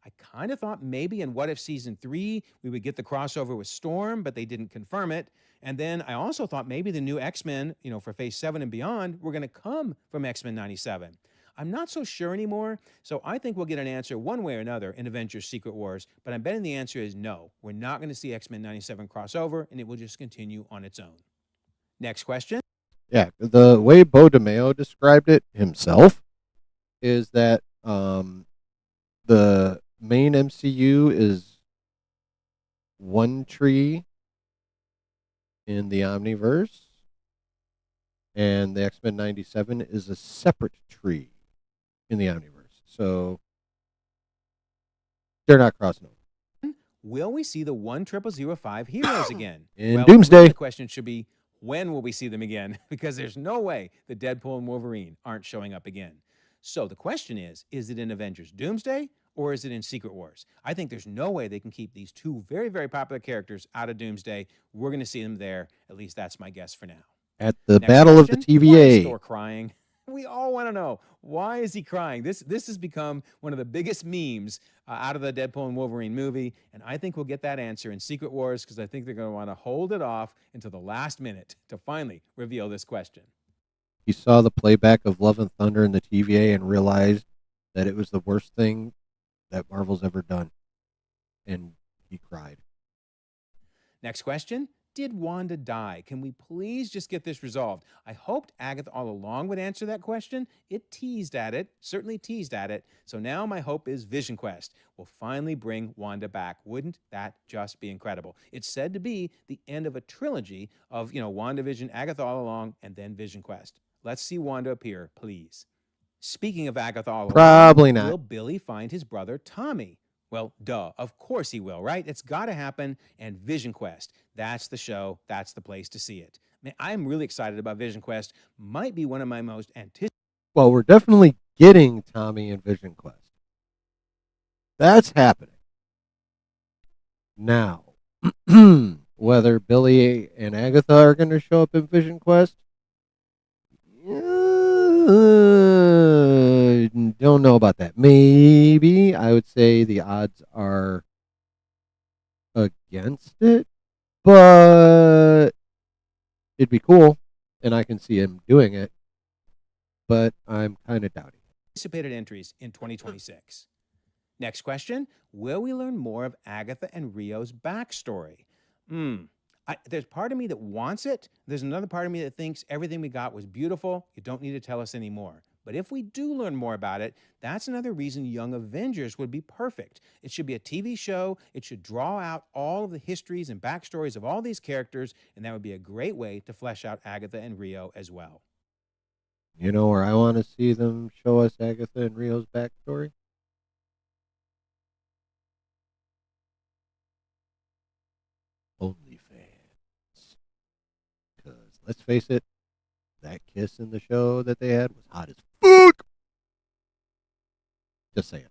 I kind of thought maybe in What If Season 3 we would get the crossover with Storm, but they didn't confirm it. And then I also thought maybe the new X-Men, for Phase 7 and beyond, were going to come from X-Men 97. I'm not so sure anymore, so I think we'll get an answer one way or another in Avengers Secret Wars, but I'm betting the answer is no. We're not going to see X-Men 97 crossover, and it will just continue on its own. Next question. Yeah, the way Bo DeMeo described it himself is that the main MCU is one tree in the Omniverse, and the X-Men 97 is a separate tree in the Omniverse. So they're not crossing over. Will we see the 10005 heroes again? In well, Doomsday. The question should be, When will we see them again? Because there's no way that Deadpool and Wolverine aren't showing up again. So the question is it in Avengers Doomsday or is it in Secret Wars? I think there's no way they can keep these two very, very popular characters out of Doomsday. We're going to see them there. At least that's my guess for now. At the Next Battle of the question, why is TVA. Thor crying? We all want to know, why is he crying? This has become one of the biggest memes out of the Deadpool and Wolverine movie, and I think we'll get that answer in Secret Wars because I think they're going to want to hold it off until the last minute to finally reveal this question. He saw the playback of Love and Thunder in the TVA and realized that it was the worst thing that Marvel's ever done, and he cried. Next question. Did Wanda die? Can we please just get this resolved? I hoped Agatha all along would answer that question. It teased at it, certainly teased at it. So now my hope is Vision Quest will finally bring Wanda back. Wouldn't that just be incredible? It's said to be the end of a trilogy of, WandaVision, Agatha all along, and then Vision Quest. Let's see Wanda appear, please. Speaking of Agatha all along, Probably not. will Billy find his brother Tommy? Well, duh. Of course he will, right? It's got to happen. And Vision Quest, that's the show. That's the place to see it. Man, I'm really excited about Vision Quest. Might be one of my most anticipated. Well, we're definitely getting Tommy in Vision Quest. That's happening. Now, whether Billy and Agatha are going to show up in Vision Quest, don't know about that. Maybe. I would say the odds are against it, but it'd be cool, and I can see him doing it, but I'm kind of doubting it. Anticipated entries in 2026. Next question. Will we learn more of Agatha and Rio's backstory? There's part of me that wants it. There's another part of me that thinks everything we got was beautiful. You don't need to tell us anymore. But if we do learn more about it, that's another reason Young Avengers would be perfect. It should be a TV show. It should draw out all of the histories and backstories of all these characters, and that would be a great way to flesh out Agatha and Rio as well. You know where I want to see them show us Agatha and Rio's backstory? OnlyFans. Because, let's face it, that kiss in the show that they had was hot as fuck. Just saying.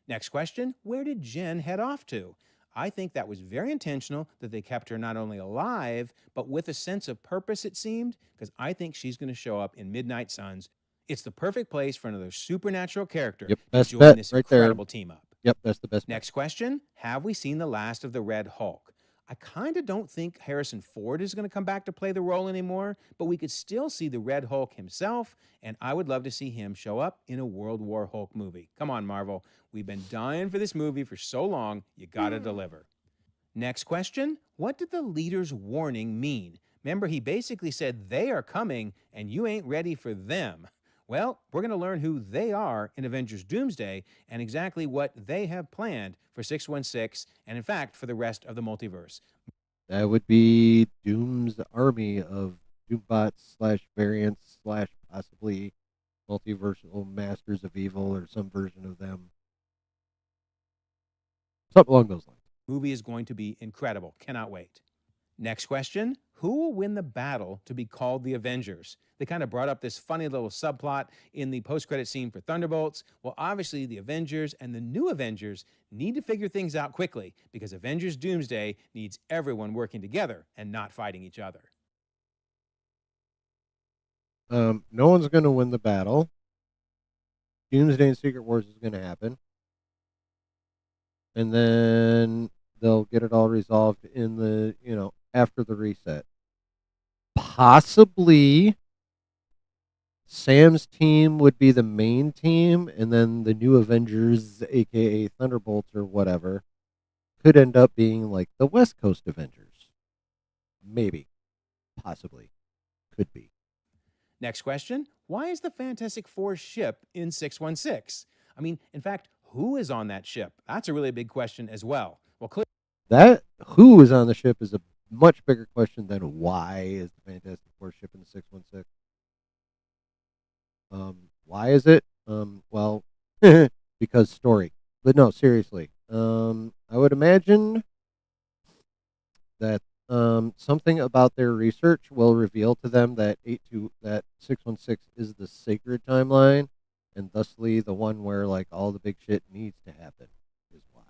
Next question. Where did Jen head off to? I think that was very intentional that they kept her not only alive, but with a sense of purpose, it seemed, because I think she's going to show up in Midnight Suns. It's the perfect place for another supernatural character to join this incredible team up. Yep, that's the best. Next question. Have we seen the last of the Red Hulk? I kind of don't think Harrison Ford is going to come back to play the role anymore, but we could still see the Red Hulk himself, and I would love to see him show up in a World War Hulk movie. Come on, Marvel. We've been dying for this movie for so long, you gotta deliver. Next question. What did the leader's warning mean? Remember, he basically said they are coming, and you ain't ready for them. Well, we're going to learn who they are in Avengers Doomsday and exactly what they have planned for 616 and, in fact, for the rest of the multiverse. That would be Doom's army of Doombots / variants / possibly multiversal masters of evil or some version of them. Something along those lines. Movie is going to be incredible. Cannot wait. Next question. Who will win the battle to be called the Avengers? They kind of brought up this funny little subplot in the post-credit scene for Thunderbolts. Well, obviously, the Avengers and the new Avengers need to figure things out quickly because Avengers Doomsday needs everyone working together and not fighting each other. No one's going to win the battle. Doomsday and Secret Wars is going to happen. And then they'll get it all resolved in the, after the reset. Possibly Sam's team would be the main team, and then the new Avengers, aka Thunderbolts or whatever, could end up being like the West Coast Avengers. Maybe. Possibly. Could be. Next question. Why is the Fantastic Four ship in 616? I mean, in fact, who is on that ship? That's a really big question as well. Well, that who is on the ship is a much bigger question than why is the Fantastic Four ship in the 616. Why is it? Well, because story. But no, seriously. I would imagine that something about their research will reveal to them that 616 is the sacred timeline, and thusly the one where like all the big shit needs to happen is why.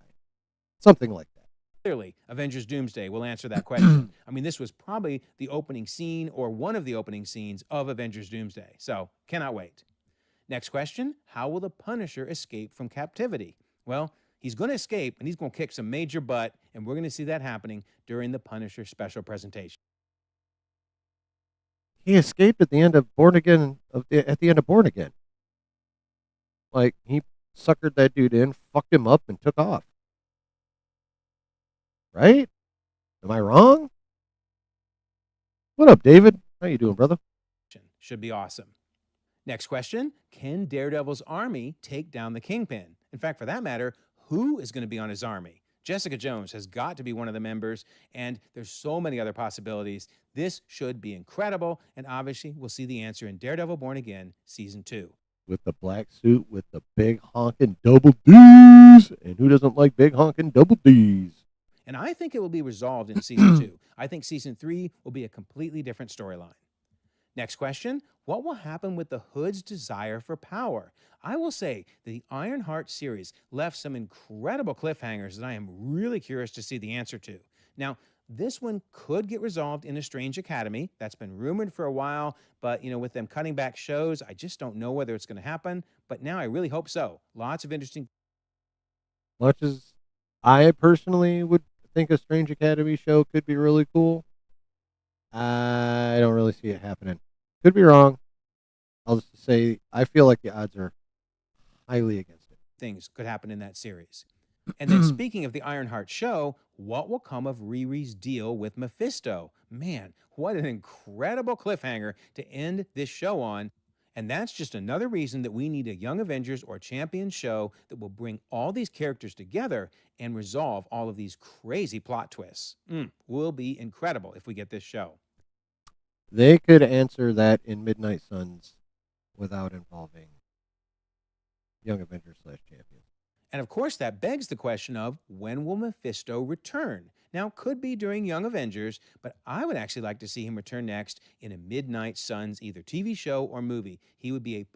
Something like that. Clearly, Avengers Doomsday will answer that question. I mean, this was probably the opening scene or one of the opening scenes of Avengers Doomsday, so cannot wait. Next question, how will the Punisher escape from captivity? Well, he's going to escape, and he's going to kick some major butt, and we're going to see that happening during the Punisher special presentation. He escaped at the end of Born Again. At the end of Born Again, like he suckered that dude in, fucked him up, and took off. Right? Am I wrong? What up, David? How you doing, brother? Should be awesome. Next question, can Daredevil's army take down the Kingpin? In fact, for that matter, who is going to be on his army? Jessica Jones has got to be one of the members, and there's so many other possibilities. This should be incredible, and obviously we'll see the answer in Daredevil Born Again Season 2. With the black suit with the big honking double D's. And who doesn't like big honking double D's? And I think it will be resolved in Season 2. I think Season 3 will be a completely different storyline. Next question, what will happen with the Hood's desire for power? I will say the Ironheart series left some incredible cliffhangers that I am really curious to see the answer to. Now, this one could get resolved in A Strange Academy. That's been rumored for a while, but with them cutting back shows, I just don't know whether it's going to happen. But now I really hope so. Lots of interesting. Much as I personally would think A Strange Academy show could be really cool, I don't really see it happening. Could be wrong. I'll just say I feel like the odds are highly against it. Things could happen in that series. And then speaking of the Ironheart show, what will come of Riri's deal with Mephisto? Man, what an incredible cliffhanger to end this show on. And that's just another reason that we need a Young Avengers or Champions show that will bring all these characters together and resolve all of these crazy plot twists. Will be incredible if we get this show. They could answer that in Midnight Suns without involving Young Avengers /Champions. And of course, that begs the question of when will Mephisto return? Now, could be during Young Avengers, but I would actually like to see him return next in a Midnight Suns either TV show or movie. He would be a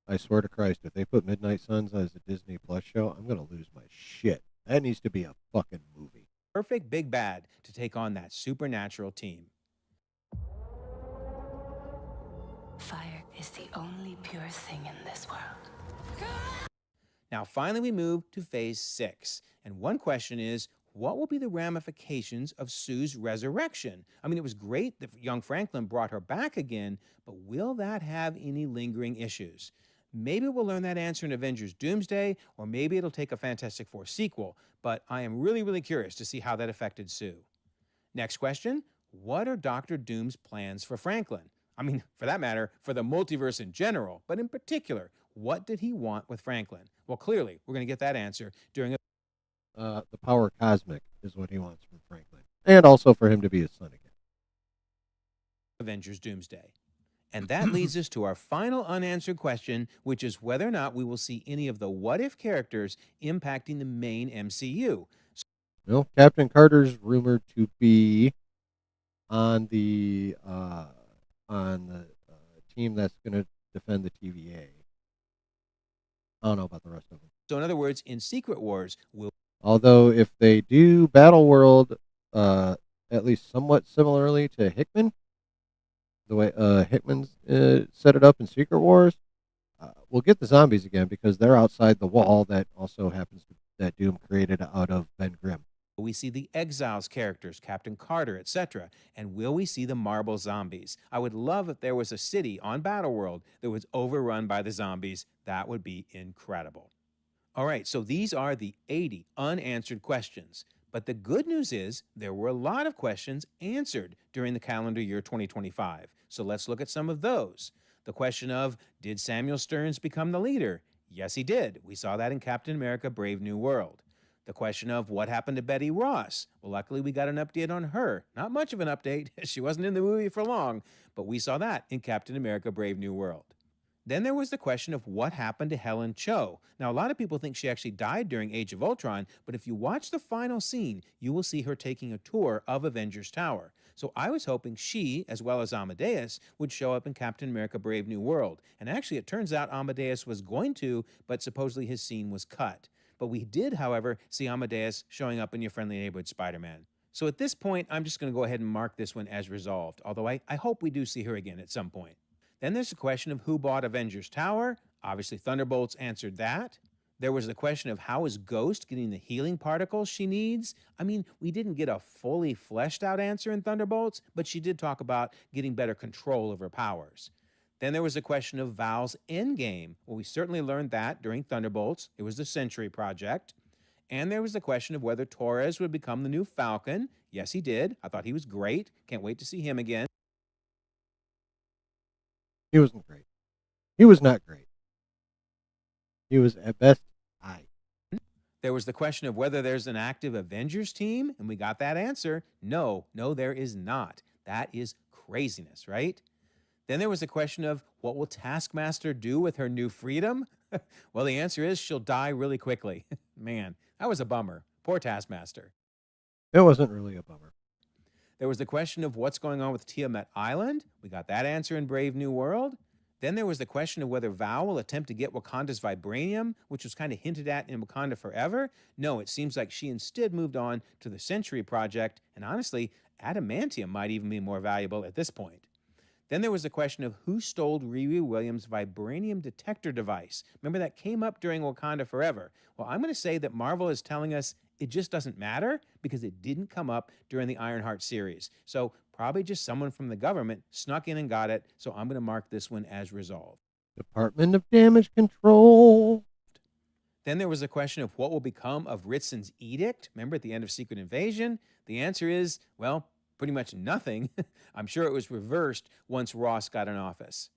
I swear to Christ, if they put Midnight Suns as a Disney Plus show, I'm going to lose my shit. That needs to be a fucking movie. perfect big bad to take on that supernatural team. Fire is the only pure thing in this world. Now, finally, we move to phase 6. And one question is, what will be the ramifications of Sue's resurrection? I mean, it was great that young Franklin brought her back again, but will that have any lingering issues? Maybe we'll learn that answer in Avengers Doomsday, or maybe it'll take a Fantastic Four sequel, but I am really curious to see how that affected Sue. Next question, what are Dr. Doom's plans for Franklin? I mean, for that matter, for the multiverse in general, but in particular, what did he want with Franklin? Well, clearly, we're going to get that answer during the power cosmic is what he wants from Franklin. And also for him to be his son again. Avengers Doomsday. And that leads us to our final unanswered question, which is whether or not we will see any of the what-if characters impacting the main MCU. Well, Captain Carter's rumored to be on the team that's going to defend the TVA. I don't know about the rest of them. So in other words, in Secret Wars, although if they do Battle World at least somewhat similarly to Hickman, the way Hickman's set it up in Secret Wars, we'll get the zombies again because they're outside the wall that also happens to that Doom created out of Ben Grimm. We see the Exiles characters, Captain Carter, etc. And will we see the Marble Zombies? I would love if there was a city on Battleworld that was overrun by the zombies. That would be incredible. All right, so these are the 80 unanswered questions. But the good news is there were a lot of questions answered during the calendar year 2025. So let's look at some of those. The question of, did Samuel Stearns become the leader? Yes, he did. We saw that in Captain America: Brave New World. The question of what happened to Betty Ross? Well, luckily we got an update on her. Not much of an update. She wasn't in the movie for long, but we saw that in Captain America: Brave New World. Then there was the question of what happened to Helen Cho. Now, a lot of people think she actually died during Age of Ultron, but if you watch the final scene, you will see her taking a tour of Avengers Tower. So I was hoping she, as well as Amadeus, would show up in Captain America Brave New World. And actually, it turns out Amadeus was going to, but supposedly his scene was cut. But we did, however, see Amadeus showing up in Your Friendly Neighborhood Spider-Man. So at this point, I'm just going to go ahead and mark this one as resolved, although I hope we do see her again at some point. Then there's the question of who bought Avengers Tower. Obviously, Thunderbolts answered that. There was the question of how is Ghost getting the healing particles she needs? I mean, we didn't get a fully fleshed out answer in Thunderbolts, but she did talk about getting better control of her powers. Then there was the question of Val's endgame. Well, we certainly learned that during Thunderbolts. It was the Century Project. And there was the question of whether Torres would become the new Falcon. Yes, he did. I thought he was great. Can't wait to see him again. He wasn't great. He was not great. He was, at best, high. There was the question of whether there's an active Avengers team, and we got that answer. No, there is not. That is craziness, right? Then there was the question of what will Taskmaster do with her new freedom? Well, the answer is she'll die really quickly. Man, that was a bummer. Poor Taskmaster. It wasn't really a bummer. There was the question of what's going on with Tiamat Island. We got that answer in Brave New World. Then there was the question of whether Val will attempt to get Wakanda's vibranium, which was kind of hinted at in Wakanda Forever. No, it seems like she instead moved on to the Century Project, and honestly, adamantium might even be more valuable at this point. Then there was the question of who stole Riri Williams' vibranium detector device. Remember, that came up during Wakanda Forever. Well, I'm going to say that Marvel is telling us it just doesn't matter because it didn't come up during the Ironheart series. So probably just someone from the government snuck in and got it. So I'm going to mark this one as resolved. Department of Damage Control. Then there was a question of what will become of Ritson's edict. Remember at the end of Secret Invasion? The answer is, well, pretty much nothing. I'm sure it was reversed once Ross got in office.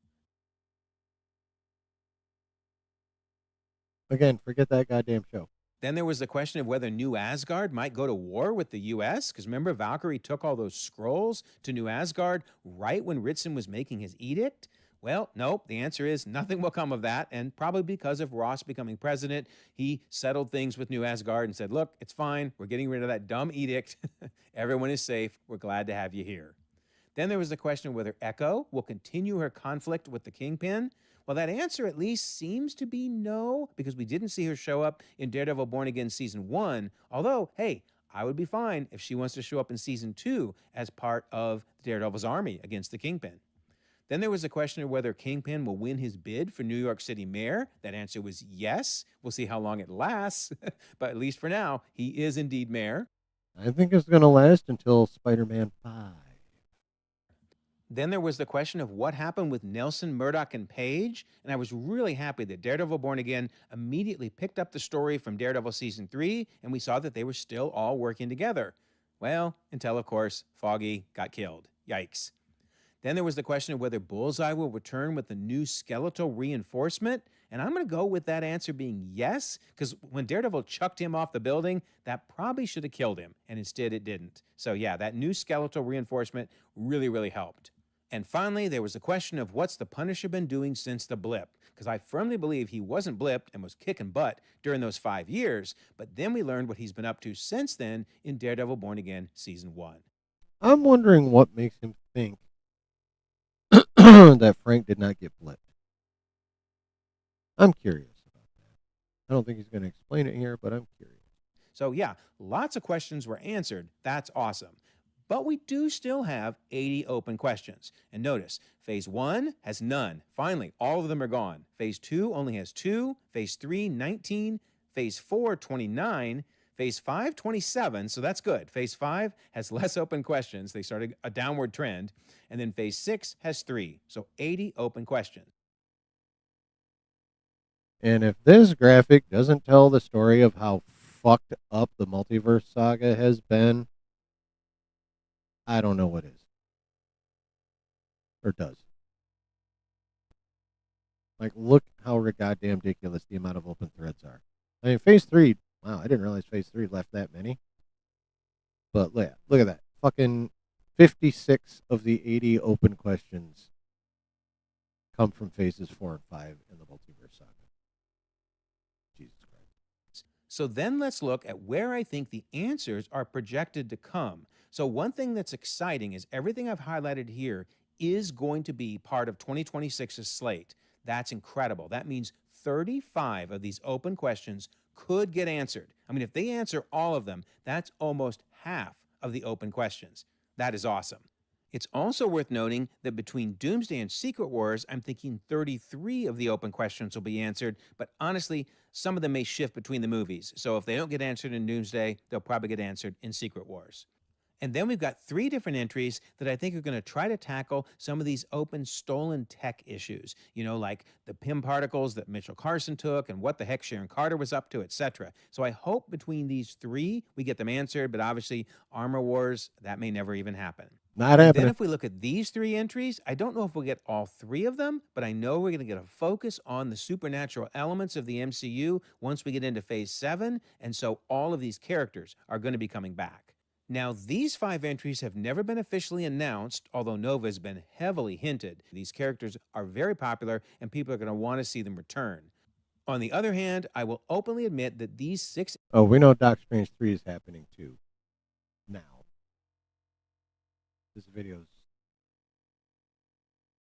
Again, forget that goddamn show. Then there was the question of whether New Asgard might go to war with the U.S., because remember, Valkyrie took all those scrolls to New Asgard right when Ritson was making his edict? Well, nope, the answer is nothing will come of that, and probably because of Ross becoming president, he settled things with New Asgard and said, look, it's fine, we're getting rid of that dumb edict, everyone is safe, we're glad to have you here. Then there was the question of whether Echo will continue her conflict with the Kingpin. Well, that answer at least seems to be no, because we didn't see her show up in Daredevil Born Again Season 1, although, hey, I would be fine if she wants to show up in Season 2 as part of Daredevil's army against the Kingpin. Then there was a question of whether Kingpin will win his bid for New York City mayor. That answer was yes. We'll see how long it lasts, but at least for now, he is indeed mayor. I think it's going to last until Spider-Man 5. Then there was the question of what happened with Nelson, Murdoch, and Page, and I was really happy that Daredevil Born Again immediately picked up the story from Daredevil Season 3, and we saw that they were still all working together. Well, until, of course, Foggy got killed. Yikes. Then there was the question of whether Bullseye will return with the new skeletal reinforcement, and I'm going to go with that answer being yes, because when Daredevil chucked him off the building, that probably should have killed him, and instead it didn't. So yeah, that new skeletal reinforcement really, really helped. And finally, there was the question of what's the Punisher been doing since the blip? Because I firmly believe he wasn't blipped and was kicking butt during those 5 years, but then we learned what he's been up to since then in Daredevil Born Again Season 1. I'm wondering what makes him think that Frank did not get blipped. I'm curious about that. I don't think he's going to explain it here, but I'm curious. So yeah, lots of questions were answered. That's awesome. But we do still have 80 open questions. And notice, Phase 1 has none. Finally, all of them are gone. Phase 2 only has 2. Phase 3, 19. Phase 4, 29. Phase 5, 27. So that's good. Phase 5 has less open questions. They started a downward trend. And then Phase 6 has 3. So 80 open questions. And if this graphic doesn't tell the story of how fucked up the multiverse saga has been, I don't know what is. Or does. Like, look how goddamn ridiculous the amount of open threads are. I mean, Phase 3, wow, I didn't realize Phase 3 left that many. But look at that. Fucking 56 of the 80 open questions come from phases 4 and 5 in the Multiverse Saga. Jesus Christ. So then let's look at where I think the answers are projected to come. So one thing that's exciting is everything I've highlighted here is going to be part of 2026's slate. That's incredible. That means 35 of these open questions could get answered. I mean, if they answer all of them, that's almost half of the open questions. That is awesome. It's also worth noting that between Doomsday and Secret Wars, I'm thinking 33 of the open questions will be answered, but honestly, some of them may shift between the movies. So if they don't get answered in Doomsday, they'll probably get answered in Secret Wars. And then we've got 3 different entries that I think are going to try to tackle some of these open stolen tech issues, you know, like the PIM particles that Mitchell Carson took and what the heck Sharon Carter was up to, etc. So I hope between these 3 we get them answered, but obviously Armor Wars, that may never even happen. Not happening. Then if we look at these 3 entries, I don't know if we'll get all 3 of them, but I know we're going to get a focus on the supernatural elements of the MCU once we get into Phase 7, and so all of these characters are going to be coming back. Now, these 5 entries have never been officially announced, although Nova has been heavily hinted. These characters are very popular, and people are going to want to see them return. On the other hand, I will openly admit that these 6... Oh, we know Doctor Strange 3 is happening too. Now. This video's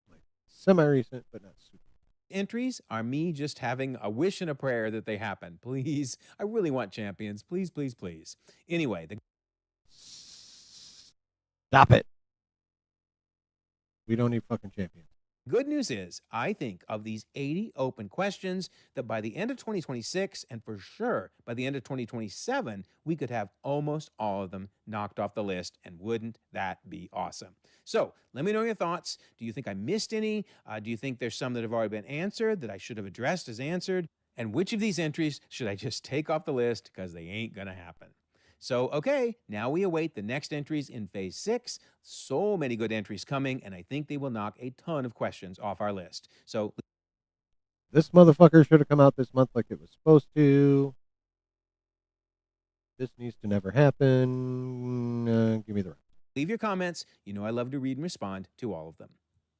like semi-recent, but not super. Entries are me just having a wish and a prayer that they happen. Please, I really want champions. Please, please, please. Anyway, Stop it. We don't need fucking champions. Good news is, I think of these 80 open questions that by the end of 2026, and for sure by the end of 2027, we could have almost all of them knocked off the list, and wouldn't that be awesome? So let me know your thoughts. Do you think I missed any? Do you think there's some that have already been answered that I should have addressed as answered? And which of these entries should I just take off the list because they ain't gonna happen? So, okay, now we await the next entries in Phase 6. So many good entries coming, and I think they will knock a ton of questions off our list. So, this motherfucker should have come out this month like it was supposed to. This needs to never happen. Give me the rest. Leave your comments. You know I love to read and respond to all of them.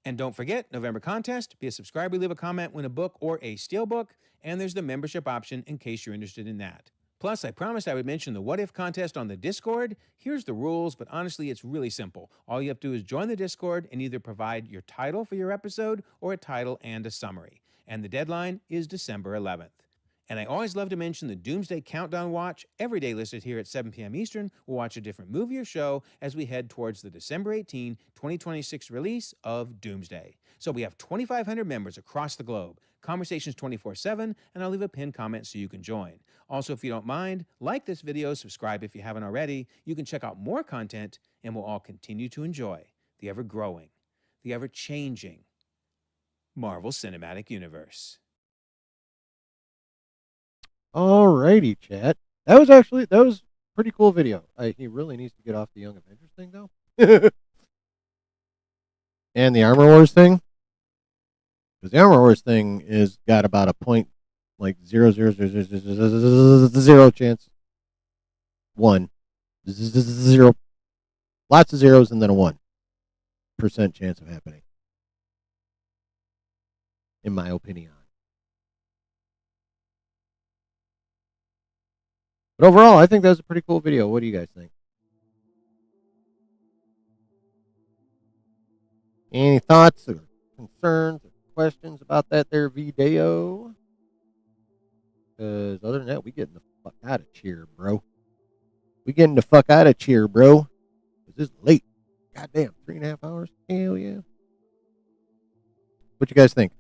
And don't forget, November contest. Be a subscriber, leave a comment, win a book or a steelbook. And there's the membership option in case you're interested in that. Plus, I promised I would mention the What If contest on the Discord. Here's the rules, but honestly, it's really simple. All you have to do is join the Discord and either provide your title for your episode or a title and a summary. And the deadline is December 11th. And I always love to mention the Doomsday Countdown Watch. Every day listed here at 7 p.m. Eastern, we'll watch a different movie or show as we head towards the December 18, 2026 release of Doomsday. So we have 2,500 members across the globe. Conversations 24/7, and I'll leave a pinned comment so you can join. Also, if you don't mind, like this video, subscribe if you haven't already. You can check out more content, and we'll all continue to enjoy the ever-growing, the ever-changing Marvel Cinematic Universe. Alrighty, chat. That was a pretty cool video. He really needs to get off the Young Avengers thing, though. And the Armor Wars thing. Because the Armor Wars thing is got about a point, like 0.00000 chance. 1. 0. Lots of zeros and then a 1% chance of happening. In my opinion. But overall, I think that was a pretty cool video. What do you guys think? Any thoughts or concerns or questions about that there video? Because other than that, we getting the fuck out of cheer, bro. We getting the fuck out of cheer, bro. Because this is late. Goddamn, 3.5 hours? Hell yeah. What you guys think?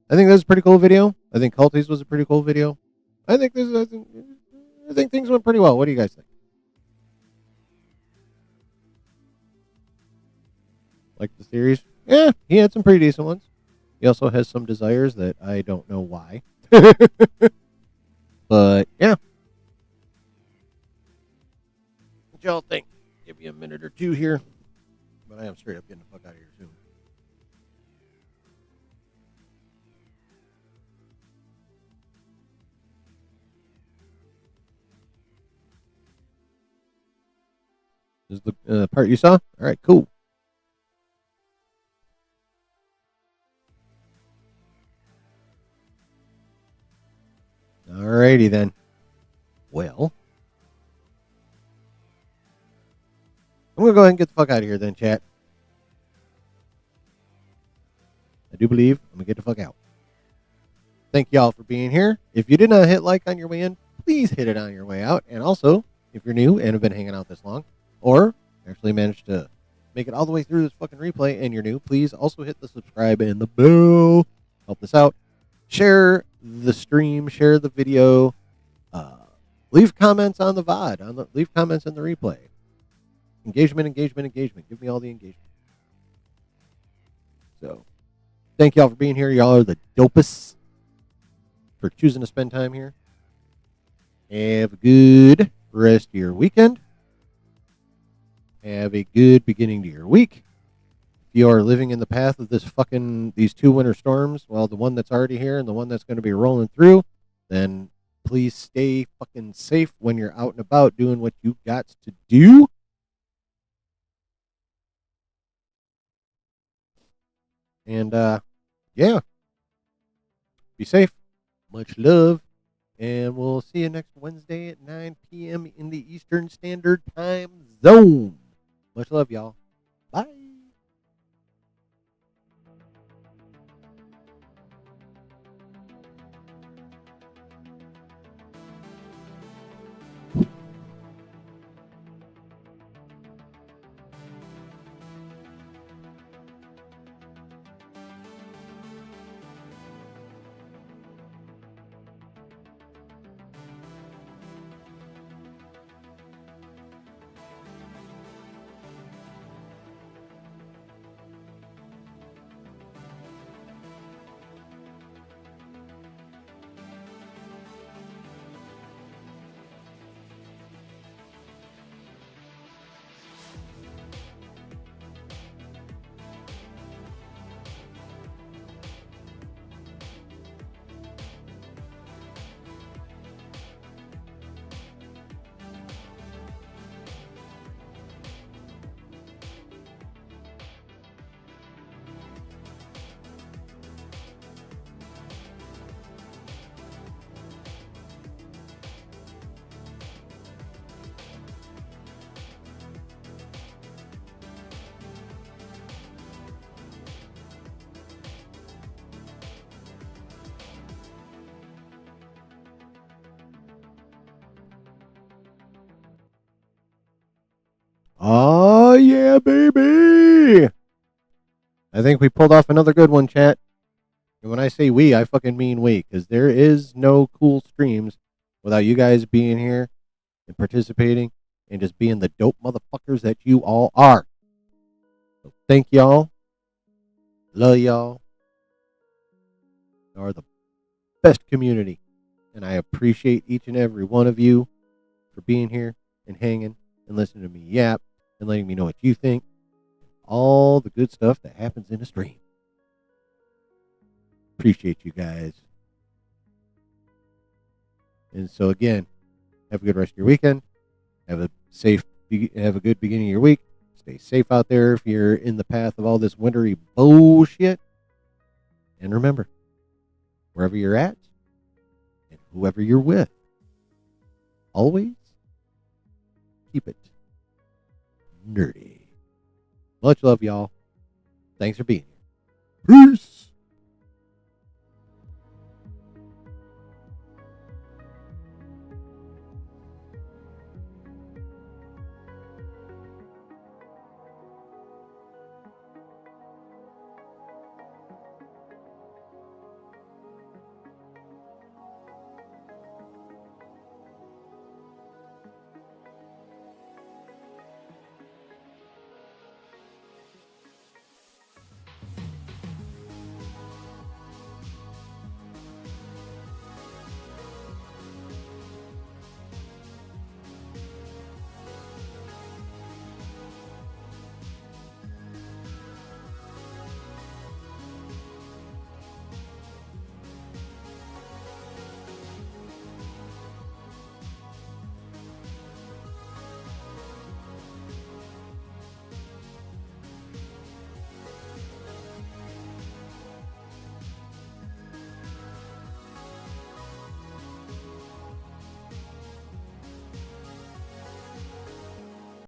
I think that was a pretty cool video. I think Culties was a pretty cool video. I think things went pretty well. What do you guys think? Like the series? Yeah, he had some pretty decent ones. He also has some desires that I don't know why. But, yeah. What y'all think? Give me a minute or two here. But I am straight up getting the fuck out of here soon. This is the part you saw? All right, cool. Alrighty then. Well, I'm going to go ahead and get the fuck out of here then, chat. I do believe I'm going to get the fuck out. Thank y'all for being here. If you did not hit like on your way in, please hit it on your way out. And also, if you're new and have been hanging out this long, or actually managed to make it all the way through this fucking replay and you're new, please also hit the subscribe and the bell. Help us out. Share the stream, share the video. Leave comments on the VOD. Leave comments in the replay. Engagement. Give me all the engagement. So, thank y'all for being here. Y'all are the dopest for choosing to spend time here. Have a good rest of your weekend. Have a good beginning to your week. If you are living in the path of these two winter storms, well, the one that's already here and the one that's going to be rolling through, then please stay fucking safe when you're out and about doing what you got to do. And, yeah. Be safe. Much love. And we'll see you next Wednesday at 9 p.m. in the Eastern Standard Time Zone. Much love, y'all. Bye. Oh, yeah, baby. I think we pulled off another good one, chat. And when I say we, I fucking mean we, because there is no cool streams without you guys being here and participating and just being the dope motherfuckers that you all are. So thank y'all. Love y'all. You are the best community. And I appreciate each and every one of you for being here and hanging and listening to me yap and letting me know what you think. All the good stuff that happens in a stream. Appreciate you guys. And so again, have a good rest of your weekend. Have a good beginning of your week. Stay safe out there if you're in the path of all this wintry bullshit. And remember, wherever you're at and whoever you're with, always keep it nerdy. Much love, y'all. Thanks for being here. Peace.